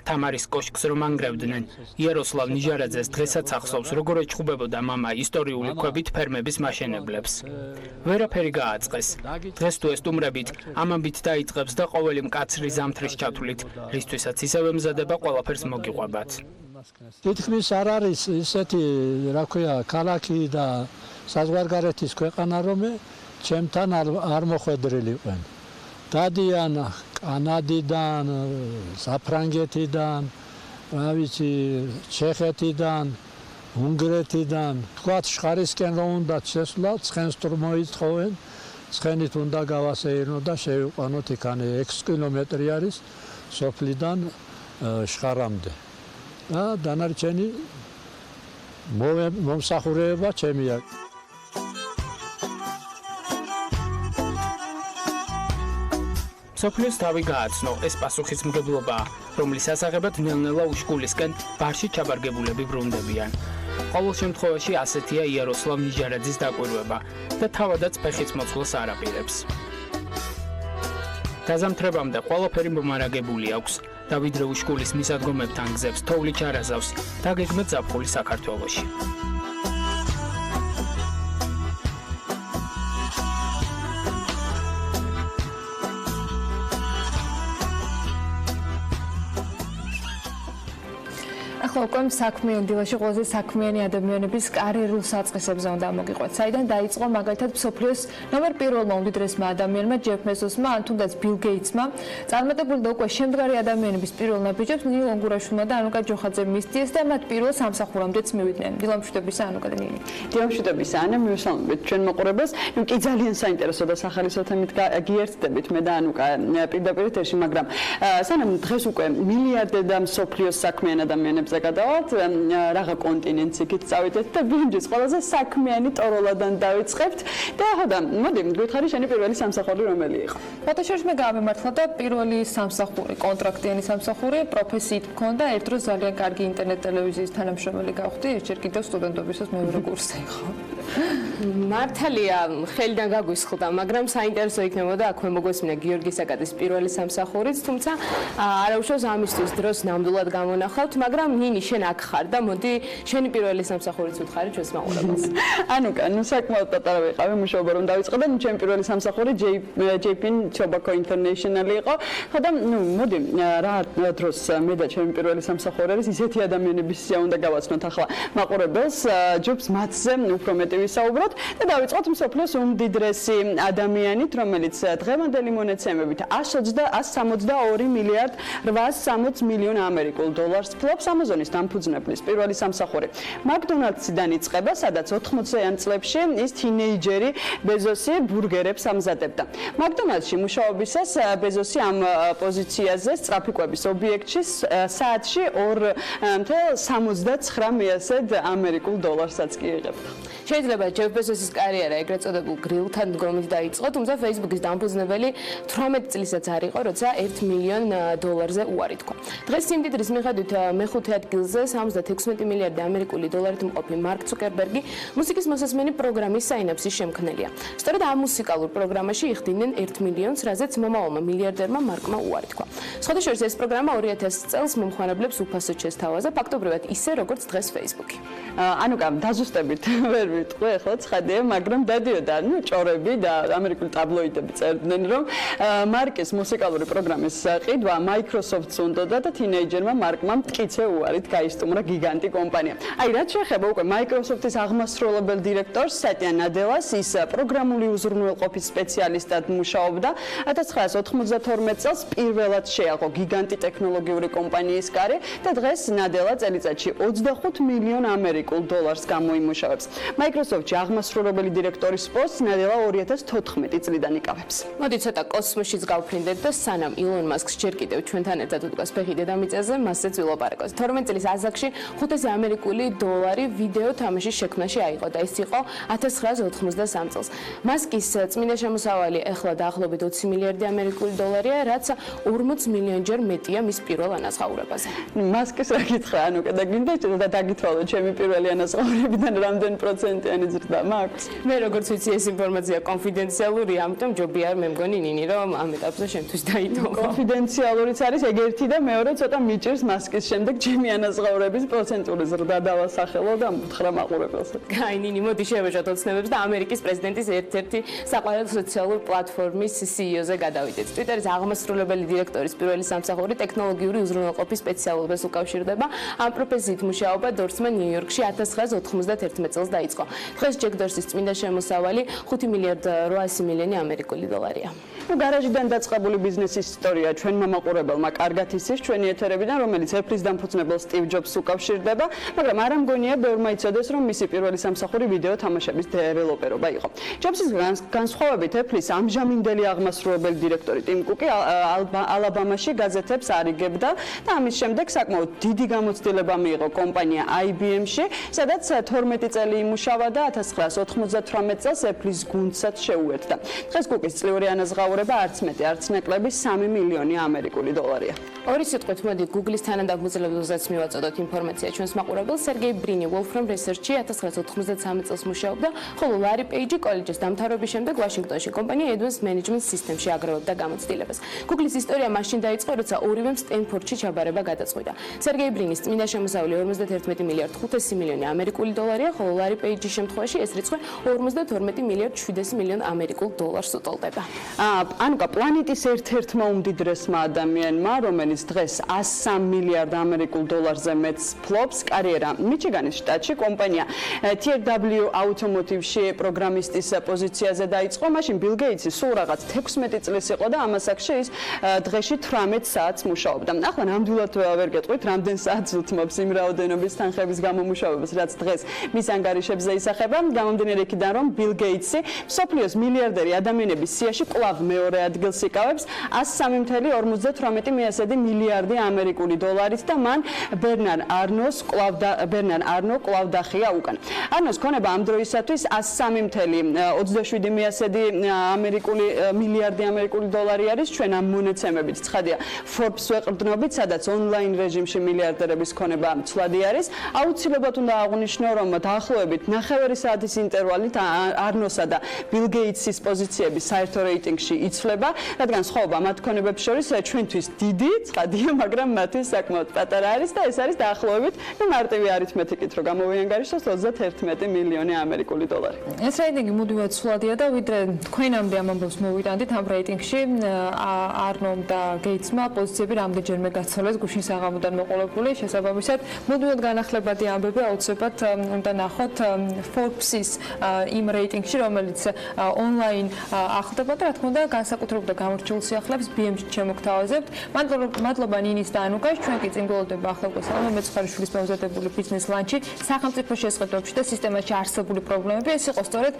თამარის კოშკს რომ ანგრევდნენ, იეროსლავ ნიჟარაძეს დღესაც ახსოვს, როგორ ეჩხუბებოდა მამა ისტორიული ქვებით ფერმების მაშენებლებს. ვერაფერი გააწყეს. დღეს თუ ესტუმრებით, ამ ამბით დაიწყებს და ყოველი მკაცრი ზამთრის ჩათვლით, რისთვისაც ისევე მზადება ყველაფერს მოგიყვებათ. თითქმის არ არის ისეთი, რა ქვია, ქალაქი და საზღვარგარეთის ქვეყანა, რომ ჩემთან არ მოხვედრილიყვენ. დადიან კანადიდან, საფრანგეთიდან, რა ვიცი, ჩეხეთიდან, უნგრეთიდან, თქვათ შხარისკენ რომ უნდა შესვლათ, ცხენს თუ მოითხოვენ, ცხენით უნდა გავასეირნო და შევიყვანოთ იქანე 6 კილომეტრი არის სოფლიდან შხარამდე. და დანარჩენი მომსახურება ჩემია. სოფლიოს თავი გააცნო, ეს პასუხისმგებლობაა, რომლის ასაღებად ნელ-ნელა უშკულისკენ ბარში ჩაბარგებულები ბრუნდებიან. ყოველ შემთხვევაში ასეთია იეროსლავ ნიჟარაძის დაკვირვება და თავადაც ფეხის მოცვლას არ აპირებს. გაზამთრებამდე ყველაფერი მომარაგებული აქვს და ვიდრე უშკულის მისადგომებთან გზებს თოვლი ჩარაზავს, დაგეგმეთ ზაფხული საქართველოში. ახლა უკვე საქმიანი დილაში ყველაზე საქმიანი ადამიანების კარიერულ საწყისებზე უნდა მოგიყვეთ. საიდან დაიწყო მაგალითად მსოფლიოს ნომერ 1-მა უმდიდრესმა ადამიანმა ჯეფ ბეზოსმა, ან თუნდაც ბილ გეიტსმა, წარმატებული და უკვე შემდგარი ადამიანების პირველ ნაბიჯებს ნილ ონგურაშვილმა და ანუკა ჯოხაძემ მისდიეს და მათ პირველ სამსახურამდეც მივიდნენ. დილა მშვიდობისა ანუკა და ნილი. დილა მშვიდობისა ანა, მივესალმებით ჩვენ მოყურებელს. კი ძალიან საინტერესო და სახალისო თემით გიერთდებით მე და ანუკა პირდაპირ ეთერში, მაგრამ სანამ დღეს უკვე მილიარდე და მსოფლიოს საქმიან ადამიანებს გადავალთ, რაღა კონტინენტს იქით წავიდეთ და ვინჯის ყველაზე საქმიანი ტოროლადან დავიწყებთ და ახლა მოდი გვითხარი შენი პირველი სამსახური რომელი იყო? ფოტოშოპში მე გამემართლა და პირველი სამსახური, კონტრაქტიანი სამსახური, პროფესიით მქონდა, ერთ დროს ძალიან კარგი ინტერნეტ ტელევიზიის თანამშრომელი გავხდი, ერთჯერ კიდევ სტუდენტობისას მეორე კურსზე იყო. მართალია, ხელიდან გაგვისხლდა, მაგრამ საინტერესო იქნებოდა აქვე მოგვესმინა გიორგი საკატის პირველი სამსახურიც, თუმცა არაუშავს ამისთვის დროს ნამდვილად გამონახავთ, მაგრამ ნინი შენ აქ ხარ და მოდი შენი პირველი სამსახურიც უთხარი ჩვენს მაყურებელს. ანუკა, საკმაოდ პატარა ვიყავი მუშაობა რომ დავიწყე და ჩემი პირველი სამსახური JPin Tobacco International იყო. ხოდა მოდი რა დროს მე და ჩემი პირველი სამსახური არის ისეთი ადამიანების სია უნდა გავაცნოთ ახლა მაყურებელს, ჯობს მათზე უფრო მეტი მომენტი ვისაუბროთ და დავიწყოთ მსოფლიოს უმდიდრესი ადამიანით, რომელიც დღევანდელი მონაცემებით 162 მილიარდ 860 მილიონ ამერიკულ დოლარს ფლობს. ამაზონის დამფუძნებლის პირველი სამსახური მაკდონალდსიდან იწყება, სადაც 80-იან წლებში ის თინეიჯერი ბეზოსი ბურგერებს ამზადებდა. მაკდონალდსში მუშაობისას ბეზოსი ამ პოზიციაზე სწრაფიკვების ობიექტში საათში 2.69 ამერიკულ დოლარსაც კი იღებდა. შეიძლება ჯეფ ბეზოსის კარიერა ეგრეთ წოდებულ გრილთან დგომით დაიწყო, თუმცა Facebook-ის დამფუძნებელი 18 წლისაც არ იყო, როცა 1 მილიონ დოლარზე უარი თქვა. დღეს სიმდიდრის მიხედვით მეხუთე ადგილზე 76 მილიარდი ამერიკული დოლარით მყოფი მარკ ცუკერბერგი მუსიკის მოსასმენი პროგრამის საინაფსის შემქმნელია. სწორედ ამ მუსიკალურ პროგრამაში იხდიდნენ 1 მილიონს, რაზეც მომავალმა მილიარდერმა მარკმა უარი თქვა. სხვადასხვა ეს პროგრამა 2000 წელს მომხმარებლებს უფასოდ შესთავაზა, ფაქტობრივად ისე როგორც დღეს Facebook-ი. ანუკა, დაზუსტებით ვერ ვიტყვი, ახლა ცხადია, მაგრამ დადიოდა, ჭორები და ამერიკული ტაბლოიდები წერდნენ, რომ მარკის მუსიკალური პროგრამის ყიდვა Microsoft-ს უნდოდა და თინეიჯერმა მარკმა მტკიცე უარით გაისტუმრა გიგანტი კომპანია. აი, რაც შეეხება უკვე Microsoft-ის აღმასრულებელ დირექტორს სატია ნადელას, ის პროგრამული უზრუნველყოფის სპეციალისტად მუშაობდა. 1992 წელს პირველად შეაყო გიგანტი ტექნოლოგიური კომპანიის კარი და დღეს ნადელა წელიწადში 25 მილიონ ამერიკულ დოლარს გამოიმუშავებს. Microsoft-ში აღმასრულებელი დირექტორის პოსტს ნადელა 2014 წლიდან იკავებს. მოდი ცოტა კოსმოსშიც გავფრინდეთ და სანამ ილონ მასკს ჯერ კიდევ ჩვენთან ერთად უდგას ფეხი დედამიწაზე, მასეც ვილაპარაკოთ. 12 წლის ასაკში 500 ამერიკული დოლარი ვიდეო თამაშის შექმნაში აიღო და ეს იყო 1993 წელს. მასკის წმინდა შემოსავალი ახლა დაახლოებით 20 მილიარდი ამერიკული დოლარია, რაც 40 მილიონჯერ მეტია მის პირველ ანაზღაურებაზე. მასკის რა გითხრა, ანუკა, და გინდა და დაგითვალო ჩემი პირველი ანაზღაურებიდან რამდენი პროცენტიანი ზრდა მაქვს? მე როგორც ვიცი, ეს ინფორმაცია კონფიდენციალურია, ამიტომ ჯობია მე მგონი ნინი, რომ ამ ეტაპზე შემთთვის დაიტოვა. კონფიდენციალურიც არის ეგ ერთი და მეორე ცოტა მიჭირს მასკის შემდეგ ჩემი ანაზღაურების პროცენტული ზრდა დავასახელო და უთხრა მაყურებელს. აი ნინი, მოდი შევეშოთ ოცნებებს და ამერიკის პრეზიდენტის ერთ-ერთი საყვარელ სოციალურ პლატფორმის CEO-ზე გადავიდეთ. Twitter-ის აღმასრულებელი დირექტორის პირველი სამსახური ტექნოლოგიური უზრუნველყოფის სპეციალობას უკავშირდება. ამ პროფესიით მუშაობა დორსმა ნიუ-იორკში 1991 წელს დაიწყო. დღეს ჯეკ დორსის წმინდა შემოსავალი 5 მილიარდ 800 მილიონი ამერიკული დოლარია. გარაჟიდან დაწყებული ბიზნესის ისტორია ჩვენმა მაყურებელმა კარგად იცის ჩვენი ეთერებიდან, რომელიც Apple-ის დამფუძნებელ Steve Jobs-ს უკავშირდება, მაგრამ არ ამგონია ბევრმა იცოდეს, რომ მისი პირველი სამსახური ვიდეო თამაშების დეველოპერობა იყო. Jobs-ის განსხვავებით Apple-ის ამჟამინდელი აღმასრულებელი დირექტორი Tim Cook-ი ალაბამაში გაზეთებს არიგებდა და ამის შემდეგ საკმაოდ დიდი გამოცდილება მიიღო კომპანია IBM-ში, სადაც 12 წელი იმუშავა და 1998 წელს Apple-ის გუნდსაც შეუერთდა. დღეს Cook-ის წლიური ანაზღაურება არც მეტი, არც ნაკლები 3 მილიონი ამერიკული დოლარია. ორი სიტყვით მოდი Google-ის თანადამფუძნებელსაც მივაწოდოთ ინფორმაცია ჩვენს მაყურებელს. სერგეი ბრინი Wolfram Research-ში 1993 წელს მუშაობდა, ხოლო ლარი პეიჯი კოლეჯის დამთავრების შემდეგ ვაშინგტონში კომპანია Advanced Management System-ში აგროვებდა გამოცდილებას. Google-ის ისტორია მაშინ დაიწყო, როცა ორივემ სტენფორდში ჩაბარება გადაწყვიტა. სერგეი ბრინის წმინდა შემოსავალი 51 მილიარდ 500 მილიონი ამერიკული დოლარია, ხოლო ლარი პეიჯის შემთხვევაში ეს რიცხვი 52 მილიარდ 700 მილიონ ამერიკულ დოლარს უტოლდება. ანუკა, პლანეტის ერთ-ერთმა უმდიდრესმა ადამიანმა, რომელიც დღეს 103 მილიარდ ამერიკულ დოლარზე მეტს ფლობს, კარიერა მიჩიგანის შტატში კომპანია TRW Automotive-ში პროგრამისტის პოზიციაზე დაიწყო. მაშინ Bill Gates-ი სულ რაღაც 16 წლის იყო და ამ ასაკში ის დღეში 18 საათს მუშაობდა. ახლა ნამდვილად ვერ გეტყვით, რამდენ საათს უთმობს იმ რაოდენობის თანხების გამომუშავებას, რაც დღეს მის ანგარიშებზე ისახება. გამომდინარე იქიდან, რომ Bill Gates-ი მსოფლიოს მილიარდერი ადამიანების სიაში კვლავ მეორე ადგილს იკავებს 103.58 მილიარდი ამერიკული დოლარით და მან ბერნარ არნო კვლავ დახია უკან. არნოს ქონება ამ დროისათვის 103.27 მილიარდი ამერიკული დოლარი არის ჩვენ ამ მონაცემებით. ცხადია, Forbes ვეყრდნობით, სადაც ონლაინ რეჟიმში მილიარდერების ქონება ცვლადი არის. აუცილებლად უნდა აღვნიშნო, რომ დაახლოებით 9 საათის ინტერვალით არნოსა და Bill Gates-ის პოზიციები საერთო რეიტინგში იცვლება, რადგან სხვაობა მათ მქონებებს შორის ჩვენთვის დიდი ცხადია, მაგრამ მათთვის საკმაოდ პატარა არის და ეს არის დაახლოებით მარტივი არითმეტიკით რო გამოვიანგარიშოს 31 მილიონი ამერიკული დოლარი. ეს რეიტინგი მუდმივად ცვლადია და ვიდრე თქვენამდე ამ ამბავს მოვიტანდით ამ რეიტინგში არნომ და გეიცმა პოზიციები რამდენჯერმე გაცვალეს გუშინ საღამოდან მოყოლებული შესაბამისად მუდმივად განახლებადი ამბები აუცილებლად უნდა ნახოთ Forbes-ის იმ რეიტინგში რომელიც ონლაინ ახლდება და რა თქმა უნდა განსაკუთრებულ და გამორჩეულ სიახლეებს BMG-ში შემოგთავაზებთ. მადლობა ნინის და ანუკას, ჩვენ კი წინ გულოდeba ახლა გვესალმე მეცხარიშვილის მომზადებული ბიზნეს ლანჩი სახელმწიფო შესყიდვებში და სისტემაში არსებული პრობლემები. ეს იყო სწორედ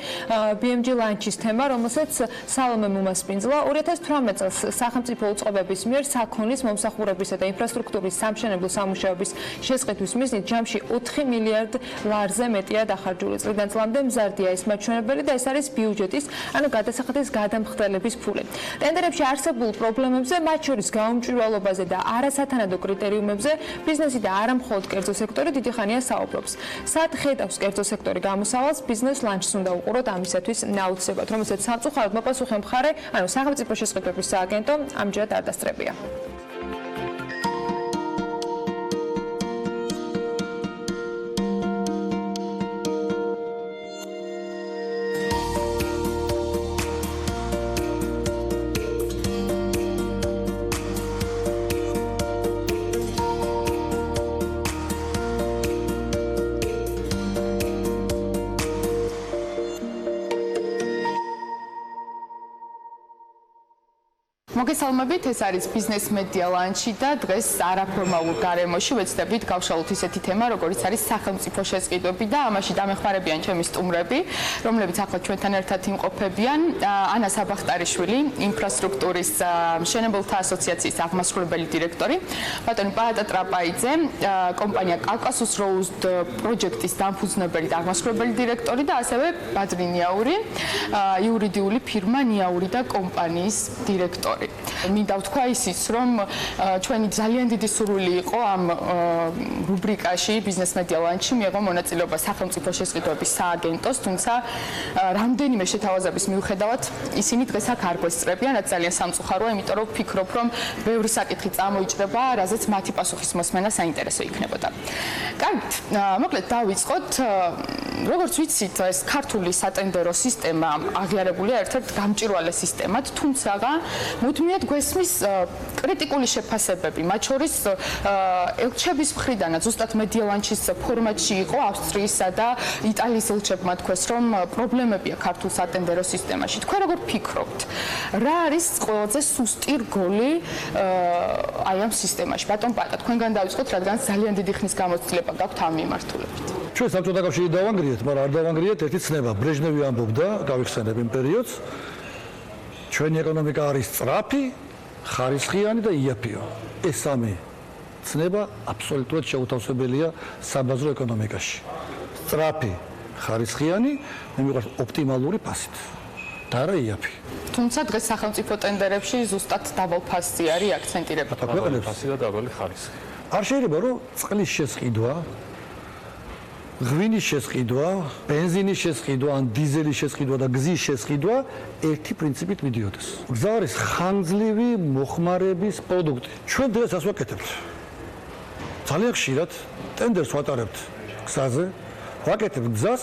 BMG ლანჩის თემა, რომელსაც სალომე მომასპინძლა 2018 წელს სახელმწიფო უწყობების მიერ საქონლის მომსახურებისა და ინფრასტრუქტურის სამშენებლო სამუშაოების შესყიდვის მიზნით ჯამში 4 მილიარდ ლარზე მეტია დახარჯული. წლიდან წლამდე მზარდია ეს მაჩვენებელი და ეს არის ბიუჯეტის, ანუ გადასახადის გადამხდელების ფული. ტენდერებში არსებულ პრობლემებზე, მათ შორის გაუმჭვირვალობაზე და არასათანადო კრიტერიუმებზე ბიზნესი და არა მხოლოდ კერძო სექტორი დიდი ხანია საუბრობს. სად ხედავს კერძო სექტორი გამოსავალს, ბიზნეს ლანჩს უნდა უყუროთ ამისათვის აუცილებლად, რომელსაც სამწუხაროდ მოპასუხე მხარე, ანუ სახელმწიფო შესყიდვების სააგენტო ამჯერად არ დასწრებია. მოგესალმებით, ეს არის ბიზნეს მედია ლანჩი და დღეს არაფორმალურ გარემოში ვეცდებით გავშალოთ ისეთი თემა, როგორც არის სახელმწიფო შესყიდვები და ამაში დამეხმარებიან ჩემი სტუმრები, რომლებიც ახლა ჩვენთან ერთად იმყოფებიან. ანა საბახტარიშვილი, ინფრასტრუქტურის მშენებელთა ასოციაციის აღმასრულებელი დირექტორი, ბატონი პაატა ტრაპაიძე, კომპანია კავკასუს როუზ პროჯექტის დამფუძნებელი და აღმასრულებელი დირექტორი და ასევე ბადრი ნიაური, იურიდიული ფირმა ნიაური და კომპანიის დირექტორი. მინდა ვთქვა ისიც, რომ ჩვენი ძალიან დიდი სურვილი იყო ამ რუბრიკაში ბიზნეს მედია ლანჩში მიიღო მონაწილეობა სახელმწიფო შესყიდვების სააგენტოს, თუმცა რამდენიმე შეთავაზების მიუხედავად ისინი დღეს აქ არ გვესწრებიან, რაც ძალიან სამწუხაროა, იმიტომ რომ ვფიქრობ, რომ ბევრი საკითხი წამოიჭრება, რაზეც მათი პასუხის მოსმენა საინტერესო იქნებოდა. კარგით, მოკლედ დავიწყოთ. როგორც ვიცით, ეს ქართული სატენდერო სისტემა აღიარებულია ერთ-ერთ გამჭვირვალე სისტემად, თუმცა მუდმივად გვესმის კრიტიკული შეფასებები, მათ შორის ელჩების მხრიდანაც ზუსტად მედია ლანჩის ფორმატში იყო ავსტრიისა და იტალიის ელჩებმა თქვეს, რომ პრობლემებია ქართულ სატენდერო სისტემაში. თქვენ როგორ ფიქრობთ, რა არის ყველაზე სუსტი რგოლი აი ამ სისტემაში? ბატონ პატა, თქვენგან დავიწყოთ, რადგან ძალიან დიდი ხნის გამოცდილება გაქვთ ამ მიმართულებით. ჩვენ საბჭოთა კავშირი დავანგრიეთ, მაგრამ არ დავანგრიეთ ერთი ცნება. ბრეჟნევი ამბობდა, გავიხსენებ იმ პერიოდს, ჩვენი ეკონომიკა არის სწრაფი, ხარისხიანი და იაფია. ეს სამი ცნება აბსოლუტურად შეუთავსებელია საბაზრო ეკონომიკაში. სწრაფი, ხარისხიანი, მე მიყვარს ოპტიმალური ფასით. და არა იაფი. თუმცა დღეს სახელმწიფო ტენდერებში ზუსტად დაბალფასი არის აქცენტირება. დაბალი ფასი და დაბალი ხარისხი. არ შეიძლება რომ წყლის შესყიდვა ღვინის შესყიდვა, ბენზინის შესყიდვა, ან დიზელის შესყიდვა და გზის შესყიდვა ერთი პრინციპით მიდიოდეს. გზა არის ხანგრძლივი მოხმარების პროდუქტი. ჩვენ დღეს ასე ვაკეთებთ. ძალიან ხშირად ტენდერს ვატარებთ გზაზე, ვაკეთებთ გზას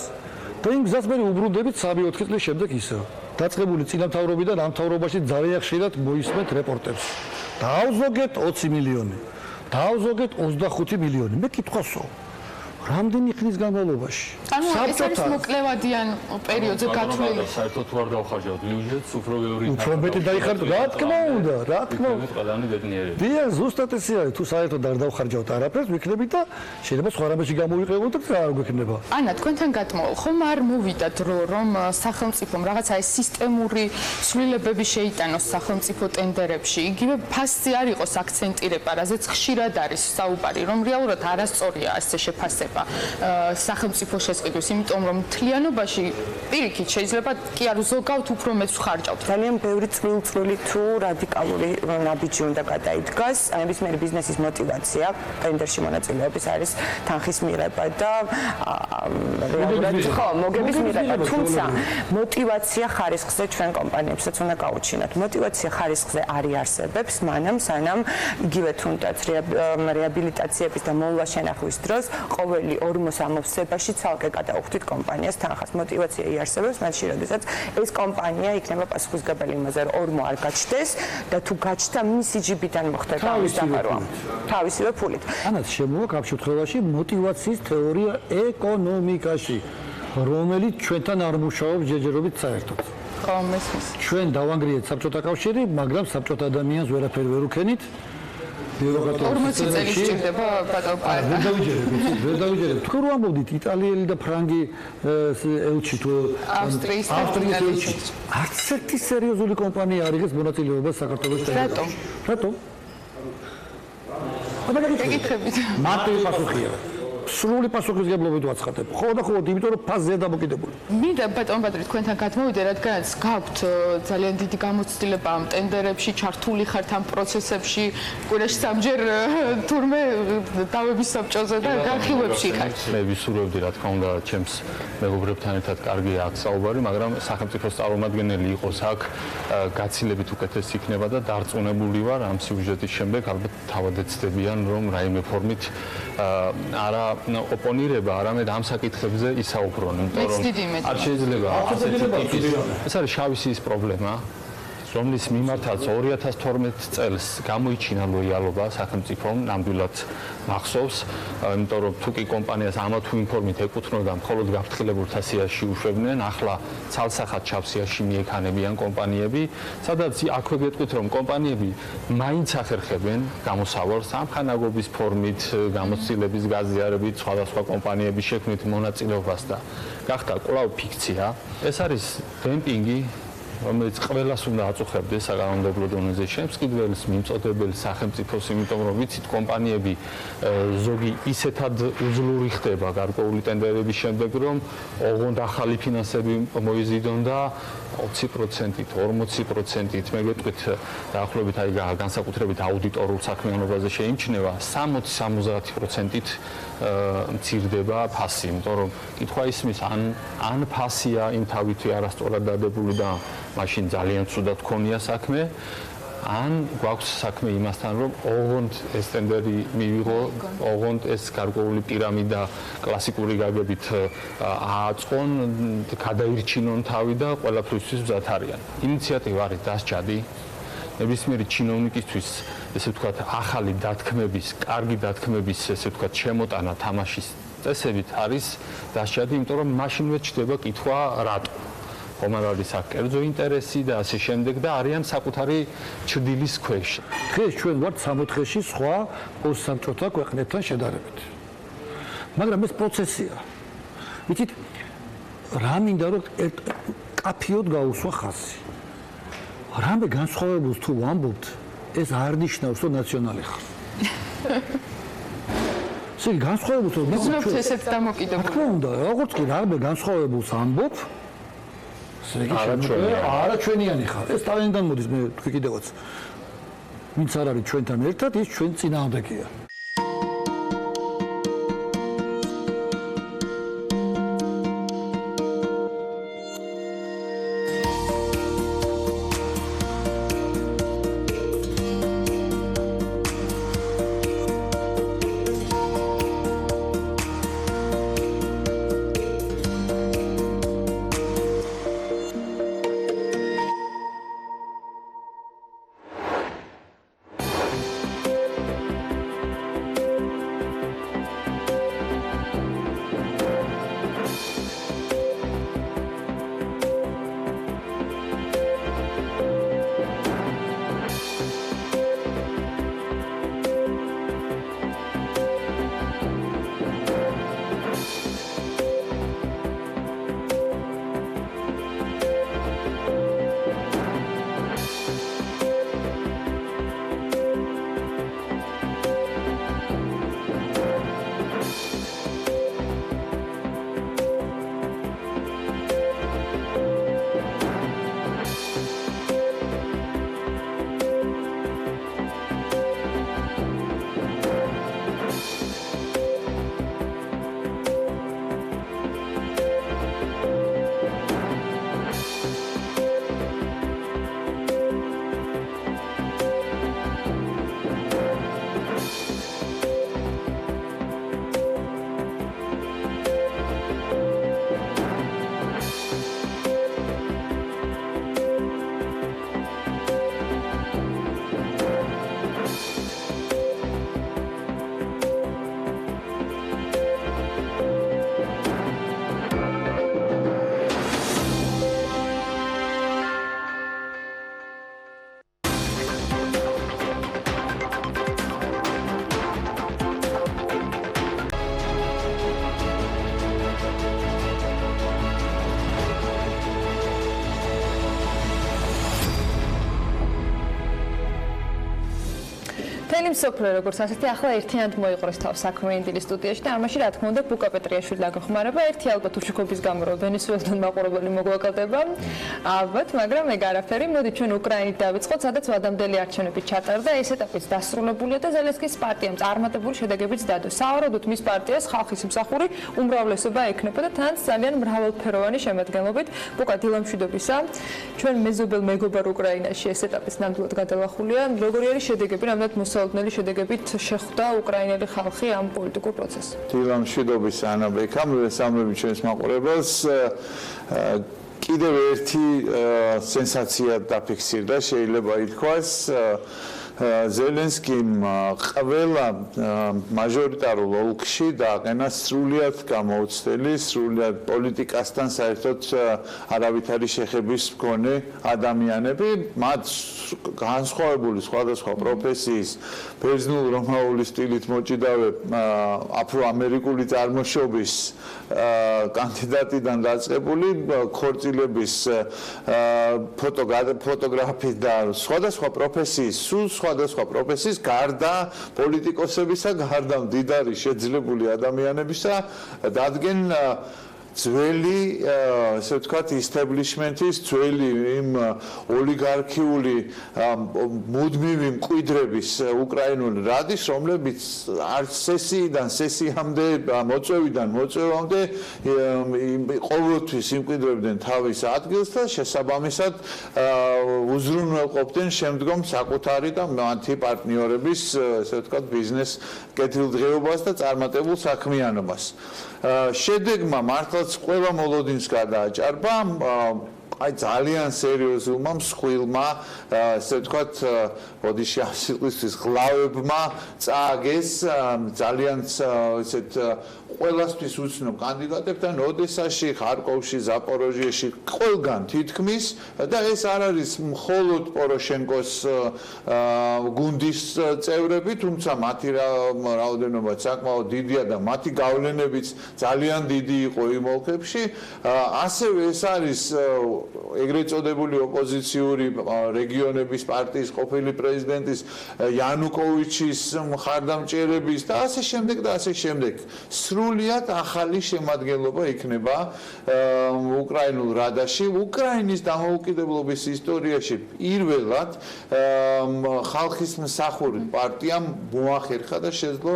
და იმ გზას მე უბრუნდებით 3-4 წლის შემდეგ ისევ. დაწყებული წინამთავრობიდან ამ თავრობაში ძალიან ხშირად მოისმენთ რეპორტებს. დაავზოგეთ 20 მილიონი, დაავზოგეთ 25 მილიონი. მე კითხვასო რამდენი ხნის განმავლობაში? ანუ ეს არის მოკლევადიან პერიოდზე გათვლილი. საერთოდ თუ არ დავხარჯავთ ბიუჯეტს, უფრო ბევრი. უფრო მეტი დაიხარჯოთ, რა თქმა უნდა, რა თქმა უნდა. ყველანი ბედნიერები. დიახ, ზუსტად ესე არის. თუ საერთოდ არ დავხარჯავთ არაფერს, ვიქნებით და შეიძლება სხვა რამეში გამოვიყევოთ და რა არ გვექნება. ანა, თქვენთან გათმოვალ, ხომ არ მოვიდა დრო, რომ სახელმწიფომ რაღაცა ეს სისტემური ცვლილებები შეიტანოს სახელმწიფო ტენდერებში. იგივე ფასზე არ იყოს აქცენტირება, რაზეც ხშირად არის საუბარი, რომ რეალურად არასწორია ასე შეფასება. ეხება სახელმწიფო შესყიდვის, იმიტომ რომ მთლიანობაში პირიქით შეიძლება კი არ ზოგავთ უფრო მეც ხარჯავთ. ძალიან ბევრი წვრილი თუ რადიკალური ნაბიჯი უნდა გადაიდგას. ნებისმიერი ბიზნესის мотиваცია ტენდერში მონაწილეობის არის თანხის მიღება და მოგების მიღება, თუმცა мотиваცია ხარისხზე ჩვენ კომპანიებსაც უნდა გაუჩინოთ. мотиваცია ხარისხზე არ იარსებებს, მანამ სანამ იგივე თუნდაც რეაბილიტაციების და მოვლა შენახვის დროს ყოველი 40 ამოვსებაში ცალკე გადაუხდით კომპანიას თანხას. мотиваცია იარსებებს მაშინ, როდესაც ეს კომპანია იქნება პასუხისმგებელი იმაზე, რომ ორმო არ გაჩნდეს და თუ გაჩნდა მისი ჯიბიდან მოხდება ამის დახარვა. თავისივე ფულით. ანაც შემოვაქვს შემთხვევაში мотиваციის თეორია ეკონომიკაში, რომელიც ჩვენთან არ მუშაობს ჯერჯერობით საერთოდ. ხო, მესმის. ჩვენ დავანგრიეთ საბჭოთა კავშირი, მაგრამ საბჭოთა ადამიანს ვერაფერი ვერ უქენით. 40 წელი სჭირდება ბატონო. ვერ დავიჯერებ. თუ რომ ამბობდით იტალიელი და ფრანგი ელჩი თუ ავსტრიის ელჩი. არც ერთი სერიოზული კომპანია არ იღებს მონაწილეობას საქართველოს რატომ? რატომ? ეკითხებით. მარტივი პასუხია. სრული პასუხისმგებლობით ვაცხადებ. ხო და ხო, იმიტომ რომ ფაზია დამოკიდებული. მინდა ბატონ ბადრი თქვენთან გადმოვიდე, რადგანაც გაქვთ ძალიან დიდი გამოცდილება ამ ტენდერებში, ჩართული ხართ ამ პროცესებში, კვირაში სამჯერ თურმე დავების საბჭოზე და განხილვებში ხართ. მე ვისურვებდი, რა თქმა უნდა, ჩემს მეგობრებთან ერთად კარგი აქ საუბარი, მაგრამ სახელმწიფოს წარმომადგენელი იყოს აქ, გაცილებით უკეთესი იქნება და დარწმუნებული ვარ ამ სიუჟეტის შემდეგ, ალბათ თავად ეცდებიან, რომ რაიმე ფორმით არა ოპონირება, არამედ ამ საკითხებზე ისაუბრონ, იმიტომ რომ არ შეიძლება ეს არის შავი სიის პრობლემა, რომლის მიმართაც 2012 წელს გამოიჩინა ლოიალობა სახელმწიფომ, ნამდვილად მახსოვს, იმიტომ რომ თუ კი კომპანიას ამა თუ იმ ფორმით ეკუთვნოდა, მხოლოდ გაფრთხილებულთა სიაში უშვებდნენ, ახლა ცალსახად ჩავ სიაში მიექანებიან კომპანიები, სადაც აქვე გეტყვით, რომ კომპანიები მაინც ახერხებენ გამოსავალს ამხანაგობის ფორმით, გამოცდილების გაზიარებით, სხვადასხვა კომპანიების შექმნით მონაწილეობას და გახდა კვლავ ფიქცია. ეს არის დემპინგი, რომელიც ყველას უნდა აწუხებდეს საკანონმდებლო დონეზე, შემს კიდველს მიმწოდებელი სახელმწიფოს, იმიტომ რომ ვიცით კომპანიები ზოგი ისეთად უძლური ხდება გარკვეული ტენდერების შემდეგ, რომ ოღონდ ახალი ფინანსები მოიზიდონ და 20%-ით, 40%-ით, მე გეტყვით დაახლოებით აი განსაკუთრებით აუდიტორულ საქმიანობაზე შეიმჩნევა 60-70%-ით მცირდება ფასი, იმიტომ რომ კითხვა ისმის ან ფასია იმ თავითვე არასწორად დადებული და მაშინ ძალიან ცუდად გქონია საქმე, ან გვაქვს საქმე იმასთან, რომ ოღონდ ეს ტენდერი მივიღო, ოღონდ ეს გარკვეული პირამიდა კლასიკური გაგებით ააწყონ, გადაირჩინონ თავი და ყველაფრისთვის მზად არიან. ინიციატივა არის დასჯადი. ნებისმიერი ჩინოვნიკისთვის, ესე ვთქვათ, ახალი დათქმების, კარგი დათქმების, ესე ვთქვათ, შემოტანა თამაშის წესებით არის დასჯადი, იმიტომ რომ მაშინვე ჩდება კითხვა რატო. ხომ არის აქ კერძო ინტერესი და ასე შემდეგ და არიან საკუთარი ჩრდილის ქვეშ. დღეს ჩვენ ვართ 64-ში სხვა პოსტსაბჭოთა ქვეყნებთან შედარებით. მაგრამ ეს პროცესია. ვიცით, რა მინდა რომ კაფიოდ გაუსვა ხაზი. რამე განსხვავებულს თუ ვამბობთ, ეს არ ნიშნავს, რომ ნაციონალი ხარ. ისე განსხვავებულს რომ ვიზნობთ ესეც დამოკიდებული. რა თქმა უნდა, როგორც კი რამე განსხვავებულს ამბობ, არა ჩვენიანი ხარ. ეს თავიდან მოდის, მე თქვი კიდევაც. ვინც არ არის ჩვენთან ერთად, ის ჩვენ წინააღმდეგია. მთელი მსოფლიო როგორც ასეთი ახლა ერთიანად მოიყროს თავს საქმიანი დილის სტუდიაში და ამაში რა თქმა უნდა ბუკა პეტრიაშვილი დაგეხმარება. ერთი ალბათ უშუქობის გამო რომ ვენესუელიდან მაყურებელი მოგვაკალდება. ალბათ, მაგრამ ეგ არაფერი. მოდი ჩვენ უკრაინით დავიწყოთ, სადაც ვადამდელი არჩევნები ჩატარდა. ეს ეტაპიც დასრულებულია და ზელენსკის პარტიამ წარმატებული შედეგებიც დადო. სავარაუდოდ მის პარტიას ხალხის მსახური უმრავლესობა ექნება და თან ძალიან მრავალფეროვანი შემადგენლობით. ბუკა დილა მშვიდობისა. ჩვენ მეზობელ მეგობარ უკრაინაში ეს ეტაპიც ნამდვილად გადალახულია. როგორი არის შედეგები, რამდენად მოსალოდნელი შედეგებით შეხვდა უკრაინელი ხალხი ამ პოლიტიკურ პროცესს? დილა მშვიდობის ანაბექა, მესამეები ჩვენს მაყურებელს. კიდევ ერთი სენსაცია დაფიქსირდა, შეიძლება ითქვას. ზელენსკიმ ყველა მაჟორიტარულ ოლქში დააყენა სრულიად გამოუცდელი, სრულიად პოლიტიკასთან საერთოდ არავითარი შეხების მქონე ადამიანები, მათ განსხვავებული სხვადასხვა პროფესიის, ბერძნულ-რომაული სტილით მოჭიდავე აფრო-ამერიკული წარმოშობის კანდიდატიდან დაწყებული ქორწილების ფოტოგრაფი და სხვადასხვა პროფესიის, სხვადასხვა პროფესიის გარდა პოლიტიკოსებისა, გარდა მდიდარი შეძლებული ადამიანებისა დადგენ ძველი, ესე ვთქვათ, establishment-ის ძველი იმ ოლიგარქიული მუდმივი მკვიდრების უკრაინული რადის, რომლებიც არც სესიიდან სესიამდე, მოწვევიდან მოწვევამდე ყოველთვის იმკვიდრებდნენ თავის ადგილს და შესაბამისად უზრუნველყოფდნენ შემდგომ საკუთარი და მათი პარტნიორების, ესე ვთქვათ, ბიზნეს კეთილდღეობას და წარმატებულ საქმიანობას. შედეგმა მართლაც ყველა მოლოდინს გადააჭარბა, აი ძალიან სერიოზულმა მსხვილმა, ესე ვთქვათ, ოდიში ასიყისთვის ღლავებმა წააგეს ძალიან ესეთ ყველასთვის უცნობ კანდიდატებთან ოდესაში, ხარკოვში, ზაპოროჟიეში, ყველგან თითქმის და ეს არ არის მხოლოდ პოროშენკოს გუნდის წევრები, თუმცა მათი რაოდენობა საკმაოდ დიდია და მათი გავლენებიც ძალიან დიდი იყო იმ ოლქებში. ასევე ეს არის ეგრეთ წოდებული ოპოზიციური რეგიონების პარტიის ყოფილი პრეზიდენტის იანუკოვიჩის მხარდამჭერების და ასე შემდეგ და ასე შემდეგ. სრულიად ახალი შემადგენლობა იქნება უკრაინულ რადაში. უკრაინის დამოუკიდებლობის ისტორიაში პირველად ხალხის მსახური პარტიამ მოახერხა და შეძლო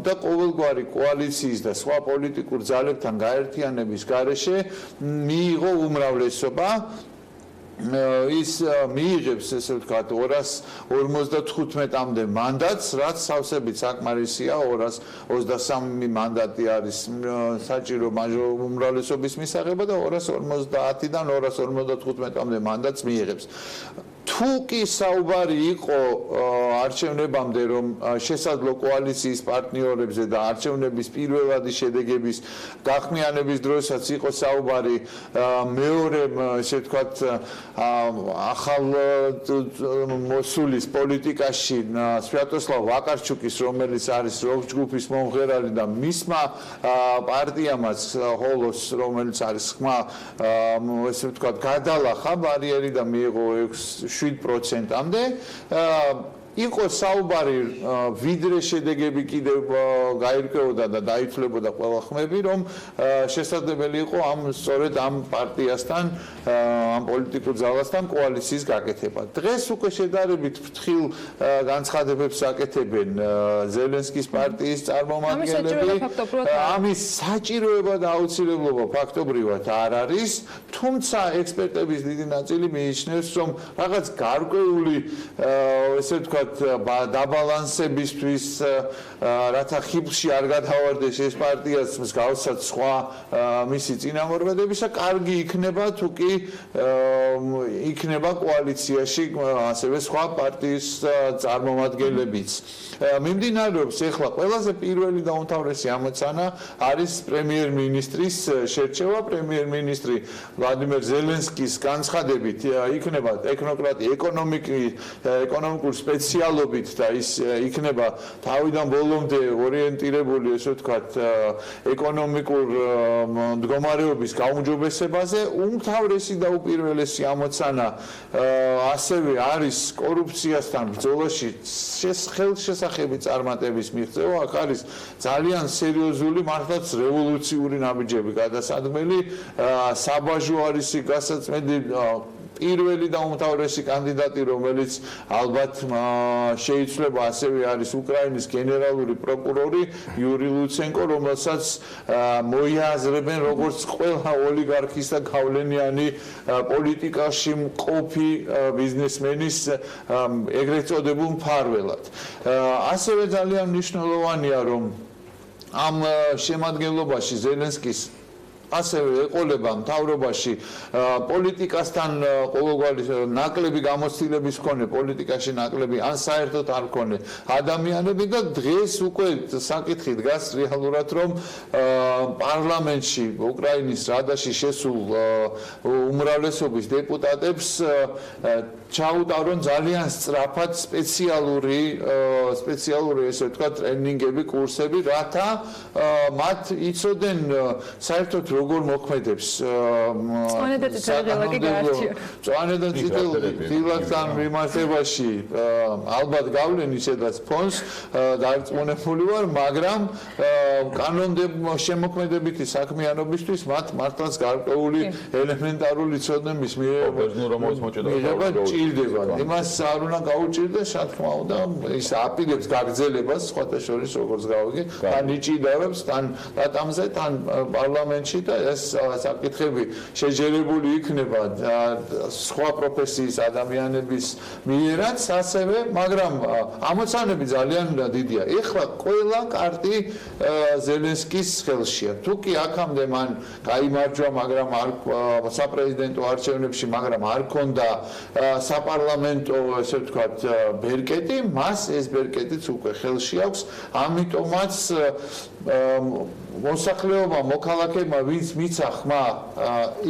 და ყოველგვარი კოალიციის და სხვა პოლიტიკურ ძალებთან გაერთიანების გარეშე მიიღო უმრავლესობა. ის მიიღებს, ესე ვთქვათ, 255-მდე მანდატს, რაც სავსებით საკმარისია, 223 მანდატი არის საჭირო უმრავლესობის მისაღება და 250-დან 255-მდე მანდატს მიიღებს. თუ კი საუბარი იყო არჩევნებამდე, რომ შესაძლო კოალიციის პარტნიორებზე და არჩევნების პირველადი შედეგების გახმიანების დროსაც იყო საუბარი მეორე, ესე ვთქვათ, ახალ მოსulis პოლიტიკაში სვიატოსლავ ვაკარჩუკის, რომელიც არის როქ ჯგუფის მომღერალი და მისმა პარტიამაც ჰოლოს, რომელიც არის ხმა, ესე ვთქვათ, გადალახა ბარიერი და მიიღო 7%-მდე. იყო საუბარი ვიდრე შედეგები კიდევ გაირკვეოდა და დაითვლებოდა ყველა ხმები, რომ შესაძლებელი იყო სწორედ ამ პარტიასთან, ამ პოლიტიკურ ძალასთან კოალიციის გაკეთება. დღეს უკვე შედარებით ფრთხილ განცხადებებს აკეთებენ ზელენსკის პარტიის წარმომადგენლები. ამის საჭიროება და აუცილებლობა ფაქტობრივად არ არის, თუმცა ექსპერტების დიდი ნაწილი მიიჩნევს, რომ რაღაც გარკვეული, ესე ვთქვათ, დაბალანსებისთვის, რათა ხიბლში არ გადავარდეს ეს პარტიაც მსგავსად სხვა მისი წინამორბედებისა, კარგი იქნება თუ კი იქნება კოალიციაში ასევე სხვა პარტიის წარმომადგენლებიც. მიმდინარეობს ეხლა ყველაზე პირველი და უმთავრესი ამოცანა არის პრემიერ-მინისტრის შერჩევა. პრემიერ-მინისტრი ვლადიმერ ზელენსკის განცხადებით იქნება ტექნოკრატი ეკონომიკურ სპეციალობით და ის იქნება თავიდან ბოლომდე ორიენტირებული, ესე ვთქვათ, ეკონომიკურ მდგომარეობის გაუმჯობესებაზე. უმთავრესი და უპირველესი ამოცანა ასევე არის კორუფციასთან ბრძოლაში ხელშესახები წარმატების მიღწევა. აქ არის ძალიან სერიოზული, მართლაც რევოლუციური ნაბიჯები გადასადგმელი. საბაჟო არის გასაწმენდი პირველი და უმთავრესი კანდიდატი, რომელიც ალბათ შეიცვლება, ასევე არის უკრაინის გენერალური პროკურორი იური ლუცენკო, რომელსაც მოიაზრებენ როგორც ყველა ოლიგარქის და გავლენიანი პოლიტიკაში მყოფი ბიზნესმენის ეგრეთ წოდებულ მფარველად. ასევე ძალიან მნიშვნელოვანია, რომ ამ შემადგენლობაში ზელენსკის ასევე ეყოლება მთავრობაში პოლიტიკასთან ყოველგვარი ნაკლები გამოცდილების მქონე პოლიტიკაში ნაკლები ან საერთოდ არ მქონე ადამიანები და დღეს უკვე საკითხი დგას რეალურად, რომ პარლამენტში უკრაინის რადაში შესულ უმრავლესობის დეპუტატებს ჩაუტარონ ძალიან სწრაფად სპეციალური ესე ვთქვათ ტრენინგები, კურსები, რათა მათ იცოდნენ საერთოდ როგორ მოქმედებს წვანე და დილასთან მიმართებაში ალბათ გავლენ ისედაც ფონს დარწმუნებული ვარ, მაგრამ კანონმდებლობის შემოქმედებითი საქმიანობისთვის მათ მართლაც გარკვეული ელემენტარული ცოდნების მიღება ჭირდება. იმას არ უნდა გაუჭირდეს, რა თქმა უნდა, ის აპირებს გაგრძელებას, სხვათა შორის როგორც გავიგე, თან იჭიდავებს, თან დატამზე, თან პარლამენტში და ეს საკითხები შეჯერებული იქნება სხვა პროფესიის ადამიანების მიერაც ასევე, მაგრამ ამოცანები ძალიან დიდია. ეხლა ყველა კარტი ზელენსკის ხელშია. თუ კი აქამდე მან გაიმარჯვა, მაგრამ არ საპრეზიდენტო არჩევნებში, მაგრამ არ ქონდა საპარლამენტო, ესე ვთქვათ, ბერკეტი, მას ეს ბერკეტიც უკვე ხელში აქვს, ამიტომაც მოსახლეობა, მოქალაქეებმა, ვინც მიცა ხმა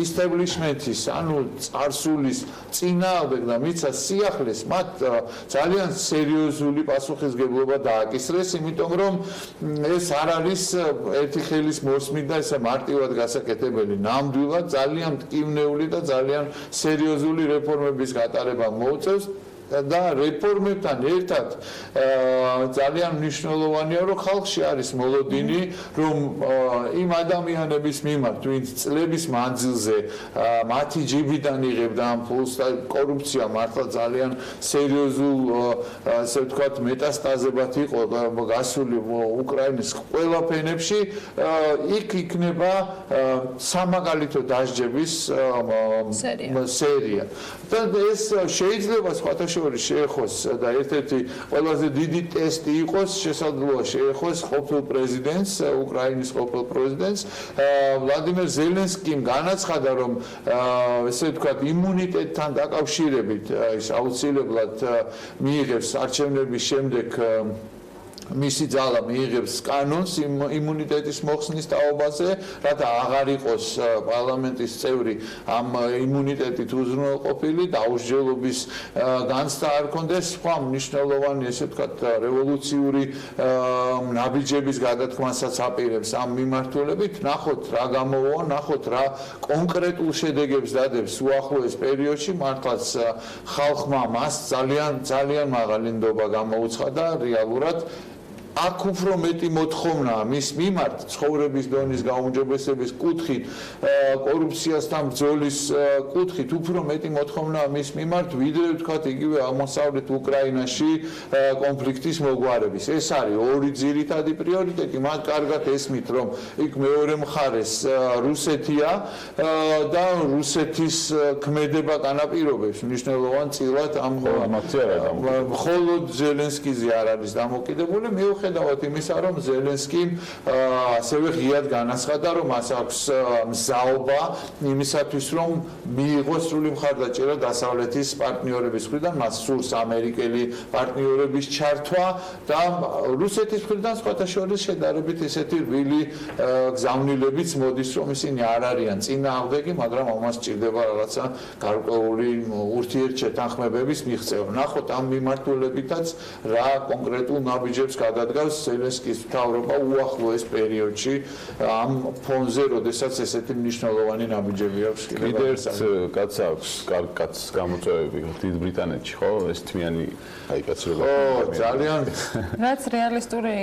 establishment-ის, ანუ წარსულის წინააღმდეგ და მიცა სიახლეს, მათ ძალიან სერიოზული პასუხისმგებლობა დააკისრეს, იმიტომ რომ ეს არ არის ერთი ხელის მოსმით და ესე მარტივად გასაკეთებელი. ნამდვილად ძალიან მტკივნეული და ძალიან სერიოზული რეფორმების გატარება მოუწევს. და რეფორმებთან ერთად ძალიან მნიშვნელოვანია, რომ ხალხში არის მოლოდინი, რომ იმ ადამიანების მიმართ, ვინც წლების მანძილზე მათი ჯიბიდან იღებდა ამ ფულს და კორუფცია მართლა ძალიან სერიოზულ, ასე ვთქვათ, მეტასტაზებად იყო გასული უკრაინის ყველა ფენებში, იქ იქნება სამაგალითო დასჯების სერია. და ეს შეიძლება სხვათა შორის შეეხოს და ერთ-ერთი ყველაზე დიდი ტესტი იყოს, შესაძლოა შეეხოს ყოფილ პრეზიდენტს, უკრაინის ყოფილ პრეზიდენტს ვლადიმერ ზელენსკიმ განაცხადა, რომ ესე ვთქვათ, იმუნიტეტთან დაკავშირებით ის აუცილებლად მიიღებს არჩევნების შემდეგ მისი ძალა მიიღებს კანონს იმუნიტეტის მოხსნის თაობაზე, რათა აღარ იყოს პარლამენტის წევრი ამ იმუნიტეტით უზრუნველყოფილი, დაუსჯელობის განცდა არ კონდეს, სხვა მნიშვნელოვანი, ესე ვთქვათ, რევოლუციური ნაბიჯების გადათქმასაც აპირებს ამ მიმართულებით. ნახოთ რა გამოვა, ნახოთ რა კონკრეტულ შედეგებს დადებს უახლოეს პერიოდში, მართლაც ხალხმა მას ძალიან მაღალი ნდობა გამოუცხადა რეალურად. აქ უფრო მეტი მოთხოვნა მის მიმართ ცხოვრების დონის გაუმჯობესების კუთხით, კორუფციასთან ბრძოლის კუთხით უფრო მეტი მოთხოვნა მის მიმართ, ვიდრე ვთქვათ იგივე აღმოსავლეთ უკრაინაში კონფლიქტის მოგვარების. ეს არის ორი ძირითადი პრიორიტეტი. მათ კარგად ესმით, რომ იქ მეორე მხარეს რუსეთია და რუსეთის ქმედება განაპირობებს მნიშვნელოვან წილად ამ მხოლოდ ზელენსკიზე არ არის დამოკიდებული. მიუხედავად იმისა, რომ ზელენსკიმ ასევე ღიად განაცხადა, რომ მას აქვს მზაობა იმისათვის, რომ მიიღოს სრული მხარდაჭერა დასავლეთის პარტნიორების მხრიდან, მას სურს ამერიკელი პარტნიორების ჩართვა და რუსეთის მხრიდან სხვათა შორის შედარებით ესეთი რბილი გზავნილებიც მოდის, რომ ისინი არ არიან წინააღმდეგი, მაგრამ ამას სჭირდება რაღაცა გარკვეული ურთიერთშეთანხმებების მიღწევა. ნახოთ ამ მიმართულებითაც რა კონკრეტულ ნაბიჯებს გადადგა შეადგავს ზელენსკის მთავრობა უახლოეს პერიოდში ამ ფონზე, როდესაც ესეთი მნიშვნელოვანი ნაბიჯები აქვს. კიდე ერთ კაცს აქვს, კარგ კაცს გამოწვევები დიდ ბრიტანეთში, ხო? ეს თმიანი აიკაცრება. ძალიან რაც რეალისტური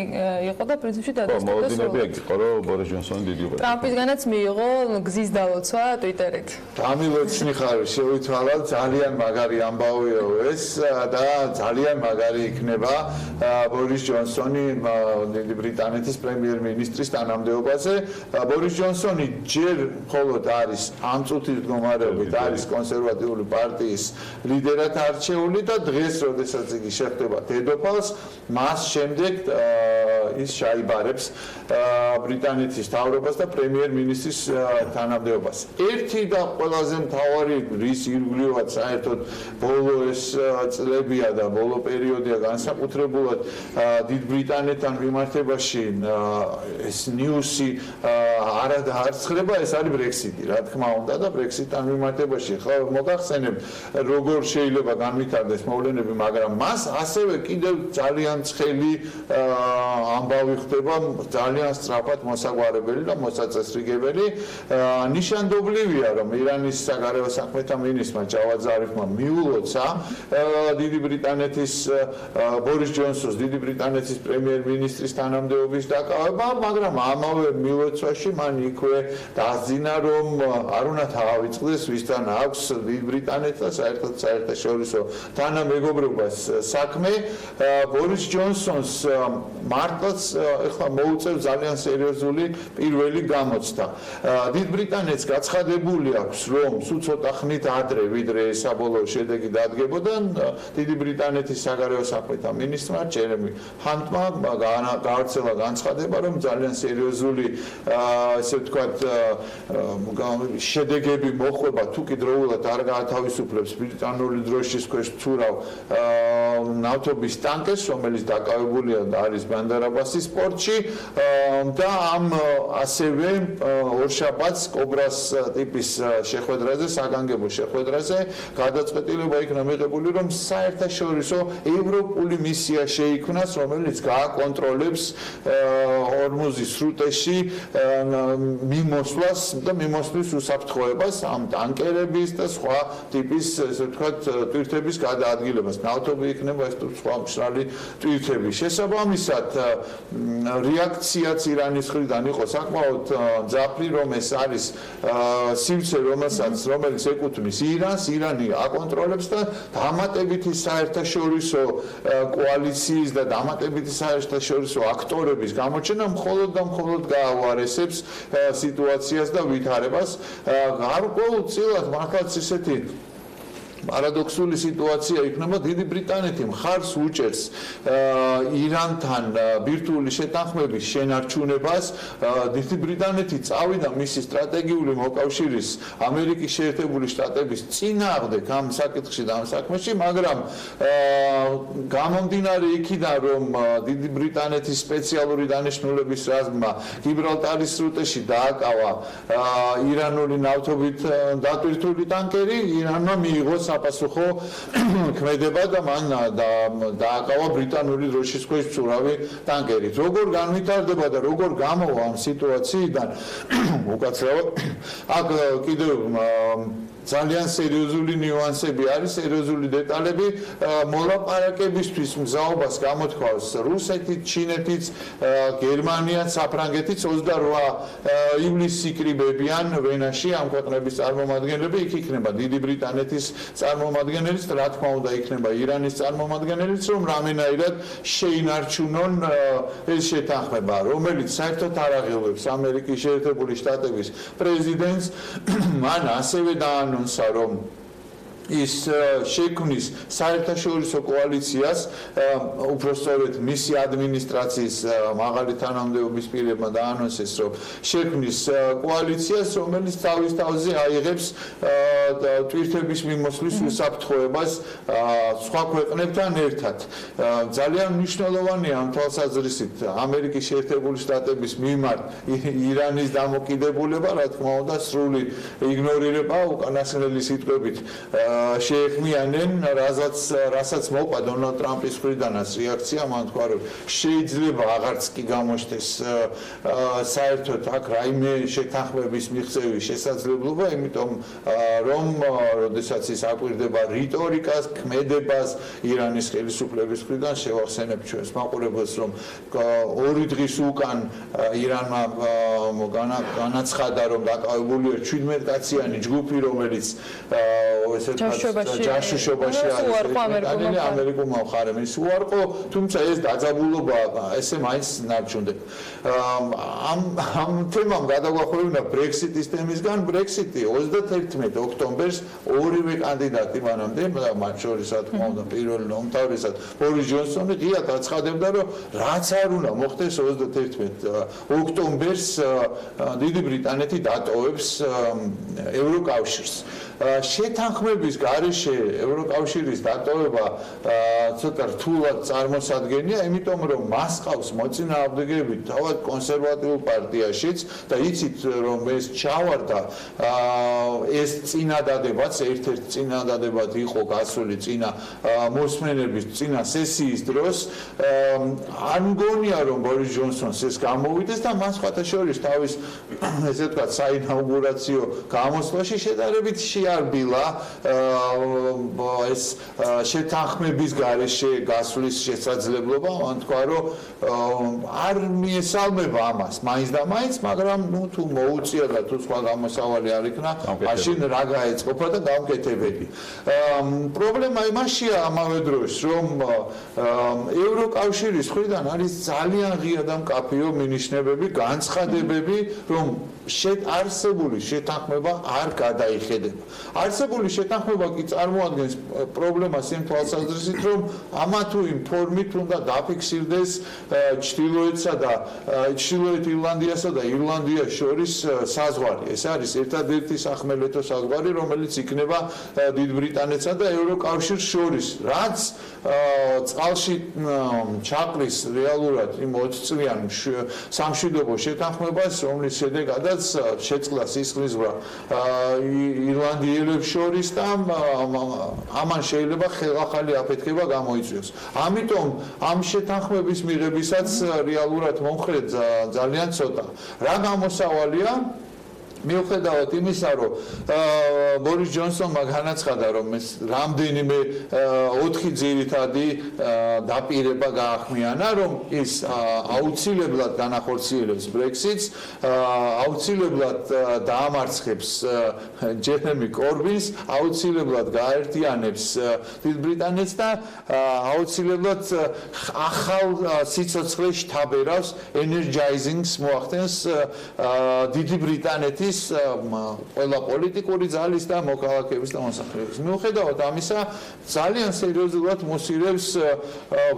იყო და პრინციპში დადასტურდა. მოლოდინები აქ იყო, რომ ბორის ჯონსონი დიდი იყო. ტრამპისგანაც მიიღო გზის დალოცვა ტვიტერით. დამილოცნი ხარ, შევითვალა ძალიან მაგარი ამბავიო ეს და ძალიან მაგარი იქნება ბორის ჯონსონი დიდი ბრიტანეთის პრემიერ-მინისტრის თანამდებობაზე. ბორის ჯონსონი ჯერ მხოლოდ არის ამ წუთის მდგომარეობით არის კონსერვატიული პარტიის ლიდერად არჩეული და დღეს, როდესაც იგი შეხვდება დედოფალს, მას შემდეგ ის ჩაიბარებს ბრიტანეთის მთავრობას და პრემიერ-მინისტრის თანამდებობას. ერთი და ყველაზე მთავარი რის ირგვლივად საერთოდ ბოლო ეს წლებია და ბოლო პერიოდია განსაკუთრებულად დიდ ბრიტანეთთან მიმართებაში ეს ნიუსი არ აცხრება, ეს არის ბრექსიტი, რა თქმა უნდა და ბრექსიტთან მიმართებაში ხო მოგახსენებთ როგორ შეიძლება განვითარდეს მოვლენები, მაგრამ მას ასევე კიდევ ძალიან ცხელი ამბავი ხდება, ძალიან სწრაფად მოსაგვარებელი და მოსაწესრიგებელი. ნიშანდობლივია, რომ ირანის საგარეო საქმეთა მინისტრმა ჯავად ზარიფმა მიულოცა დიდი ბრიტანეთის ბორის ჯონსონს დიდი ბრიტანეთის პრემიერ-მინისტრის თანამდებობის დაკავება, მაგრამ ამავე მილოცვაში მან იქვე დაძინა, რომ არ უნდა თავაიწყდეს ვისთან აქვს დიდ ბრიტანეთს და საერთაშორისო თანამეგობრობას საქმე. ბორის ჯონსონს მართლაც ეხლა მოუწევს ძალიან სერიოზული პირველი გამოცდა. დიდ ბრიტანეთს გაცხადებული აქვს, რომ სულ ცოტა ხნით ადრე, ვიდრე საბოლოო შედეგი დადგებოდა, დიდი ბრიტანეთის საგარეო საქმეთა მინისტრმა ჯერემი ჰანტმა გაავრცელა განცხადება, რომ ძალიან სერიოზული ესე ვთქვათ შედეგები მოხვება, თუ კი დროულად არ გაათავისუფლებს ბრიტანული დროშის ქვეშ მცურავ ნავთობის ტანკერს, რომელიც დაკავებულია და არის ბანდარ-აბასის პორტში და ამ ასევე ორშაბათს კობრას ტიპის შეხვედრაზე, საგანგებო შეხვედრაზე გადაწყვეტილება იქნა მიღებული, რომ საერთაშორისო ევროპული მისია შეიქმნას, რომელიც გააკონტროლებს ჰორმუზის სრუტეში მიმოსვლას და მიმოსვლის უსაფრთხოებას ამ ტანკერების და სხვა ტიპის ესე ვთქვათ ტვირთების გადაადგილებას. ნავთობი იქნება ეს თუ სხვა მშრალი ტვირთები. შესაბამისად რეაქციაც ირანის მხრიდან იყო საკმაოდ მძაფრი, რომ ეს არის სივრცე, რომელიც ეკუთვნის ირანს, ირანი აკონტროლებს და დამატებითი საერთაშორისო კოალიციის და დამატებითი საერთაშორისო აქტორების გამოჩენა მხოლოდ და მხოლოდ გააუარესებს სიტუაციას და ვითარებას. გარკვეულწილად მართლაც ისეთი პარადოქსული სიტუაცია იქნება, დიდი ბრიტანეთი მხარს უჭერს ირანთან ბირთვული შეთანხმების შენარჩუნებას. დიდი ბრიტანეთი წავიდა მისი სტრატეგიული მოკავშირის ამერიკის შეერთებული შტატების წინააღმდეგ ამ საკითხში და ამ საქმეში, მაგრამ გამომდინარე იქიდან, რომ დიდი ბრიტანეთის სპეციალური დანიშნულების რაზმმა გიბრალტარის სრუტეში დააკავა ირანული ნავთობით დატვირთული ტანკერი, ირანმა მიიღო საპასუხო ქმედება და მან დააკავა ბრიტანული დროშის ქვეშ მცურავი ტანკერი. როგორ განვითარდება და როგორ გამოვა ამ სიტუაციიდან უკაცრავად აქ კიდევ ძალიან სერიოზული ნიუანსები არის, სერიოზული დეტალები. მოლაპარაკებისთვის მზაობას გამოთქვავს რუსეთიც, ჩინეთიც, გერმანიაც, საფრანგეთიც 28 ივლისს იკრიბებიან ვენაში ამ ქვეყნების წარმომადგენლები. იქ იქნება დიდი ბრიტანეთის წარმომადგენელიც, რა თქმა უნდა იქნება ირანის წარმომადგენელიც, რომ რამენაირად შეინარჩუნონ ეს შეთანხმება, რომელიც საერთოდ არ აღელვებს ამერიკის შეერთებული შტატების პრეზიდენტს. მან ასევე დაანონსა, რომ ის შექმნის საერთაშორისო კოალიციას, უпростоრეთ მისი ადმინისტრაციის მაღალი თანამდებობის პირებმა დაანონსეს, რომ შექმნის კოალიციას, რომელიც თავის თავზე აიღებს ტვირთების მიმოსვლის უსაფრთხოებას სხვა ქვეყნებთან ერთად. ძალიან მნიშვნელოვანია ამ თვალსაზრისით ამერიკის შეერთებული შტატების მიმართ ირანის დამოკიდებულება, რა თქმა უნდა, სრული იგნორირება უკანასკნელი სიტყვებით შეეხმიანენ, რასაც მოყვა დონალდ ტრამპის მხრიდანაც რეაქცია, მან თქვა, რომ შეიძლება აღარც კი გამოჩნდეს საერთოდ აქ რაიმე შეთანხმების მიღწევის შესაძლებლობა, იმიტომ რომ როდესაც ის აკვირდება რიტორიკას, ქმედებას ირანის ხელისუფლების მხრიდან, შევახსენებ ჩვენს მაყურებელს, რომ 2 დღის უკან ირანმა განაცხადა, რომ დაკავებულია 17 კაციანი ჯგუფი, რომელიც ჯაშუშობაში არის ამერიკულმა მხარემ უარყო, თუმცა ეს დაძაბულობა ესე მაინც ნარჩუნდება. ამ თემამ გადაგვახვევინა ბრექსიტის თემისგან. ბრექსიტი 31 ოქტომბერს ორივე კანდიდატი მანამდე, მათ შორის რა თქმა უნდა პირველი უმთავრესად ბორის ჯონსონი ღიად აცხადებდა, რომ რაც არ უნდა მოხდეს 31 ოქტომბერს დიდი ბრიტანეთი დატოვებს ევროკავშირს. შეთანხმების გარეშე ევროკავშირის დატოვება ცოტა რთულად წარმოსადგენია, იმიტომ რომ მას ყავს მოწინააღმდეგეები თავად კონსერვატიულ პარტიაშიც და იცით რომ ეს ჩავარდა ეს წინადადებაც ერთ-ერთ წინადადებად იყო გასული წინა მოსმენების წინა სესიის დროს. არ მგონია რომ ბორის ჯონსონს ეს გამოვიდეს და მას ხათაშორის თავის ესე ვთქვათ საინაუგურაციო გამოსვლაში შედარებით შეარბილა ეს შეთანხმების გარეშე გასვლის შესაძლებლობა. მან თქვა რომ არ მიესალმება ამას მაინც და მაინც, მაგრამ თუ მოუწია და თუ სხვა გამოსავალი არ იქნა, მაშინ რა გაეწყობა და გამკეთებელი. პრობლემა იმაშია ამავე დროს, რომ ევროკავშირის მხრიდან არის ძალიან ღია და მკაფიო მინიშნებები, განცხადებები, რომ არსებული შეთანხმება არ გადაიხედება. არსებული შეთანხმება კი წარმოადგენს პრობლემას იმ თვალსაზრისით, რომ ამა თუ იმ ფორმით უნდა დაფიქსირდეს ჩრდილოეთ ირლანდიასა და ირლანდიას შორის საზღვარი. ეს არის ერთადერთი სახმელეთო საზღვარი, რომელიც იქნება დიდ ბრიტანეთსა და ევროკავშირს შორის, რაც წყალში ჩაყრის რეალურად იმ 20 წლიან სამშვიდობო შეთანხმებას, რომლის შედეგადაც შეწყდა სისხლისღვრა ირლანდიელებს შორის და ამან შეიძლება ხელახალი აფეთქება გამოიწვიოს. ამიტომ ამ შეთანხმების მიღებისაც რეალურად მომხრედ ძალიან ცოტა. რა გამოსავალია? მიუხედავად იმისა, რომ ბორის ჯონსონმა განაცხადა, რომ ეს რამდენიმე 4 ძირითადი დაპირება გაახმიანა, რომ ის აუცილებლად განახორციელებს ბრექსიტს, აუცილებლად დაამარცხებს ჯერემი კორბინს, აუცილებლად გააერთიანებს დიდ ბრიტანეთს და აუცილებლად ახალ სიცოცხლეს შთაბერავს, energizing-ს მოახდენს დიდი ბრიტანეთის ყველა პოლიტიკური ძალის და მოქალაქეების და მოსახლეობის. მიუხედავად ამისა, ძალიან სერიოზულად მოსირებს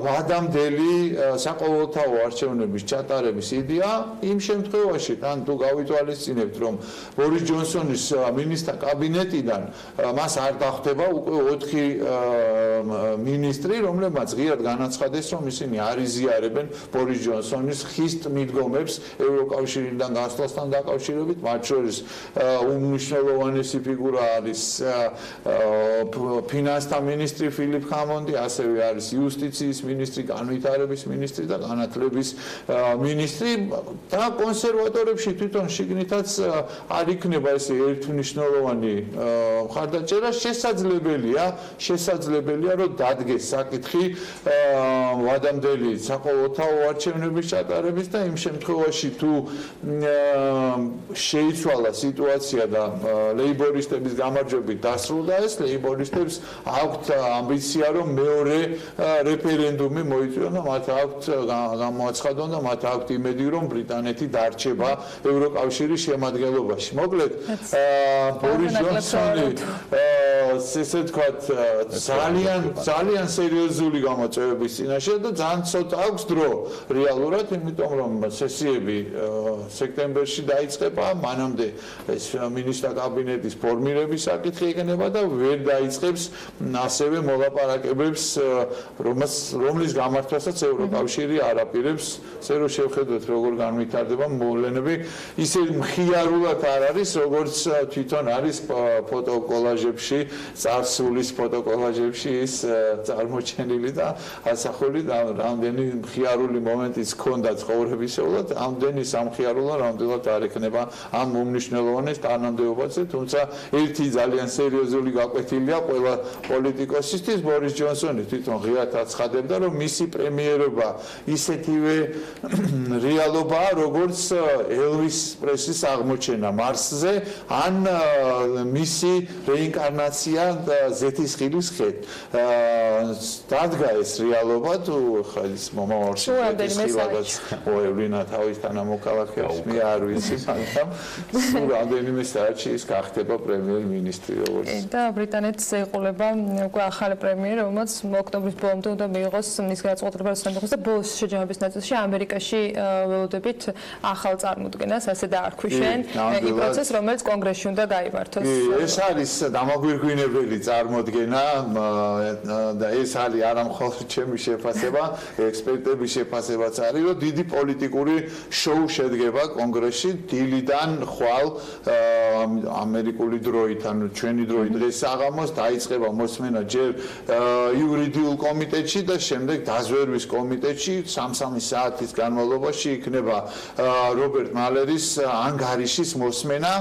ვადამდელი საყოველთაო არჩევნების ჩატარების იდეა იმ შემთხვევაში, თან თუ გავითვალისწინებთ, რომ ბორის ჯონსონის მინისტრთა კაბინეტიდან მას არ დახვდება უკვე 4 მინისტრი, რომლებმაც ღიად განაცხადეს, რომ ისინი არ იზიარებენ ბორის ჯონსონის ხისტ მიდგომებს ევროკავშირიდან გასვლასთან დაკავშირებით, მათ შორის უმნიშვნელოვანესი ფიგურა არის ფინანსთა მინისტრი ფილიპ ჰამონდი, ასევე არის იუსტიციის მინისტრი, განვითარების მინისტრი და განათლების მინისტრი და კონსერვატორებში თვითონ შიგნითაც არ იქნება ესე ერთმნიშვნელოვანი მხარდაჭერა. შესაძლებელია რომ დადგეს საკითხი ვადამდელი საყოველთაო არჩევნების ჩატარების და იმ შემთხვევაში თუ შეიცვალა სიტუაცია და ლეიბორისტების გამარჯვებით დასრულდა ეს, ლეიბორისტებს აქვთ ამბიცია, რომ მეორე რეფერენდუმი მოიწვიონ და მათ აქვთ გამოაცხადონ და მათ აქვთ იმედი, რომ ბრიტანეთი დარჩება ევროკავშირის შემადგენლობაში. მოკლედ, ბორის ჯონსონი ესე ვთქვათ, ძალიან სერიოზული გამოწვევების წინაშე და ძალიან ცოტა აქვს დრო რეალურად, იმიტომ რომ სესიები სექტემბერში დაიწყება, მანამდე მანამდე ეს მინისტრთა კაბინეტის ფორმირების საკითხი იქნება და ვერ დაიწყებს ასევე მოლაპარაკებებს, რომლის გამართვასაც ევროკავშირი არაპირებს, ესე რომ შევხედოთ როგორ განვითარდება მოვლენები, ისე მხიარულად არ არის, როგორც თვითონ არის ფოტოკოლაჟებში, წარსულის ფოტოკოლაჟებში ის წარმოჩენილი და ასახული და რამდენი მხიარული მომენტიც ჰქონდა ცხოვრებისეულად, ამდენი სამხიარულო რამდენად არ ექნება ამ უმნიშვნელოვანეს თანამდებობაზე, თუმცა ერთი ძალიან სერიოზული გაკვეთილია ყველა პოლიტიკოსისთვის, ბორის ჯონსონი თვითონ ღიად აცხადებდა, რომ მისი პრემიერობა ისეთივე რეალობაა, როგორც ელვის პრესლის აღმოჩენა მარსზე, ან მისი რეინკარნაცია ზეთისხილის ხედ. დადგა ეს რეალობა თუ ხა ის მომავალში ზეთისხილადაც მოევლინა თავის თანამოქალაქეებს, მე არ ვიცი, მაგრამ სულ რამდენიმე საათში ის გახდება პრემიერ-მინისტრი როგორც. და ბრიტანეთს ეყოლება უკვე ახალი პრემიერი, რომელიც ოქტომბრის ბოლომდე უნდა მიიღოს მის გადაწყვეტილებას და ბოლოს შეჯამების ნაწილში ამერიკაში ველოდებით ახალ წარმოდგენას, ასე დაარქვიშენ იმ პროცესს, რომელიც კონგრესში უნდა გაიმართოს. ეს არის დამაგვირგვინებელი წარმოდგენა და ეს არის არა მხოლოდ ჩემი შეფასება, ექსპერტების შეფასებაც არის, რომ დიდი პოლიტიკური შოუ შედგება კონგრესში დილიდან ხვალ ამერიკული დროით, ანუ ჩვენი დროით დღეს საღამოს დაიწყება მოსმენა ჯერ იურიდიულ კომიტეტში და შემდეგ დაზვერვის კომიტეტში 3 საათის განმავლობაში იქნება რობერტ მალერის ანგარიშის მოსმენა.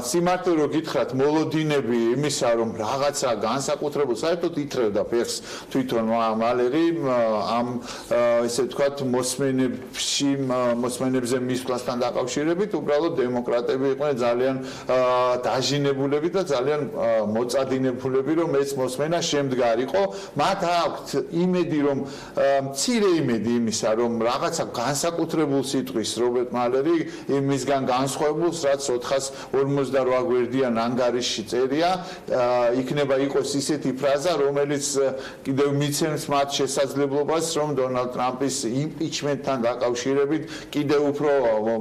სიმართლე რომ გითხრათ, მოლოდინები იმისა, რომ რაღაცა განსაკუთრებულ საერთოდ ითრევდა ფეხს თვითონ მალერი ამ ესე ვთქვათ მოსმენებზე მისვლასთან დაკავშირებით, უბრალოდ დემოკრატები იყვნენ ძალიან დაჟინებულები და ძალიან მოწადინებულები, რომ ეს მოსმენა შემდგარიყო. მათ აქვთ იმედი, რომ მცირე იმედი იმისა, რომ რაღაცა განსაკუთრებულ სიტყვის რობერტ მალერი იმისგან განსხვავებულს, რაც 458 გვერდიან ანგარიშში წერია, იქნება იყოს ისეთი ფრაზა, რომელიც კიდევ მიცემს მათ შესაძლებლობას, რომ დონალდ ტრამპის იმპიჩმენტთან დაკავშირებით კიდევ უფრო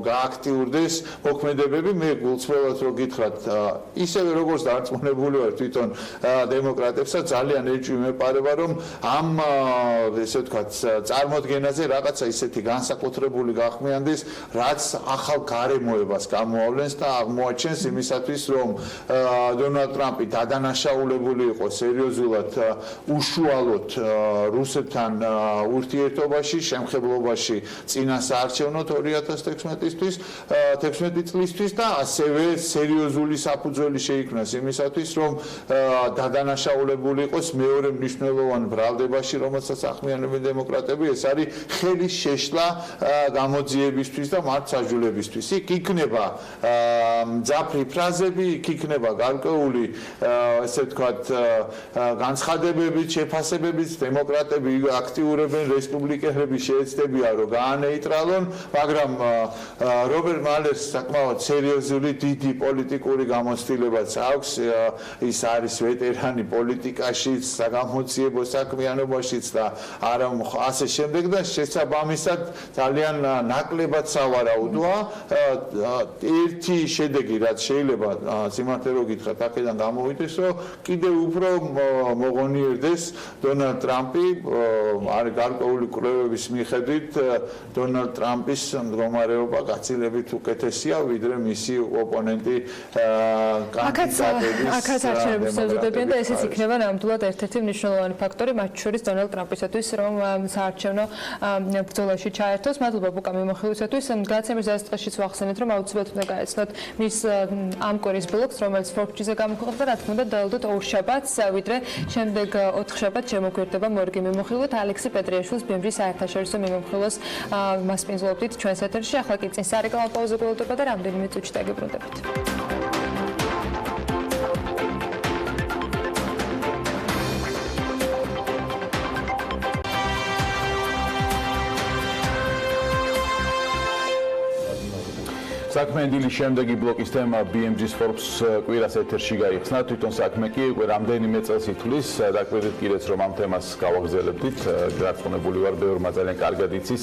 გააქტიურდეს მოქმედებები. მე გულწრფელად რო გითხრათ, ისევე როგორც დარწმუნებული ვარ თვითონ დემოკრატებსაც ძალიან ეჭვი მეპარება, რომ ამ ესე ვთქვათ წარმოდგენაზე რაღაცა ისეთი განსაკუთრებული გახმიანდეს, რაც ახალ გარემოებას გამოავლენს და აღმოაჩენს იმისათვის, რომ დონალდ ტრამპი დადანაშაულებული იყო სერიოზულად უშუალოდ რუსეთთან ურთიერთობაში, შემხებლობაში წინა საარჩევნო 2016 წლისთვის და ასევე სერიოზული საფუძველი შეიქმნას იმისათვის, რომ დადანაშაულებული იყოს მეორე მნიშვნელოვან ბრალდებაში, რომელსაც ახმიანებენ დემოკრატები, ეს არის ხელის შეშლა გამოძიებისთვის და მართლმსაჯულებისთვის. იქ იქნება მძაფრი ფრაზები, იქ იქნება გარკვეული ესე ვთქვათ განცხადებები, შეფასებები, დემოკრატები აქტიურებენ, რესპუბლიკელები შეეცდებიან, რომ გაანეიტრალონ, მაგრამ რობერტ მალერს საკმაოდ სერიოზული დიდი პოლიტიკური გამოცდილებაც აქვს, ის არის ვეტერანი პოლიტიკაშიც, საგამოძიებო საქმიანობაშიც და არა ასე შემდეგ და შესაბამისად ძალიან ნაკლებად სავარაუდოა. ერთი შედეგი, რაც შეიძლება სიმართლე რო გითხრათ, აქედან გამოვიდეს, რომ კიდევ უფრო მოღონიერდეს დონალდ ტრამპი, არის გარკვეული კვლევების მიხედვით დონალდ ტრამპის მდგომარეობა გაცილებით უკეთესია, ვიდრე მისი ოპონენტი კანდიდატების. აქაც არჩევნების ეზოდებიან და ესეც იქნება ნამდვილად ერთ-ერთი მნიშვნელოვანი ფაქტორი მათ შორის დონალდ ტრამპისათვის, რომ საარჩევნო ბრძოლაში ჩაერთოს. მადლობა ბუკა მიმოხილვისათვის. გადაცემის დასაწყისშიც ვახსენეთ, რომ აუცილებლად უნდა გაეცნოთ მის ამ კვირის ბლოგს, რომელიც 4G-ზე გამოქვეყნდა და რა თქმა უნდა დაელოდოთ ორ შაბათს, ვიდრე შემდეგ 4 შაბათს შემოგვერდება მორგი მიმოხილვით ალექსი პეტრიაშვილის ბემბრის საერთაშორისო მიმოხილვას მასპინძლობდით ჩვენს ეთერში. ახლა კი წინ სარეკლამო პაუზა გველოდება და რამდენიმე წუთში დაგიბრუნდებით. საქმიანი დილის შემდეგი ბლოკის თემა BMG-ს Forbes კვირას ეთერში გაიხსნა. თვითონ საქმე კი უკვე რამდენიმე წელს ითვლის. დაკვირდით კიდეც რომ ამ თემას გავაგრძელებდით. გაწონებული ვარ, ბევრმა ძალიან კარგად იცის.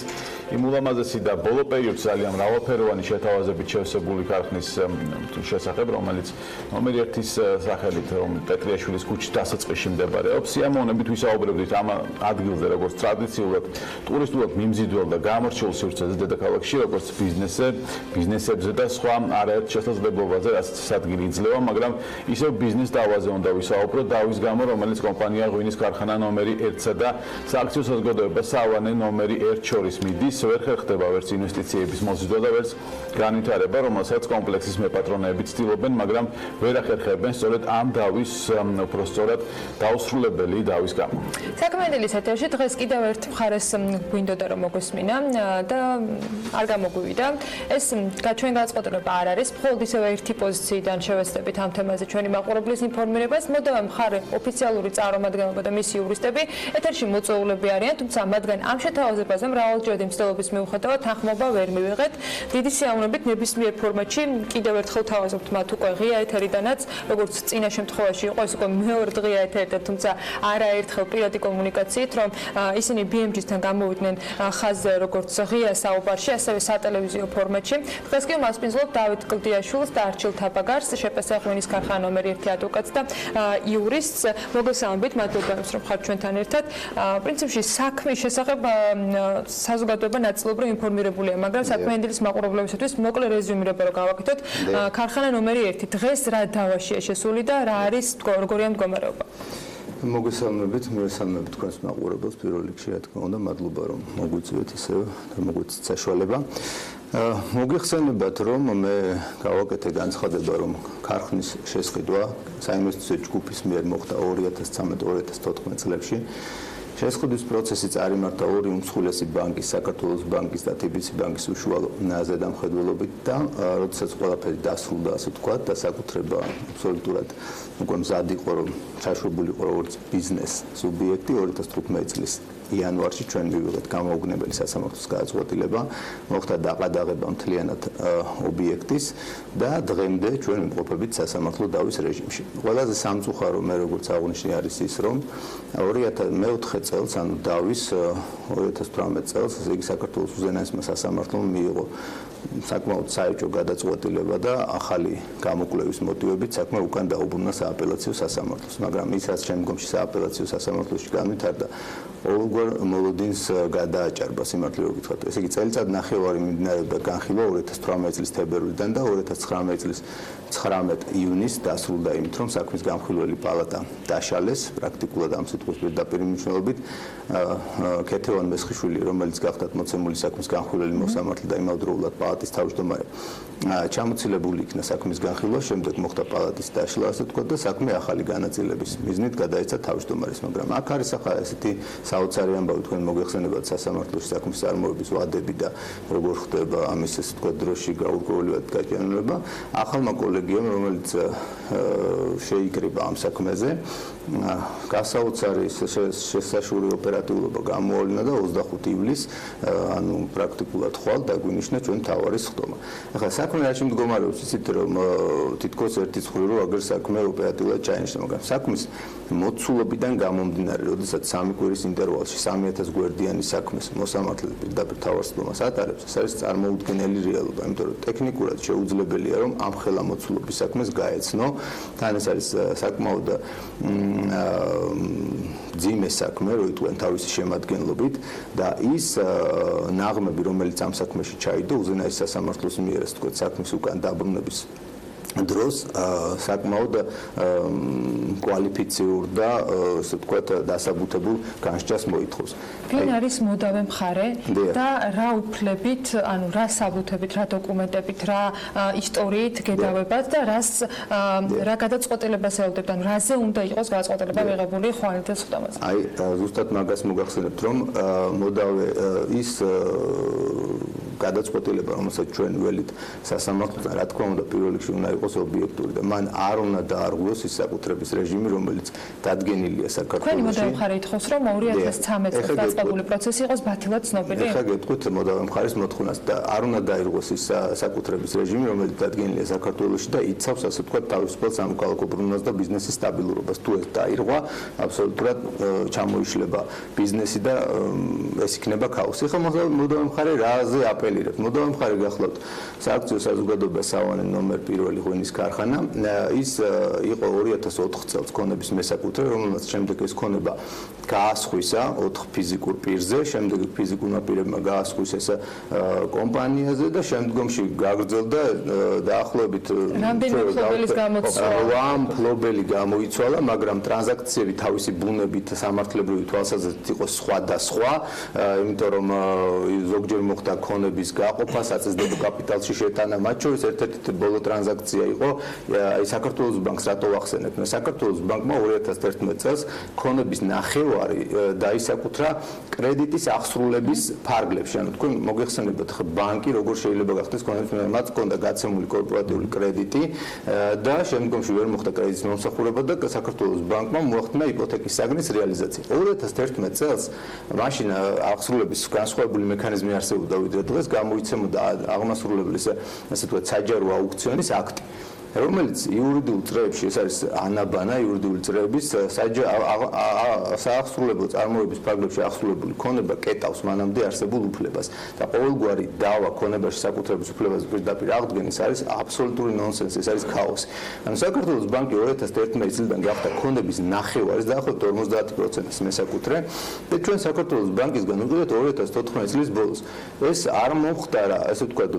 იმ ულამაზესი და ბოლო პერიოდში ძალიან მრავალფეროვანი შეთავაზებით შევსებული ქარხნის შესახებ, რომელიც ნომერი 1-ის სახელით პეტრიაშვილის ქუჩის დასაწყისში მდებარეობს. სიამოვნებით ვისაუბრებდით ამ ადგილზე, როგორც ტრადიციულად, ტურისტულად მიმზიდველ და გამორჩეულ სივრცეზე დედაქალაქში, როგორც ბიზნესებზე და სხვა არაერთ შესაძლებლობაზე, რაც ეს ადგილი იძლევა, მაგრამ ისევ ბიზნესდავაზე უნდა ვისაუბროთ, დავის გამო, რომელიც კომპანია ღვინის ქარხანა ნომერი 1-სა და სააქციო საზოგადოება სავანე ნომერი 1 შორის მიდის, ვერ ხერხდება ვერც ინვესტიციების მოზიდვა და ვერც განვითარება, რომელსაც კომპლექსის მეპატრონეები ცდილობენ, მაგრამ ვერ ახერხებენ სწორედ ამ დავის უпростоრად დაუსრულებელი დავის გამო. საქმიანი დილის ეთერში დღეს კიდევ ერთ მხარეს გვინდოდა რომ მოგვესმინა და არ გამოგვივიდა. ეს ჩვენ განწყობილება არ არის, მხოლოდ ისევ ერთი პოზიციიდან შევეცდებით ამ თემაზე ჩვენი მაყურებლის ინფორმირებას. მოდავე მხარე ოფიციალური წარმომადგენლობა და მისი იურისტები ეთერში მოწვეულები არიან, თუმცა მათგან ამ შეთავაზებაზე მრავალჯერადი მცდელობის მიუხედავად თანხმობა ვერ მივიღეთ. დიდი სიამოვნებით ნებისმიერ ფორმატში კიდევ ერთხელ თავაზობთ მათ უკვე ღია ეთერიდანაც, როგორც წინა შემთხვევაში იყო ეს უკვე მეორე ღია ეთერიდან, თუმცა არაერთხელ პირადი კომუნიკაციით, რომ ისინი BMG-სთან გამოვიდნენ ხაზზე როგორც ღია საუბარში, ასევე სატელევიზიო ფორმატში. დღეს კი მასპინძლობ დავით კლდიაშვილს და არჩილ თაბაგარს, შეპესა ღვინის ქარხანა ნომერი 1 ადვოკატს და იურისტს. მოგესალმებით, მადლობა რომ ხართ ჩვენთან ერთად. პრინციპში საქმის შესახებ საზოგადოება ნაწილობრივ ინფორმირებულია, მაგრამ საქმიანი დილის მაყურებლებისათვის მოკლე რეზუმირება რომ გავაკეთოთ. ქარხანა ნომერი 1 დღეს რა დავაშია შესული და რა არის როგორია მდგომარეობა? მოგესალმებით, მოგესალმებით თქვენს მაყურებელს. პირველ რიგში რა თქმა უნდა, მადლობა რომ მოგვიწვიეთ ისევ და მოგვიწვიეთ საშუალება. მოგიხსენებათ რომ მე გავაკეთე განცხადება რომ ქარხნის შესყიდვა საინვესტიციო ჯგუფის მიერ მოხდა 2013-2014 წლებში. შესყიდვის პროცესი წარიმართა ორი უმსხვილესი ბანკის, საქართველოს ბანკის და TBC ბანკის უშუალო ზედამხედველობით და როდესაც ყველაფერი დასრულდა, ასე ვთქვათ, და საკუთრება აბსოლუტურად უკვე მზად იყო რომ ჩაშვებულიყო როგორც ბიზნეს სუბიექტი 2015 წლის იანვარში ჩვენ მივიღეთ გამოუგნებელი სასამართლოს გადაწყვეტილება, მოხდა დაყადაღება მთლიანად ობიექტის და დღემდე ჩვენ ვიმყოფებით სასამართლო დავის რეჟიმში. ყველაზე სამწუხარო მე როგორც აღნიშნე არის ის, რომ 2004 წელს, ანუ დავის 2018 წელს, ესე იგი საქართველოს უზენაესმა სასამართლომ მიიღო საკმაოდ საეჭვო გადაწყვეტილება და ახალი გამოკვლევის მოტივებით საქმე უკან დაუბრუნდა სააპელაციო სასამართლოს, მაგრამ ის რაც შემდგომში სააპელაციო სასამართლოში განვითარდა, ყოველგვარ მოლოდინს გადააჭარბა სიმართლე რომ ვთქვათ. ესე იგი წელიწად ნახევარი მიმდინარეობდა განხილვა 2018 წლის თებერვლიდან და 2019 წლის 19 ივნისს დასრულდა იმით, რომ საქმის გამხილველი პალატა დაშალეს, პრაქტიკულად ამ სიტყვის პირდაპირ მნიშვნელობით ქეთევან მესხიშვილი, რომელიც გახდათ მოცემული საქმის გამხილველი მოსამართლე და იმავდროულად პალატის თავმჯდომარე, ჩამოცილებული იქნა საქმის განხილვა, შემდეგ მოხდა პალატის დაშლა, ასე ვთქვათ, და საქმე ახალი განაწილების მიზნით გადაეცა თავმჯდომარის, მაგრამ აქ არის ახლა ესეთი საოცარი ამბავი თქვენ მოგეხსენებათ სასამართლოში საქმის წარმოების ვადები და როგორ ხდება ამის ესე ვთქვათ დროში გაურკვევლივად გაჭიანურება. ახალმა კოლეგიამ, რომელიც შეიკრიბა ამ საქმეზე, გასაოცარი შესაშური ოპერატიულობა გამოავლინა და 25 ივლისს, ანუ პრაქტიკულად ხვალ დაგვინიშნა ჩვენ მთავარი სხდომა. ახლა საქმე რაში მდგომარეობს, იცით რომ თითქოს ერთი ცხური რომ აგერ საქმე ოპერატიულად ჩაინიშნა, მაგრამ საქმის მოცულობიდან გამომდინარე, როდესაც 3 კვირის ინტერვალში 3000 გვერდიანი საქმეს მოსამართლე პირდაპირ მთავარ სხდომას ატარებს, ეს არის წარმოუდგენელი რეალობა, იმიტომ რომ ტექნიკურად შეუძლებელია რომ ამ ხელა მოცულობის საქმეს გაეცნო, თან ეს არის საკმაოდ ძიმე საქმე, რო იტყვიან თავისი შემადგენლობით და ის ნაღმები, რომელიც ამ საქმეში ჩაიდო, უზენაეს სასამართლოს მიერ, ასე ვთქვათ, საქმის უკან დაბრუნების დროს საკმაოდ კვალიფიციურ და ასე ვთქვათ, დასაბუთებულ განსჯას მოითხოვს. ვინ არის მოდავე მხარე და რა უფლებით, ანუ რა საბუთებით, რა დოკუმენტებით, რა ისტორიით გედავებათ და რა გადაწყვეტილებას ელოდებთ, ან რაზე უნდა იყოს გადაწყვეტილება მიღებული ხვალინთელ სხდომაზე? აი, ზუსტად მაგას მოგახსენებთ, რომ მოდავე ის გადაწყვეტილება, რომელსაც ჩვენ ველით სასამართლოდან, რა თქმა უნდა, პირველ რიგში უნდა იყოს ობიექტური და მან არ უნდა დაარღვიოს ის საკუთრების რეჟიმი, რომელიც დადგენილია საქართველოში. თქვენი მოდავე მხარე ითხოვს, რომ 2013 წელს დაწყებული პროცესი იყოს ბათილად ცნობილი. ეხლა გეტყვით მოდავე მხარის მოთხოვნას და არ უნდა დაირღვიოს ის საკუთრების რეჟიმი, რომელიც დადგენილია საქართველოში და იცავს, ასე ვთქვათ, თავისუფალ სამოქალაქო ბრუნვას და ბიზნესის სტაბილურობას. თუ ეს დაირღვა, აბსოლუტურად ჩამოიშლება ბიზნესი და ეს იქნება ქაოსი. ეხლა მოდავე მხარე რაზე აპელირებს? მოდავე მხარე გახლავთ სააქციო საზოგადოება სავანე ნომერ 1 ღვინის ქარხანა. ის იყო 2004 წელს ქონების მესაკუთრე, რომელმაც შემდეგ ეს ქონება გაასხვისა 4 ფიზიკურ პირზე, შემდეგ ფიზიკურმა პირებმა გაასხვის ეს კომპანიაზე და შემდგომში გაგრძელდა დაახლოებით რამდენი მფლობელის გამოცვალა? მფლობელი გამოიცვალა, მაგრამ ტრანზაქციები თავისი ბუნებით სამართლებრივი თვალსაზრისით იყო სხვადასხვა, იმიტომ რომ ზოგჯერ მოხდა ქონების გაყოფა, საწესდებო კაპიტალში შეტანა, მათ შორის ერთ-ერთი ბოლო ტრანზაქცია იყო საქართველოს ბანკს რატო ვახსენებ? საქართველოს ბანკმა 2011 წელს ქონების ნახევარი დაისაკუთრა კრედიტის აღსრულების ფარგლებში. ანუ თქვენ მოგეხსენებათ ხა ბანკი როგორ შეიძლება გახდეს ქონების მათ ჰქონდა გაცემული კორპორატიული კრედიტი და შემდგომში ვერ მოხდა კრედიტის მომსახურება და საქართველოს ბანკმა მოახდინა იპოთეკის საგნის რეალიზაცია. 2011 წელს მაშინ აღსრულების განსხვავებული მექანიზმი არსებობდა ვიდრე დღეს, გამოიცემოდა აღმასრულებელი ასე ვთქვათ საჯარო აუქციონის აქტი, რომელიც იურიდიულ წრეებში, ეს არის ანაბანა იურიდიული წრეების საახსრულებო წარმოების ფარგლებში აღსრულებული ქონება კეტავს მანამდე არსებულ უფლებას და ყოველგვარი დავა ქონებაში საკუთრების უფლებას პირდაპირ აღდგენის არის აბსოლუტური ნონსენსი, ეს არის ქაოსი. ანუ საქართველოს ბანკი 2011 წლიდან გახდა ქონების ნახევარის დაახლოებით 50%-ის მესაკუთრე და ჩვენ საქართველოს ბანკისგან უყურეთ 2014 წლის ბოლოს. ეს არ მომხდარა, ასე ვთქვათ,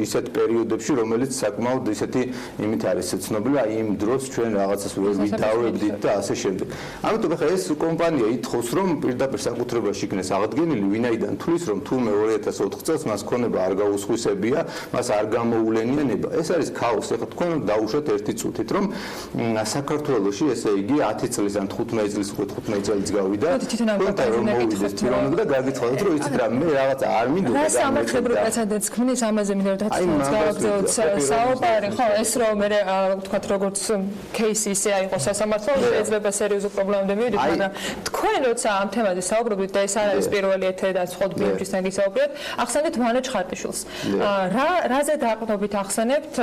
ისეთ პერიოდებში, რომელიც საკმაოდ ისეთი იმით არის ცნობილი, აი იმ დროს ჩვენ რაღაცას ვერ ვიდავებდით და ასე შემდეგ. ამიტომ ახლა ეს კომპანია ითხოვს, რომ პირდაპირ საკუთრებაში იქნეს აღდგენილი, ვინაიდან თulis, რომ თურმე 2004 წელს მას ქონება არ გაუსხვისებია, მას არ გამოულენია ნება. ეს არის ქაოსი. ახლა თქვენ დაუშვათ ერთი წუთით, რომ საქართველოში, ესე იგი 10 წლის ან 15 წლის, 15 წელიც გავიდა. თქვენთან რომ მოვიდეს პიროვნება და გაგიცხადოთ, რომ იცით რა, მე რაღაცა არ მინდოდა. რა სამართლებრივ პრეცედენტს ქმნის ამაზე მინდა რომ გავაგზავნოთ საუბარი, ხო, ეს რომ მე ვთქვათ, როგორც кейსი ისე აიყო სასამართლო, შეიძლება სერიოზულ პრობლემამდე მივიდეთ, მაგრამ თქვენ როცა ამ თემაზე საუბრობთ და ეს არ არის პირველი ეთერი და ხოთ ბიუჯეტისთან გისაუბრეთ, ახსენეთ ვანეჩ ხარტიშვილს. რაზე დაყრდნობით ახსენებთ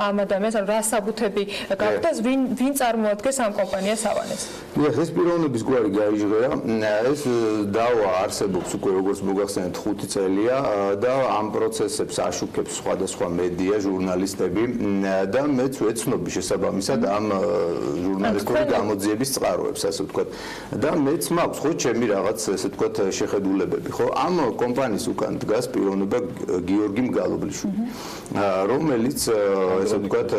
ამ ადამიანს, რა საბუთები გაგვდეს, ვინ წარმოადგენს ამ კომპანიას ავანეს? დიახ, ეს პიროვნების გვარი გაიჟღერა. ეს დავა არსებობს უკვე როგორც მოგახსენეთ 5 წელია და ამ პროცესებს აშუქებს სხვადასხვა მედია, ჟურნალისტები და მეც ვეცნობი შესაბამისად ამ ჟურნალისტური გამოძიების წყაროებს, ასე ვთქვათ. და მეც მაქვს ხო ჩემი რაღაც, ასე ვთქვათ, შეხედულებები, ხო? ამ კომპანიის უკან დგას პიროვნება გიორგი მგალობლიშვილი, რომელიც, ასე ვთქვათ,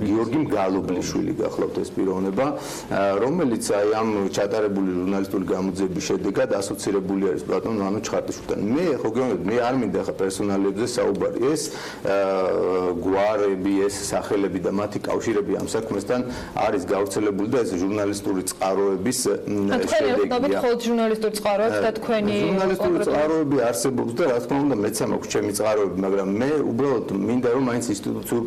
გიორგი მგალობლიშვილი გახლავთ ეს პიროვნება, რომელიც აი ამ ჩატარებული ჟურნალისტური გამოძიების შედეგად ასოცირებული არის პლატონ ვანეჩ ხარტიშვილთან. მე ხო გეუბნებით, მე არ მინდა ხა პერსონალიებზე საუბარი. ეს გვარები, ეს სახელები და მათი კავშირები ამ საქმესთან არის გავრცელებული და ეს ჟურნალისტური წყაროების შედეგია. თქვენ ხოთ ჟურნალისტური წყაროებს და თქვენი ჟურნალისტური წყაროები არსებობს და რა თქმა უნდა მეც მაქვს ჩემი წყაროები, მაგრამ მე უბრალოდ მინდა რომ მაინც ინსტიტუციურ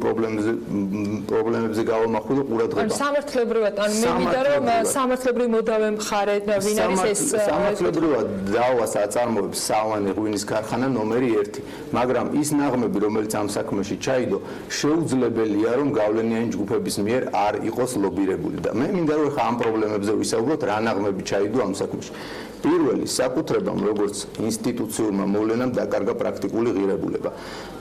პრობლემებზე გავამახვილო ყურადღება. სამართლებრივად, ან მე მინდა რომ სამართლებრივი მოდავე მხარე ვინ არის ეს სამართლებრივად დავას აწარმოებს სავანე ღვინის ქარხანა ნომერი 1, მაგრამ ის ნაღმები, რომელიც ამ საქმეში ჩაიდო, შეუძლებელია რომ გავლენიანი ჯგუფების მიერ არ იყოს ლობირებული და მე მინდა რომ ხა ამ პრობლემებზე ვისაუბროთ, რა ნაღმები ჩაიდო ამ საქმეში. პირველი საკუთრებამ როგორც ინსტიტუციურმა მოვლენამ დაკარგა პრაქტიკული ღირებულება.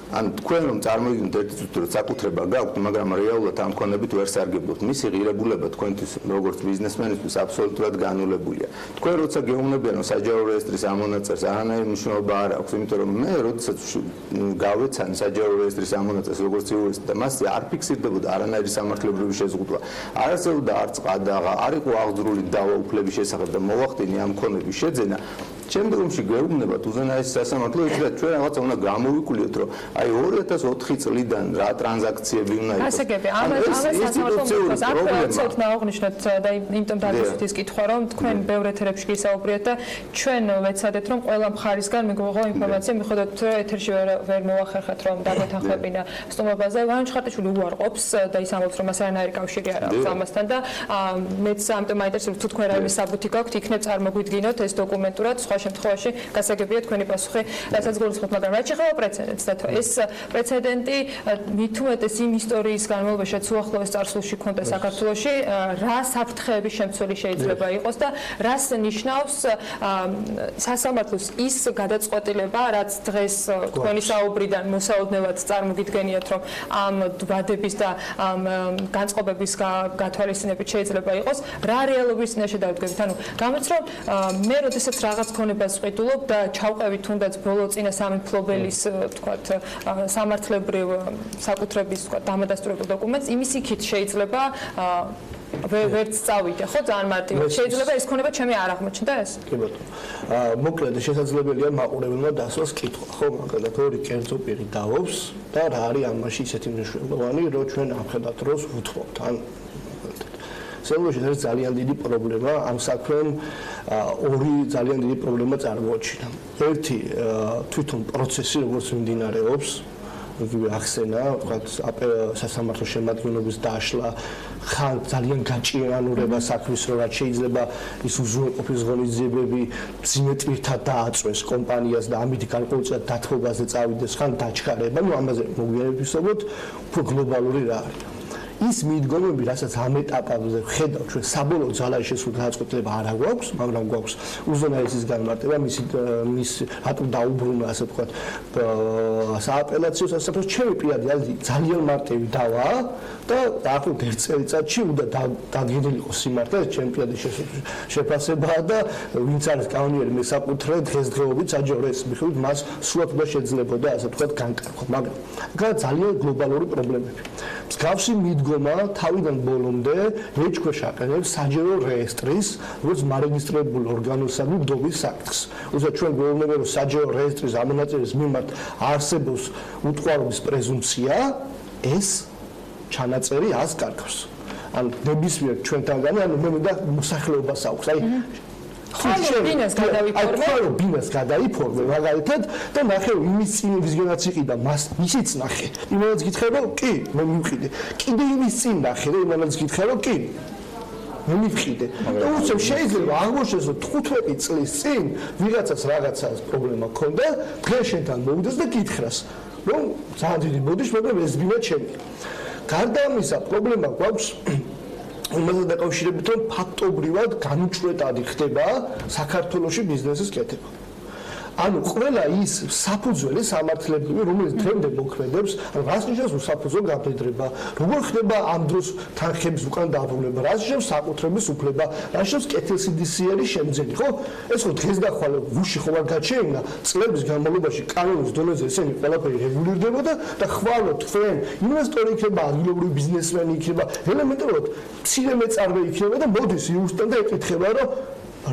ან თქვენ რომ წარმოიდგინოთ ერთი წუთი რომ საკუთრება გაქვთ, მაგრამ რეალურად ამ ქონებით ვერ სარგებლობთ. მისი ღირებულება თქვენთვის როგორც ბიზნესმენისთვის აბსოლუტურად განულებულია. თქვენ როცა გეუბნებიან რომ საჯარო რეესტრის ამონაწერს არანაირი მნიშვნელობა არ აქვს, იმიტომ რომ მე როდესაც გავეცანი საჯარო რეესტრის ამონაწერს როგორც იურისტი და მასზე არ ფიქსირდებოდა არანაირი სამართლებრივი შეზღუდვა, არ არსებობდა არც ყადაღა, არ იყო აღძრული დავა უფლების შესახებ და მოვახდინე ამ ქონების შეძენა, შემდგომში გვეუბნებათ უზენაესი სასამართლო, იცით, ჩვენ რაღაცა უნდა გამოვიკვლიოთ, რომ აი 2004 წლიდან რა ტრანზაქციები უნდა იყოს. გასაგები, ამას სასამართლოს აკრეაციოთ დააღნიშნოთ და იმიტომ დაგისვით ის კითხვა, რომ თქვენ ბევრ ეთერებში გისაუბრეთ და ჩვენ ვეცადეთ, რომ ყველა მხარისგან მიგვიღო ინფორმაცია, მიხედავთ ეთერში ვერ მოახერხეთ, რომ დაგვეთანხმებინა სტუმრობაზე. ვანჩ ხარტიშვილი უარყოფს და ის ამბობს, რომ მას არანაირი კავშირი არ აქვს ამასთან და მეც ამიტომ მაინტერესებს თუ თქვენ რაიმე საბუთი გაქვთ, იქნებ წარმოგვიდგინოთ ეს დოკუმენტურად, სხვა შემთხვევაში გასაგებია თქვენი პასუხი, რასაც გულისხმობთ, მაგრამ რაც შეეხება პრეცედენტს და ეს პრეცედენტი მით უმეტეს იმ ისტორიის განმავლობაში, უახლოეს წარსულში ქონდა საქართველოში, რა საფრთხეების შემცველი შეიძლება იყოს და რას ნიშნავს სასამართლოს ის გადაწყვეტილება, რაც დღეს თქვენი საუბრიდან მოსაოდნელად წარმოგიდგენიათ, რომ ამ ვადების და ამ განწყობების გათვალისწინებით შეიძლება იყოს, რა რეალობის წინაშე დავდგებით. ანუ გამოც რომ მე როდესაც რაღაც ქონებას ვყიდულობ და ჩავყევი თუნდაც ბოლო წინა სამი მფლობელის თქვათ სამართლებრივ საკუთრების თქვათ დამადასტურებულ დოკუმენტს, იმის იქით შეიძლება ვერც წავიდე, ხო, ძალიან მარტივად. შეიძლება ეს ქონება ჩემი არ აღმოჩნდა ეს? კი ბატონო. მოკლედ შესაძლებელია მაყურებელმა დასვას კითხვა, ხო, მაგალითად ორი კერძო პირი დავობს და რა არის ამაში ისეთი მნიშვნელოვანი, რომ ჩვენ ამხედრად დროს ვუთხოვთ, ან სერვერში არის ძალიან დიდი პრობლემა, ამ საქმემ ორი ძალიან დიდი პრობლემა წარმოაჩინა. ერთი თვითონ პროცესი, როგორც მიმდინარეობს, იგივე ახსენა, ვთქვათ, სასამართლო შემადგენლობის დაშლა, ხან ძალიან გაჭიანურება საქმის, რომ რაც შეიძლება ის უზრუნველყოფის ღონისძიებები მძიმე ტვირთად დააწვეს კომპანიას და ამით განყოფილება დათმობაზე წავიდეს, ხან დაჩქარება, ну ამაზე მოგვიანებით ვისაუბროთ, უფრო გლობალური რა არის. ის მიდგომები, რასაც ამ ეტაპზე ვხედავ, ჩვენ საბოლოო ძალაში შესულ გადაწყვეტილება არ გვაქვს, მაგრამ გვაქვს უზენაესის განმარტება, მის რატომ დაუბრუნა, ასე ვთქვათ, სააპელაციო სასამართლოს, ჩემი პირადი აზრით ძალიან მარტივი დავა და დაახლოებით 1 წელიწადში უნდა დადგენილიყო სიმართლე, ჩემი პირადი შეფასებაა და ვინც არის კანონიერი მესაკუთრე დღესდღეობით საჯარო ეს მიხედვით მას სულად უნდა შეძლებოდა, ასე ვთქვათ, განკარგვა, მაგრამ აქ ძალიან გლობალური პრობლემები. მსგავსი მიდგომა თავიდან ბოლომდე ეჭქვეშ აყენებს საჯარო რეესტრის, როგორც მარეგისტრირებულ ორგანოსად მდობის საკითხს. უბრალოდ ჩვენ გვეუბნება, რომ საჯარო რეესტრის ამონაწილის მიმართ არსებობს უტყუარობის პრეზუმპცია, ეს ჩანაწერი ასკარგავს. ან ნებისმიერ ჩვენთანგანი, ანუ მე მინდა მოსახლეობას აქვს. აი ხო, ბინას გადაიფორმე მაგალითად და ნახე იმის წინ ვისგენაც იყიდა ისიც ნახე. იმანაც გითხე რომ კი, მე მივყიდე. კიდე იმის წინ ნახე და იმანაც გითხე რომ კი. მე მივყიდე. და უცებ შეიძლება აღმოჩნდეს რომ 15 წლის წინ ვიღაცას რაღაცას პრობლემა ჰქონდა, დღეს შენთან მოვიდეს და გითხრას, რომ ძალიან დიდი ბოდიში, მაგრამ ეს ბინა ჩემი. გარდა ამისა, პრობლემა გვაქვს იმასთან დაკავშირებით, რომ ფაქტობრივად განუჭვრეტადი ხდება საქართველოში ბიზნესის კეთება. ანუ ყველა ის საფუძველი სამართლებრივი, რომელიც დღემდე მოქმედებს, რას ნიშნავს უსაფუძვო გაბედრება, როგორ ხდება ამ დროს თანხების უკან დაბრუნება, რას ნიშნავს საკუთრების უფლება, რას ნიშნავს კეთილსინდისიერი შემძენი, ხო? ეს ხო დღეს დახვალე ვუში ხო არ გაჩენა, წლების განმავლობაში კანონის დონეზე ესენი ყველაფერი რეგულირდებოდა და ხვალო თქვენ ინვესტორი იქნება, ადგილობრივი ბიზნესმენი იქნება, ელემენტარულად მცირე მეწარმე იქნება და მოდის იუსტან და ეკითხება, რომ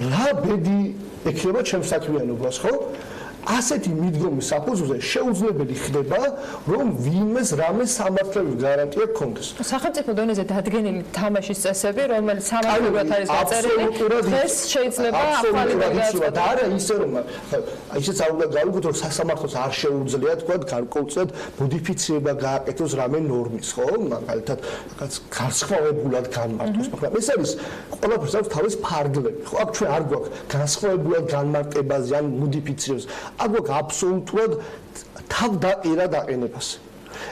რა ბედი ექნება ჩემს საქმიანობას, ხო? ასეთი მიდგომის საფუძველზე შეუძლებელი ხდება, რომ ვინმეს რამე სამართლებრივი გარანტია გქონდეს. სახელმწიფო დონეზე დადგენილი თამაშის წესები, რომელიც სამართლებრივად არის დაწერილი, დღეს შეიძლება ახალი გადაწყვეტილება და არა ისე რომ ისეც არ უნდა გავიგოთ, რომ სასამართლოს არ შეუძლია თქვა გარკვეულწილად მოდიფიცირება გააკეთოს რამე ნორმის, ხო? მაგალითად, რაღაც განსხვავებულად განმარტოს, მაგრამ ეს არის ყველაფერს აქვს თავის ფარგლები, ხო? აქ ჩვენ არ გვაქვს განსხვავებულად განმარტებაზე ან მოდიფიცირებას. აგვაქვს აბსოლუტურად თავდაყირა დაყენებას.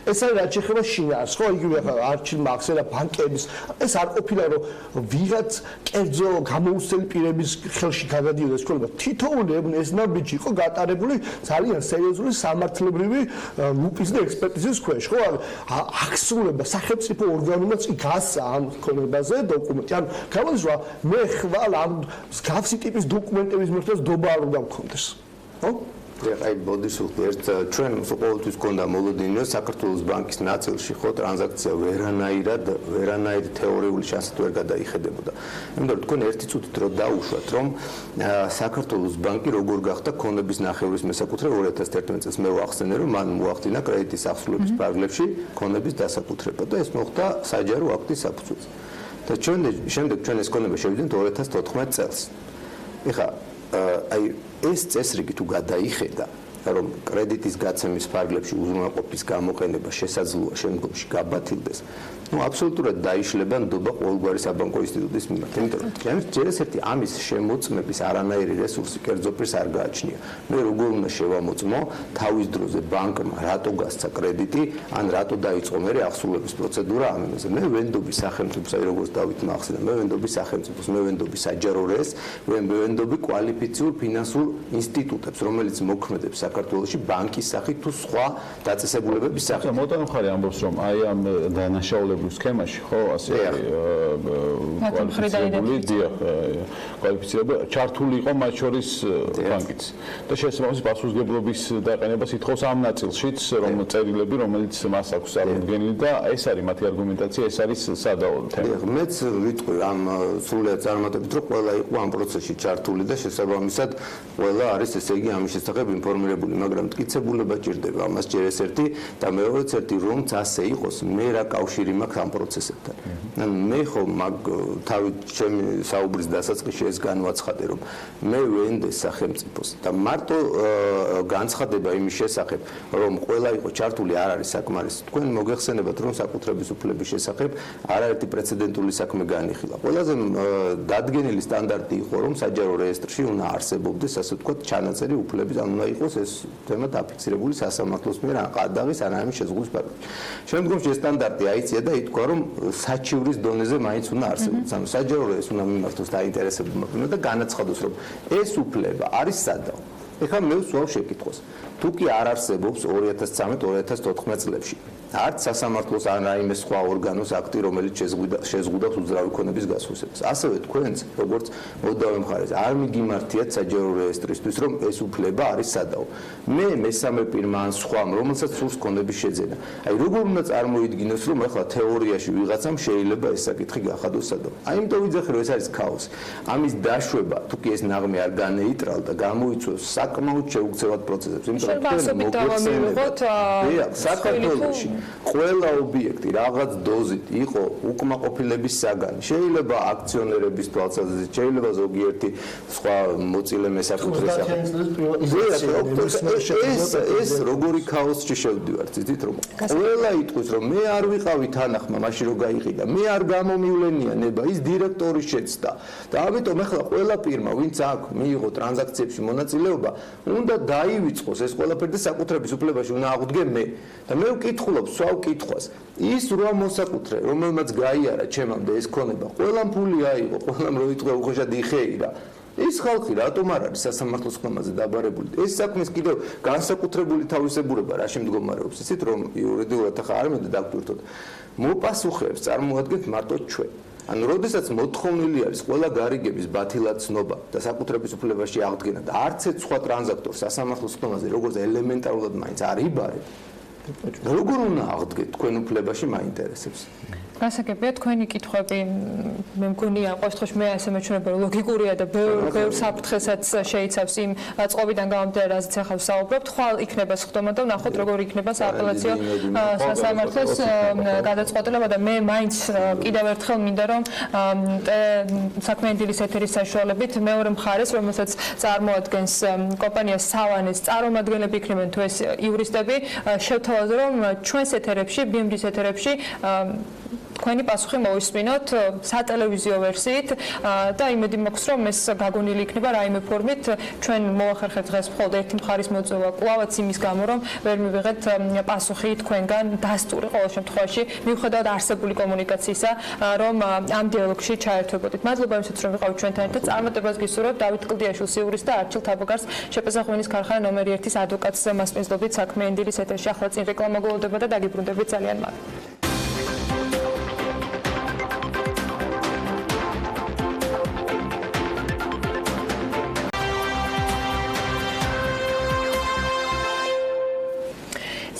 ეს არის რაც შეეხება შინაარს, ხო? იგივე არჩილმა ახსენა ბანკების, ეს არ ყოფილა რომ ვიღაც კერძო გამოუცდელი პირების ხელში გადადიოდა ეს ქონება. თითოეული ეს ნაბიჯი იყო გატარებული ძალიან სერიოზული სამართლებრივი ლუპის და ექსპერტიზის ქვეშ, ხო? აღსრულება სახელმწიფო ორგანოებიც გასცა ამ ქონებაზე დოკუმენტი. ანუ გამოდის რომ მე ხვალ ამ მსგავსი ტიპის დოკუმენტების მიმართ დობა არ უნდა მქონდეს. ხო? აი ბოდიშულტი ერთ ჩვენ ყოველთვის გქონდა მოლოდინო საქართველოს ბანკის ნაწილში ხო ტრანზაქცია ვერანაირ თეორიული შანსით ვერ გადაიხედებოდა. იმიტომ რომ თქვენ ერთი წუთით რო დაუშვათ რომ საქართველოს ბანკი როგორ გახდა ქონების ნახევრის მესაკუთრე 2011 წელს მე ვახსენე რომ მან მოახდინა კრედიტის ახსნილების ფარგლებში ქონების დასაკუთრება და ეს მოხდა საჯარო აქტის საფუძველზე. და შემდეგ ჩვენ ეს ქონება შევიდნენ 2014 წელს. ეხლა აი ეს წესრიგი თუ გადაიხედა რომ კრედიტის გაცემის ფარგლებში უზრუნველყოფის გამოყენება შესაძლოა შემდგომში გაბათილდეს, აბსოლუტურად დაიშლება ნდობა ყოველგვარი საბანკო ინსტიტუტის მიმართ. იმიტომ რომ ჯერ ერთი ამის შემოწმების არანაირი რესურსი კერძო პირს არ გააჩნია. მე როგორ უნდა შევამოწმო თავის დროზე ბანკმა რატო გასცა კრედიტი, ან რატო დაიწყო მე ახსულების პროცედურა ამ იმაზე. მე ვენდობი სახელმწიფოს, აი როგორც დავითმა ახსენა, მე ვენდობი სახელმწიფოს, მე ვენდობი საჯარო რესს, მე ვენდობი კვალიფიციურ ფინანსურ ინსტიტუტებს, რომელიც მოქმედებს საქართველოში ბანკის სახით თუ სხვა დაწესებულებების სახით. მოტანო ხარი ამბობს რომ აი ამ დანაშაულებრივ სქემაში ხო ასე კვალიფიცირება ჩართული იყო მათ შორის ბანკიც და შესაბამისი პასუხისმგებლობის დაყენებას ითხოვს ამ ნაწილშიც რომ წერილები რომელიც მას აქვს წარმოდგენილი და ეს არის მათი არგუმენტაცია ეს არის სადაო თემა. მეც ვიტყვი ამ სრულად წარმატებით რომ ყველა იყო ამ პროცესში ჩართული და შესაბამისად ყველა არის ესე იგი ამის შესახებ ინფორმირებული, მაგრამ მტკიცებულება ჭირდება ამას ჯერ ეს ერთი და მეორეც ერთი რომც ასე იყოს მე რა კავშირი მაქვს ამ პროცესებთან. მე ხო თავი ჩემი საუბრის დასაწყისში ეს განვაცხადე რომ მე ვენდე სახელმწიფოს და მარტო განცხადება იმის შესახებ რომ ყველა იყო ჩართული არ არის საკმარისი. თქვენ მოგეხსენებათ რომ საკუთრების უფლების შესახებ არაერთი პრეცედენტული საქმე განიხილა. ყველაზე დადგენილი სტანდარტი იყო რომ საჯარო რეესტრში უნდა არსებობდეს ასე ვთქვათ ჩანაწერი უფლების ან უნდა იყოს ეს თემა დაფიქსირებული სასამართლოს მიერ ან ყადაღის ან ამის შეზღუდვის ფაქტი. შემდგომში ეს სტანდარტი აიწია და ითქვა რომ საჩივრის დონეზე მაინც უნდა არსებობდეს. ანუ საჯარო ეს უნდა მიმართოს დაინტერესებულმა და განაცხადოს რომ ეს უფლება არის სადაო. ეხლა მე ვსვავ შეკითხვას. თუ კი არ არსებობს 2013-2014 წლებში არც სასამართლოს ან რაიმე სხვა ორგანოს აქტი, რომელიც შეზღუდავს უძრავი ქონების გასხვისებას. ასევე თქვენც, როგორც მოდავე მხარეს, არ მიგიმართიათ საჯარო რეესტრისთვის, რომ ეს უფლება არის სადაო. მე მესამე პირმა ან სხვამ, რომელსაც სურს ქონების შეძენა. აი როგორ უნდა წარმოიდგინოს, რომ ახლა თეორიაში ვიღაცამ შეიძლება ეს საკითხი გახადოს სადაო. აი იმიტომ ვიძახი, რომ ეს არის ქაოსი. ამის დაშვება, თუ კი ეს ნაღმე არ განეიტრალდა, გამოიწვევს საკმაოდ შეუქცევად პროცესებს. იმიტომ რომ საქართველოში ყველა ობიექტი რაღაც დოზით იყო უკმაყოფილების საგანი. შეიძლება აქციონერების თვალსაზრისით, შეიძლება ზოგიერთი სხვა მოწილე მესაკუთრე სახით. ეს როგორი ქაოსში შევდივართ, იცით რომ ყველა იტყვის რომ მე არ ვიყავი თანახმა, მაშინ რო გაიყიდა, მე არ გამომივლენია ნება, ის დირექტორი შეცდა. და ამიტომ ახლა ყველა პირმა, ვინც აქ მიიღო ტრანზაქციებში მონაწილეობა, უნდა დაივიწყოს ეს ყველაფერი და საკუთრების უფლებაში უნდა აღვდგე მე. და მე ვკითხულობ სვავ კითხვას. ის რა მოსაკუთრე, რომელმაც გაიარა ჩემამდე ეს ქონება, ყველამ ფული აიღო, ყველამ რო იტყვე უხეშად იხეირა. ეს ხალხი რატომ არ არის სასამართლოს ხმაზე დაბარებული? ეს საქმის კიდევ განსაკუთრებული თავისებურება რა შემდგომარეობს, იცით რომ იურიდიულად ახლა არ მინდა დაგვირთოთ. მოპასუხეებს წარმოადგენთ მარტო ჩვენ. ანუ როდესაც მოთხოვნილი არის ყველა გარიგების ბათილად ცნობა და საკუთრების უფლებაში აღდგენა და არც ერთ სხვა ტრანზაქტორს სასამართლოს ხმაზე როგორც ელემენტარულად მაინც არ იბარებ, როგორ უნდა აღდგეთ თქვენ უფლებაში მაინტერესებს. გასაგებია თქვენი კითხვები მე მგონია ყოველ შემთხვევაში მე ასე მეჩვენება რომ ლოგიკურია და ბევრ საფრთხესაც შეიცავს იმ წყობიდან გამომდინარე რაზეც ახლა ვსაუბრობთ. ხვალ იქნება სხდომა და ვნახოთ როგორ იქნება სააპელაციო სასამართლოს გადაწყვეტილება და მე მაინც კიდევ ერთხელ მინდა რომ საქმიანი დილის ეთერის საშუალებით მეორე მხარეს რომელსაც წარმოადგენს კომპანიას სავანეს წარმომადგენლები იქნებიან თუ ეს იურისტები შევთავაზო რომ ჩვენს ეთერებში BMG-ის ეთერებში თქვენი პასუხი მოვისმინოთ სატელევიზიო ვერსიით და იმედი მაქვს რომ ეს გაგონილი იქნება რაიმე ფორმით ჩვენ მოახერხებთ დღეს მხოლოდ ერთი მხარის მოწვევა კვლავაც იმის გამო რომ ვერ მივიღეთ პასუხი თქვენგან დასტური ყოველ შემთხვევაში მიუხედავად არსებული კომუნიკაციისა რომ ამ დიალოგში ჩაერთვებოდით. მადლობა იმისთვის რომ ვიყავით ჩვენთან ერთად. წარმატებას გისურვებთ დავით კლდიაშვილის იურისტს და არჩილ თაბაგარს შეპასახმენის ქარხანა ნომერი 1-ის ადვოკატს მასპინძლობით საქმიანი დილის ეთერში. ახლა წინ რეკლამა გულდება და დაგიბრუნდებით ძალიან მაგ.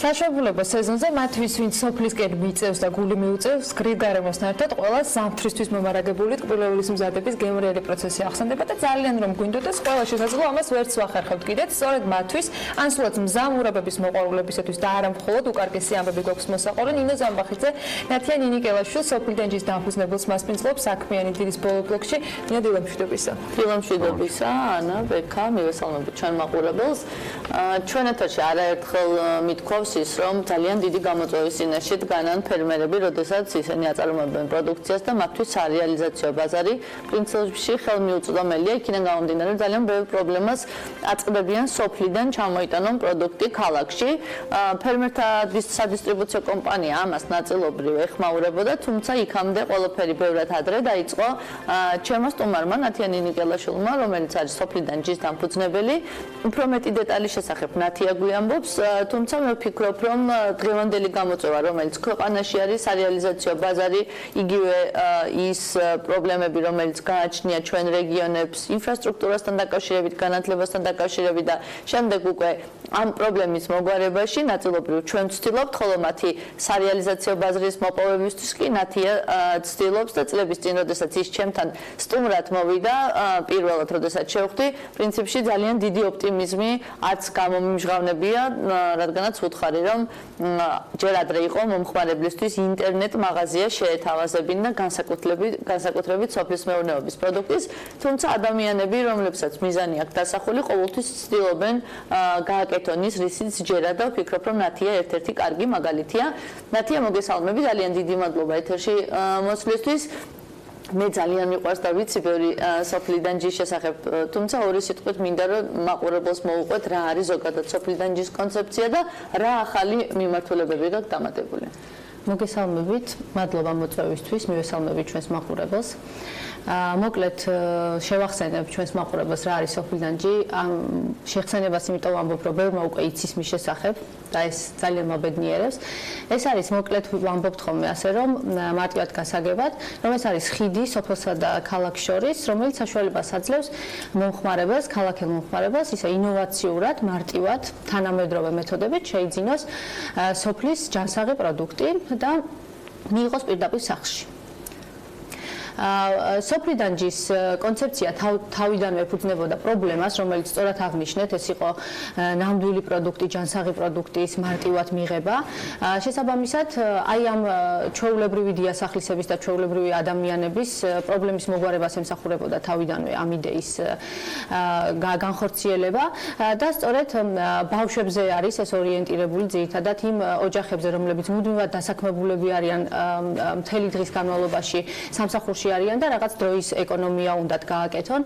საშუალებო სეზონზე მათთვის, ვინც სოფლისკენ მიწევს და გული მიუწევს, გრიგარემოსთან ერთად ყველა ზამთრისთვის მომარაგებული ტკბილებულის მზადების გემრიელი პროცესი ახსენდება და ძალიან რომ გვინდოდეს, ყველა შესაძლოა ამას ვერც ვახერხებთ კიდეც, სწორედ მათთვის, ან სულაც მზამურაბების მოყვარულებისათვის და არა მხოლოდ უკარგესი ამბები გვაქვს მოსაყოლე, ნინო ზამბახიძე, ნათია ნინიკელაშვილი სოფლიdan.ge-ის დამფუძნებელს მასპინძლობს საქმიანი დილის ბოლო ბლოკში. დილა მშვიდობისა. დილა მშვიდობისა, ანა, ბექა, მივესალმებით ჩვენ მაყურებელს. ჩვენ ეთერში არაერთხელ მithქვავს ის, რომ ძალიან დიდი გამოწვევის წინაშე დგანან ფერმერები, როდესაც ისინი აწარმოებენ პროდუქციას და მათთვის სარეალიზაციო ბაზარი პრინციპში ხელმიუწვდომელია, იქიდან გამომდინარე ძალიან ბევრ პრობლემას აწყდებიან სოფლიდან ჩამოიტანონ პროდუქტი ქალაქში. ფერმერთა სადისტრიბუციო კომპანია ამას ნაწილობრივ ეხმაურებოდა, თუმცა იქამდე ყველაფერი ბევრად ადრე დაიწყო ჩემო სტუმარმა ნათია ნინიკელაშვილმა, რომელიც არის soplidan.ge-ის დამფუძნებელი. უფრო მეტი დეტალის შესახებ ნათია გვიამბობს, თუმცა მე ვფიქრობ, რომ დღევანდელი გამოწვევა, რომელიც ქვეყანაში არის სარეალიზაციო ბაზარი, იგივე ის პრობლემები, რომელიც გააჩნია ჩვენ რეგიონებს ინფრასტრუქტურასთან დაკავშირებით, განათლებასთან დაკავშირებით და შემდეგ უკვე ამ პრობლემის მოგვარებაში ნაწილობრივ ჩვენ ვცდილობთ, ხოლო მათი სარეალიზაციო ბაზრის მოპოვებისთვის კი ნათია ცდილობს და წლების წინ, როდესაც ის ჩემთან სტუმრად მოვიდა, პირველად როდესაც შევხვდი, პრინციპში ძალიან დიდი ოპტიმიზმი არც გამომიმჟღავნებია, რადგანაც ვუთხარი, რომ ჯერ ადრე იყო მომხმარებლისთვის ინტერნეტ მაღაზია შეეთავაზებინა განსაკუთრებით სოფლის მეურნეობის პროდუქტის, თუმცა ადამიანები, რომლებსაც მიზანი აქვს დასახული, ყოველთვის ცდილობენ გააკეთონ ის, რისიც ჯერა და ვფიქრობ, რომ ნათია ერთ-ერთი კარგი მაგალითია. ნათია, მოგესალმები, ძალიან დიდი მადლობა ეთერში მოსვლისთვის. მე ძალიან მიყვარს და ვიცი ბევრი soplidan.ge-ის შესახებ, თუმცა ორი სიტყვით მინდა რომ მაყურებელს მოუყვეთ რა არის ზოგადად soplidan.ge-ის კონცეფცია და რა ახალი მიმართულებები გაქვთ დამატებული. მოგესალმებით, მადლობა მოწვევისთვის, მივესალმებით ჩვენს მაყურებელს. მოკლედ შევახსენებ ჩვენს მაყურებელს რა არის soplidan.ge. შეხსენებას იმიტომ ვამბობ, რომ ბევრმა უკვე იცის მის შესახებ და ეს ძალიან მობედნიერებს. ეს არის მოკლედ ვამბობთ ხოლმე ასე, რომ მარტივად გასაგებად, რომ ეს არის ხიდი სოფელსა და ქალაქს შორის, რომელიც საშუალებას აძლევს მომხმარებელს, ქალაქელ მომხმარებელს, ისე ინოვაციურად, მარტივად, თანამედროვე მეთოდებით შეიძინოს სოფლის ჯანსაღი პროდუქტი და მიიღოს პირდაპირ სახლში. soplidan.ge-ის კონცეფცია თავიდანვე ეფუძნებოდა პრობლემას, რომელიც სწორად აღნიშნეთ, ეს იყო ნამდვილი პროდუქტი, ჯანსაღი პროდუქტის მარტივად მიღება. შესაბამისად, აი ამ ჩვეულებრივი დიასახლისების და ჩვეულებრივი ადამიანების პრობლემის მოგვარებას ემსახურებოდა თავიდანვე ამ იდეის განხორციელება და სწორედ ბავშვებზე არის ეს ორიენტირებული ძირითადად იმ ოჯახებზე, რომლებიც მუდმივად დასაქმებულები არიან მთელი დღის განმავლობაში სამსახურში არიან და რაღაც დროის ეკონომია უნდათ გააკეთონ.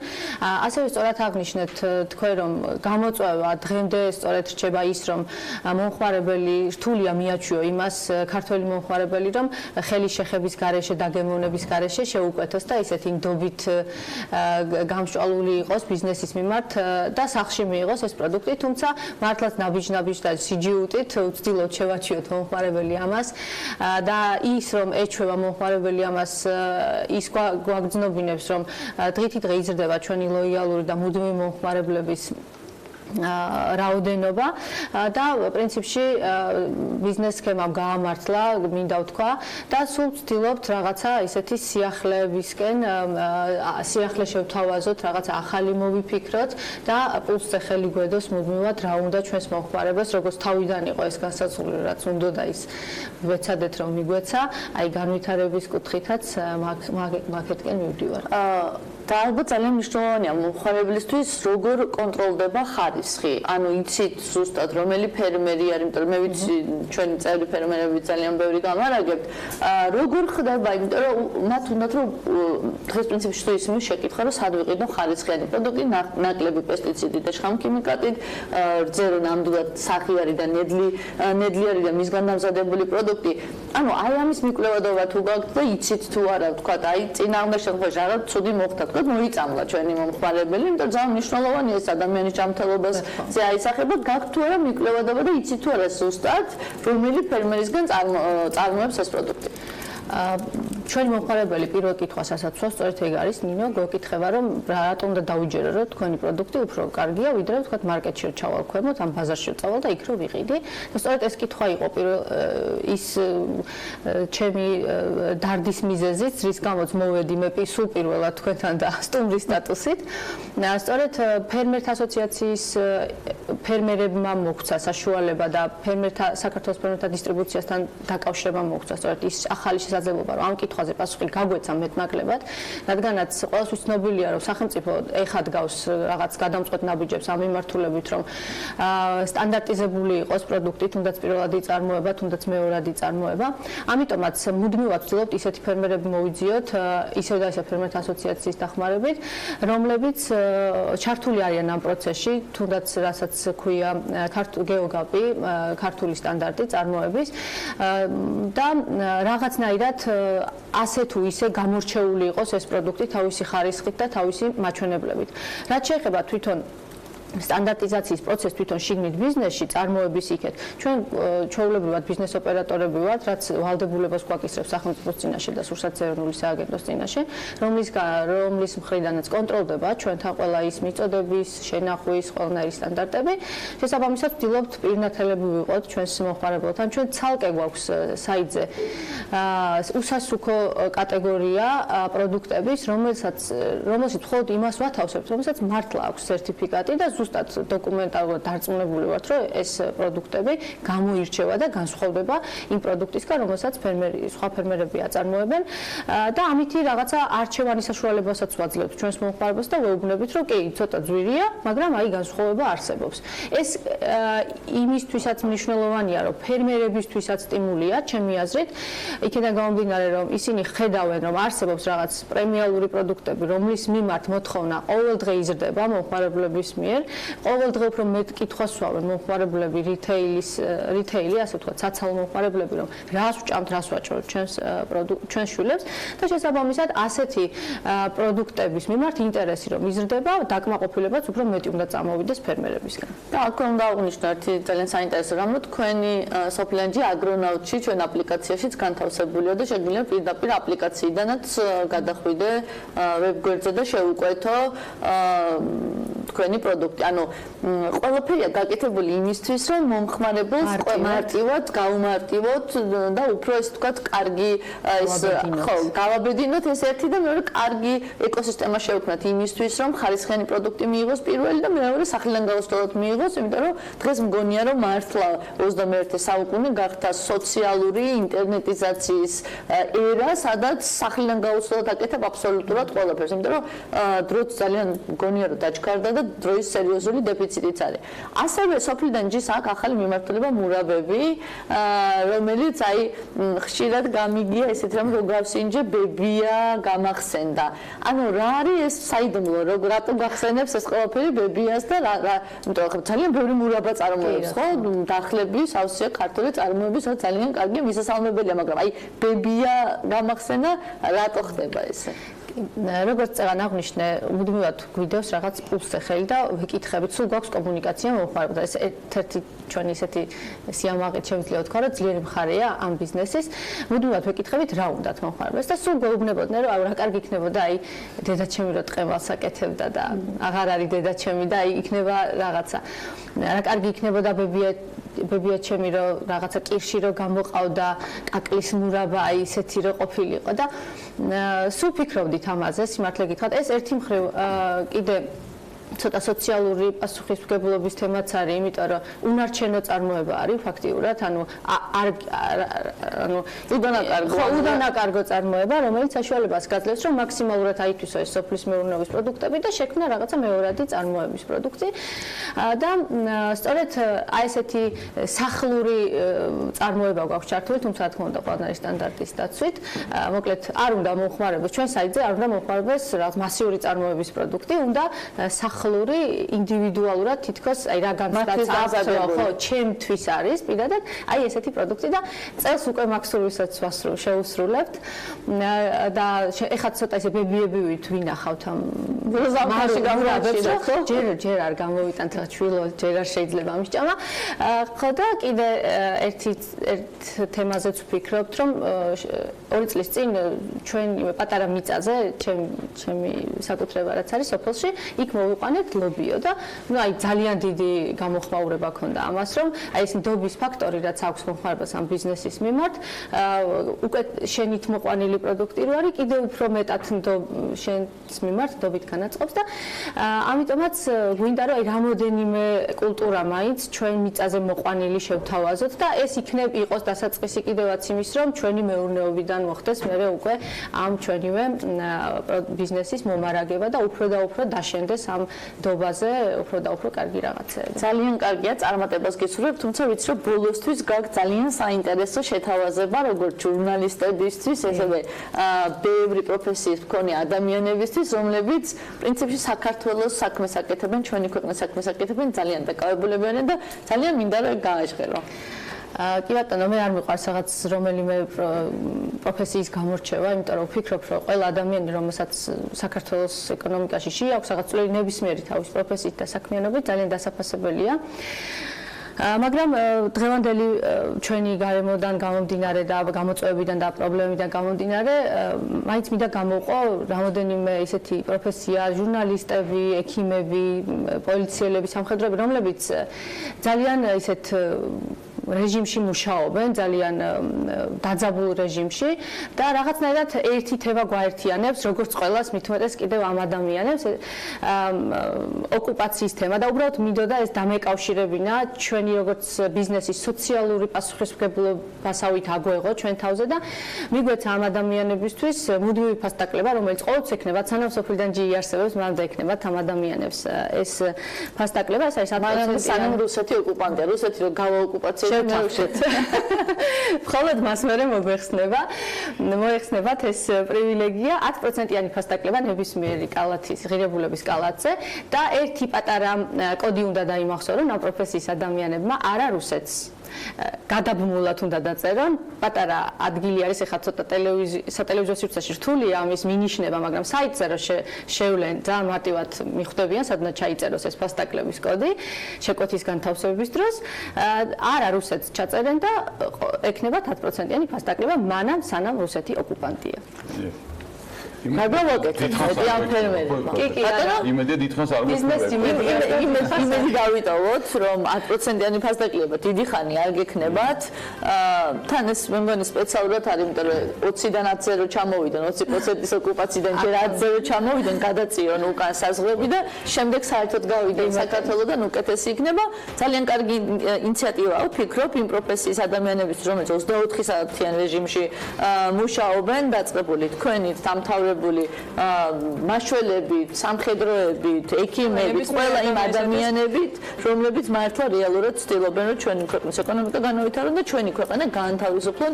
ასევე სწორად აღნიშნეთ თქვენ, რომ გამოწვევა დღემდე სწორედ რჩება ის, რომ მომხმარებელი რთულია მიაჩვიო იმას ქართველი მომხმარებელი, რომ ხელის შეხების გარეშე, დაგემოვნების გარეშე შეუკვეთოს და ისეთი ნდობით გამსჭვალული იყოს ბიზნესის მიმართ და სახლში მიიღოს ეს პროდუქტი, თუმცა მართლაც ნაბიჯ და სიჯიუტით ვცდილობთ შევაჩიოთ მომხმარებელი ამას და ის, რომ ეჩვევა მომხმარებელი ამას ის გვაგრძნობინებს, რომ დღითი დღე იზრდება ჩვენი ლოიალური და მუდმივი მომხმარებლების რაოდენობა და პრინციპში ბიზნეს სქემამ გაამართლა, მინდა ვთქვა და სულ ვცდილობთ რაღაცა ისეთი სიახლე შევთავაზოთ, რაღაცა ახალი მოვიფიქროთ და პულსზე ხელი გვედოს მუდმივად რა უნდა ჩვენს მომხმარებელს, როგორც თავიდან იყო ეს განსაზღვრული, რაც უნდა და ის ვეცადეთ რომ მიგვეცა, აი განვითარების კუთხითაც მაგეთკენ მივდივარ. და ალბათ ძალიან მნიშვნელოვანია მომხმარებლისთვის როგორ კონტროლდება ხარისხი. ანუ იცით ზუსტად რომელი ფერმერი არის, იმიტომ რომ მე ვიცი ჩვენი წევრი ფერმერები ძალიან ბევრი გამარაგებთ. როგორ ხდება, იმიტომ რომ მათ უნდათ რომ დღეს პრინციპში თუ ისინი შეკითხა რომ სად ვიყიდო ხარისხიანი პროდუქტი, ნაკლები პესტიციდით და შხამქიმიკატით, რძერო ნამდვილად სახიარი და ნედლიანი და მისგან დამზადებული პროდუქტი. ანუ აი ამის მიკვლევადობა თუ გაქვთ და იცით თუ არა, ვთქვათ, აი წინააღმდეგ შემთხვევაში რაღაც ცუდი მოხდა, მოიწამლა ჩვენი მომხმარებელი, იმიტომ რომ ძალიან მნიშვნელოვანია ეს ადამიანის ჯანმრთელობას აისახება, გაქვთ თუ არა მიკვლევადობა და იცით თუ არა ზუსტად რომელი ფერმერისგან წარმოებს ეს პროდუქტი. ჩვენი მომხმარებელი პირველ კითხვას ასაცვავს, სწორედ ეგ არის, ნინო, გვეკითხება, რომ რატომ და დავიჯერო, რომ თქვენი პროდუქტი უფრო კარგია, ვიდრე თქვა მარკეტში ჩავალ ქვემოთ, ამ ბაზარში წავალ და იქ რო ვიყიდი. და სწორედ ეს კითხვა იყო ის ჩემი დარდის მიზეზიც, რის გამოც მოვედი მე სულ პირველად თქვენთან და სტუმრის სტატუსით. სწორედ ფერმერთა ასოციაციის ფერმერებმა მოგვცა საშუალება და საქართველოს ფერმერთა დისტრიბუციასთან დაკავშირება მოგვცა სწორედ ის ახალი შესაძლებლობა, რომ ამ კითხვაზე პასუხი გაგვეცა მეტნაკლებად, რადგანაც ყველასთვის ცნობილია, რომ სახელმწიფო ეხად გავს რაღაც გადამწყვეტ ნაბიჯებს ამ მიმართულებით, რომ სტანდარტიზებული იყოს პროდუქტი, თუნდაც პირველადი წარმოება, თუნდაც მეორადი წარმოება. ამიტომაც მუდმივად ვცდილობთ ისეთი ფერმერები მოვიძიოთ, ისევ და ისევ ფერმერთა ასოციაციის დახმარებით, რომლებიც ჩართული არიან ამ პროცესში, თუნდაც რასაც ქვია გეოგაპი, ქართული სტანდარტი წარმოების და რაღაცნაირად ასე თუ ისე გამორჩეული იყოს ეს პროდუქტი თავისი ხარისხით და თავისი მაჩვენებლებით. რაც შეეხება თვითონ სტანდარტიზაციის პროცესს თვითონ შიგნით ბიზნესში წარმოების იქეთ. ჩვენ ჩვეულებრივად ბიზნეს ოპერატორები ვართ, რაც ვალდებულებას გვაკისრებს სახელმწიფოს წინაშე და სურსათი ეროვნული სააგენტოს წინაშე, რომლის მხრიდანაც კონტროლდება ჩვენთან ყველა ის მიწოდების, შენახვის, ყველანაირი სტანდარტები. შესაბამისად ვცდილობთ პირნათელები ვიყოთ ჩვენს მომხმარებელთან. ჩვენ ცალკე გვაქვს საიტზე უსასუქო კატეგორია პროდუქტების, რომელშიც მხოლოდ იმას ვათავსებთ, რომელსაც მართლა აქვს სერტიფიკატი და ზუსტად დოკუმენტალურად დარწმუნებული ვართ, რომ ეს პროდუქტები გამოირჩევა და განსხვავდება იმ პროდუქტისგან, რომელსაც სხვა ფერმერები აწარმოებენ და ამითი რაღაცა არჩევანის საშუალებასაც ვაძლევთ ჩვენს მომხმარებელს და ვეუბნებით, რომ კი, ცოტა ძვირია, მაგრამ აი განსხვავება არსებობს. ეს იმისთვისაც მნიშვნელოვანია, რომ ფერმერებისთვისაც სტიმულია, ჩემი აზრით, იქიდან გამომდინარე, რომ ისინი ხედავენ, რომ არსებობს რაღაც პრემიალური პროდუქტები, რომლის მიმართ მოთხოვნა ყოველდღე იზრდება მომხმარებლების მიერ. ყოველდღე უფრო მეტ კითხვას ვსვამენ მომხმარებლები რითეილი, ასე ვთქვათ, საცალო მომხმარებლები, რომ რას ვჭამთ, რას ვაჭრობთ ჩვენს შვილებს და შესაბამისად ასეთი პროდუქტების მიმართ ინტერესი რომ იზრდება, დაკმაყოფილებაც უფრო მეტი უნდა წამოვიდეს ფერმერებისგან. და აქ უნდა აღვნიშნო ერთი ძალიან საინტერესო რამ, რომ თქვენი soplidan.ge აგრონავტში ჩვენ აპლიკაციაშიც განთავსებულია და შეგვიძლია პირდაპირ აპლიკაციიდანაც გადახვიდე ვებგვერდზე და შეუკვეთო თქვენი პროდუქტი. ანუ ყველაფერია გაკეთებული იმისთვის, რომ მომხმარებელს მარტივად გაუმარტივოთ და უფრო ეს თქვათ, კარგი გავაბედინოთ ეს ერთი და მეორე კარგი ეკოსისტემა შევქმნათ იმისთვის, რომ ხარისხიანი პროდუქტი მიიღოს პირველი და მეორე სახლიდან გაუსწოროთ მიიღოს, იმიტომ რომ დღეს მგონია, რომ მართლა 21 საუკუნე გახდა სოციალური ინტერნეტიზაციის ერა, სადაც სახლიდან გაუსწოროთ აკეთებ აბსოლუტურად ყველაფერს, იმიტომ რომ დროც ძალიან მგონია, რომ დაჩქარდა და დროის სერიოზული დეფიციტიც არის. ასევე soplidan.ge-ს აქვს ახალი მიმართულება მურაბები, რომელიც აი ხშირად გამიგია ესეთ რამ რომ გავსინჯე ბებია გამახსენდა. ანუ რა არის ეს საიდუმლო, რატომ გახსენებს ეს ყველაფერი ბებიას და იმიტომ რომ ძალიან ბევრი მურაბა წარმოებს, ხო? დახლები, სავსეა ქართული წარმოების ძალიან კარგი მისასალმებელია, მაგრამ აი ბებია გამახსენა რატო ხდება ესე? როგორც წეგან აღნიშნე, მუდმივად გვიდევს რაღაც პულსზე ხელი და ვიკითხებით, სულ გვაქვს კომუნიკაცია მომხმარებელთან. ეს ერთ-ერთი ჩვენი ისეთი სიამაყით შემიძლია ვთქვა, რომ ძლიერი მხარეა ამ ბიზნესის. მუდმივად ვიკითხებით, რა უნდათ მომხმარებელს და სულ გვეუბნებოდნენ, რომ რა კარგი იქნებოდა, აი დედაჩემი რო ტყემალს აკეთებდა და აღარ არის დედაჩემი და აი იქნება რაღაცა. რა კარგი იქნებოდა ბებია ჩემი რო რაღაცა კირში რო გამოყავდა, კაკლის მურაბა აი ისეთი რო ყოფილიყო და სულ ფიქრობდით ამაზე, სიმართლე გითხრათ, ეს ერთი მხრივ კიდე ცოტა სოციალური პასუხისმგებლობის თემაც არის, იმიტომ რომ უნარჩენო წარმოება არის ფაქტიურად, ანუ უდანაკარგო წარმოება, რომელიც საშუალებას გაძლევს, რომ მაქსიმალურად აითვისო ეს სოფლის მეურნეობის პროდუქტები და შექმნა რაღაცა მეორადი წარმოების პროდუქტი. და სწორედ აი ესეთი სახლური წარმოება გვაქვს ჩართული, თუმცა რა თქმა უნდა, ყველანაირი სტანდარტის დაცვით. მოკლედ, არ უნდა მომხმარებელს ჩვენ საიტზე არ უნდა მომხმარებელს რაღაც მასიური წარმოების პროდუქტი, უნდა ახლური ინდივიდუალურად თითქოს აი რა განცდაც აქვს ხო ჩემთვის არის პირადად აი ესეთი პროდუქტი და წელს უკვე მაქსურვისაც შეუსრულებთ და ეხლა ცოტა ისე ბებიები ვინახავთ ამ ზამთარში გამოვიდეთ ხო ჯერ არ გამოვიტანთ ხა ჩვილო ჯერ არ შეიძლება ამისჭამა ხო და კიდე ერთ თემაზეც ვფიქრობთ რომ 2 წლის წინ ჩვენ პატარა მიწაზე ჩემი საკუთრება რაც არის სოფელში იქ მოვიყვანეთ ლობიო და ну აი ძალიან დიდი გამოხმაურება ქონდა ამას რომ აი ეს ნდობის ფაქტორი რაც აქვს მომხმარებელს ამ ბიზნესის მიმართ უკვე შენით მოყვანილი პროდუქტი რო არის კიდევ უფრო მეტად შენს მიმართ ნდობით განაწყობს და ამიტომაც გვინდა რომ აი რამოდენიმე კულტურა მაინც ჩვენ მიწაზე მოყვანილი შევთავაზოთ და ეს იყოს დასაწყისი კიდევაც იმის რომ ჩვენი მეურნეობიდან მოხდეს მერე უკვე ამ ჩვენივე ბიზნესის მომარაგება და უფრო დაშენდეს ამ დობაზე უფრო და უფრო კარგი რაღაცეები. ძალიან კარგია წარმატებას გისურვებ, თუმცა ვიცი რომ ბოლოსთვის გაქვს ძალიან საინტერესო შეთავაზება როგორც ჟურნალისტებისთვის, ესევე ბევრი პროფესიის მქონე ადამიანებისთვის, რომლებიც პრინციპში საქართველოს საქმეს აკეთებენ, ჩვენი ქვეყნის საქმეს აკეთებენ, ძალიან დაკავებულებიან და ძალიან მინდა რომ გააჟღერო. კი ბატონო, მე არ მიყვარს რაღაც რომელიმე პროფესიის გამორჩევა, იმიტომ რომ ვფიქრობ, რომ ყველა ადამიანი, რომელსაც საქართველოს ეკონომიკაში შეაქვს რაღაც წვლილი ნებისმიერი თავის პროფესიით და საქმიანობით, ძალიან დასაფასებელია. მაგრამ დღევანდელი ჩვენი გარემოდან გამომდინარე და გამოწვევებიდან და პრობლემებიდან გამომდინარე, მაინც მინდა გამოვყო რამოდენიმე ისეთი პროფესია, ჟურნალისტები, ექიმები, პოლიციელები, სამხედროები, რომლებიც ძალიან ისეთ რეჟიმში მუშაობენ, ძალიან დაძაბულ რეჟიმში და რაღაცნაირად ერთი თემა გვაერთიანებს, როგორც ყველას მით უმეტეს კიდევ ამ ადამიანებს ოკუპაციის თემა და უბრალოდ მინდოდა ეს დამეკავშირებინა ჩვენი როგორც ბიზნესის სოციალური პასუხისმგებლობასავით აგვეღო ჩვენ თავზე და მიგვეცა ამ ადამიანებისთვის მუდმივი ფასდაკლება, რომელიც ყოველთვის ექნება, სანამ soplidan.ge იარსებებს, მანამდე ექნებათ ამ ადამიანებს ეს ფასდაკლება, ეს არის 100% სანამ რუსეთი ოკუპანტია, რუსეთი რო გავაოკუპაციებს მხოლოდ მას მერე მოეხსნებათ ეს პრივილეგია 10%-იანი ფასდაკლება ნებისმიერი კალათის ღირებულების კალათზე და ერთი პატარა კოდი უნდა დაიმახსოვრონ ამ პროფესიის ადამიანებმა არა რუსეთს გადაბმულად უნდა დაწერონ პატარა ადგილი არის ეხლა ცოტა სატელევიზიო სივრცეში რთულია ამის მინიშნება მაგრამ საიტზე რომ შევლენ ძალიან მარტივად მიხვდებიან სადაც ჩაიწეროს ეს ფასდაკლების კოდი შეკვეთის განთავსებების დროს არა რუსეთს ჩაწერენ და ექნება 10%-იანი ფასდაკლება მანამ სანამ რუსეთი ოკუპანტია მაგალითად ამ ფერმერებმა იმედია დიდხანს არ იმედი გავიტოვოთ რომ 10%-იანი ფასდაკლება დიდი ხანი არ გექნებათ თან ეს მე მგონი სპეციალურად არის იმიტომ რომ 20-დან 10-ზე რო ჩამოვიდნენ 20%-ის ოკუპაციიდან ჯერ 10-ზე რო ჩამოვიდნენ გადაწიონ უკან საზღვრები და შემდეგ საერთოდ გავიდნენ საქართველოსთან უკეთესი იქნება ძალიან კარგი ინიციატივაა ვფიქრობ იმ პროფესიის ადამიანების რომელიც 24 საათიან რეჟიმში მუშაობენ დაწყებული თქვენით დამთავრებული მაშველებით, სამხედროებით, ექიმებით, ყველა იმ ადამიანებით, რომლებიც მართლა რეალურად ცდილობენ, რომ ჩვენი ქვეყნის ეკონომიკა განავითარონ და ჩვენი ქვეყანა გაანთავისუფლონ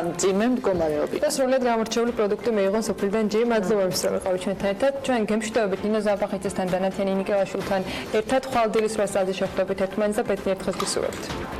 მძიმე მდგომარეობით. და სრულად გამორჩეული პროდუქტი მეიღონ soplidan.ge. მადლობა რომ ვიყავით ჩვენთან ერთად. ჩვენ გემშვიდობებით ნინო ზაბახიძესთან და ნათიანი ნიკელაშვილთან ერთად ხვალ დილის 8 საათზე შეხვდებით ერთმანეთს და ბედნიერ დღეს გისურვებთ.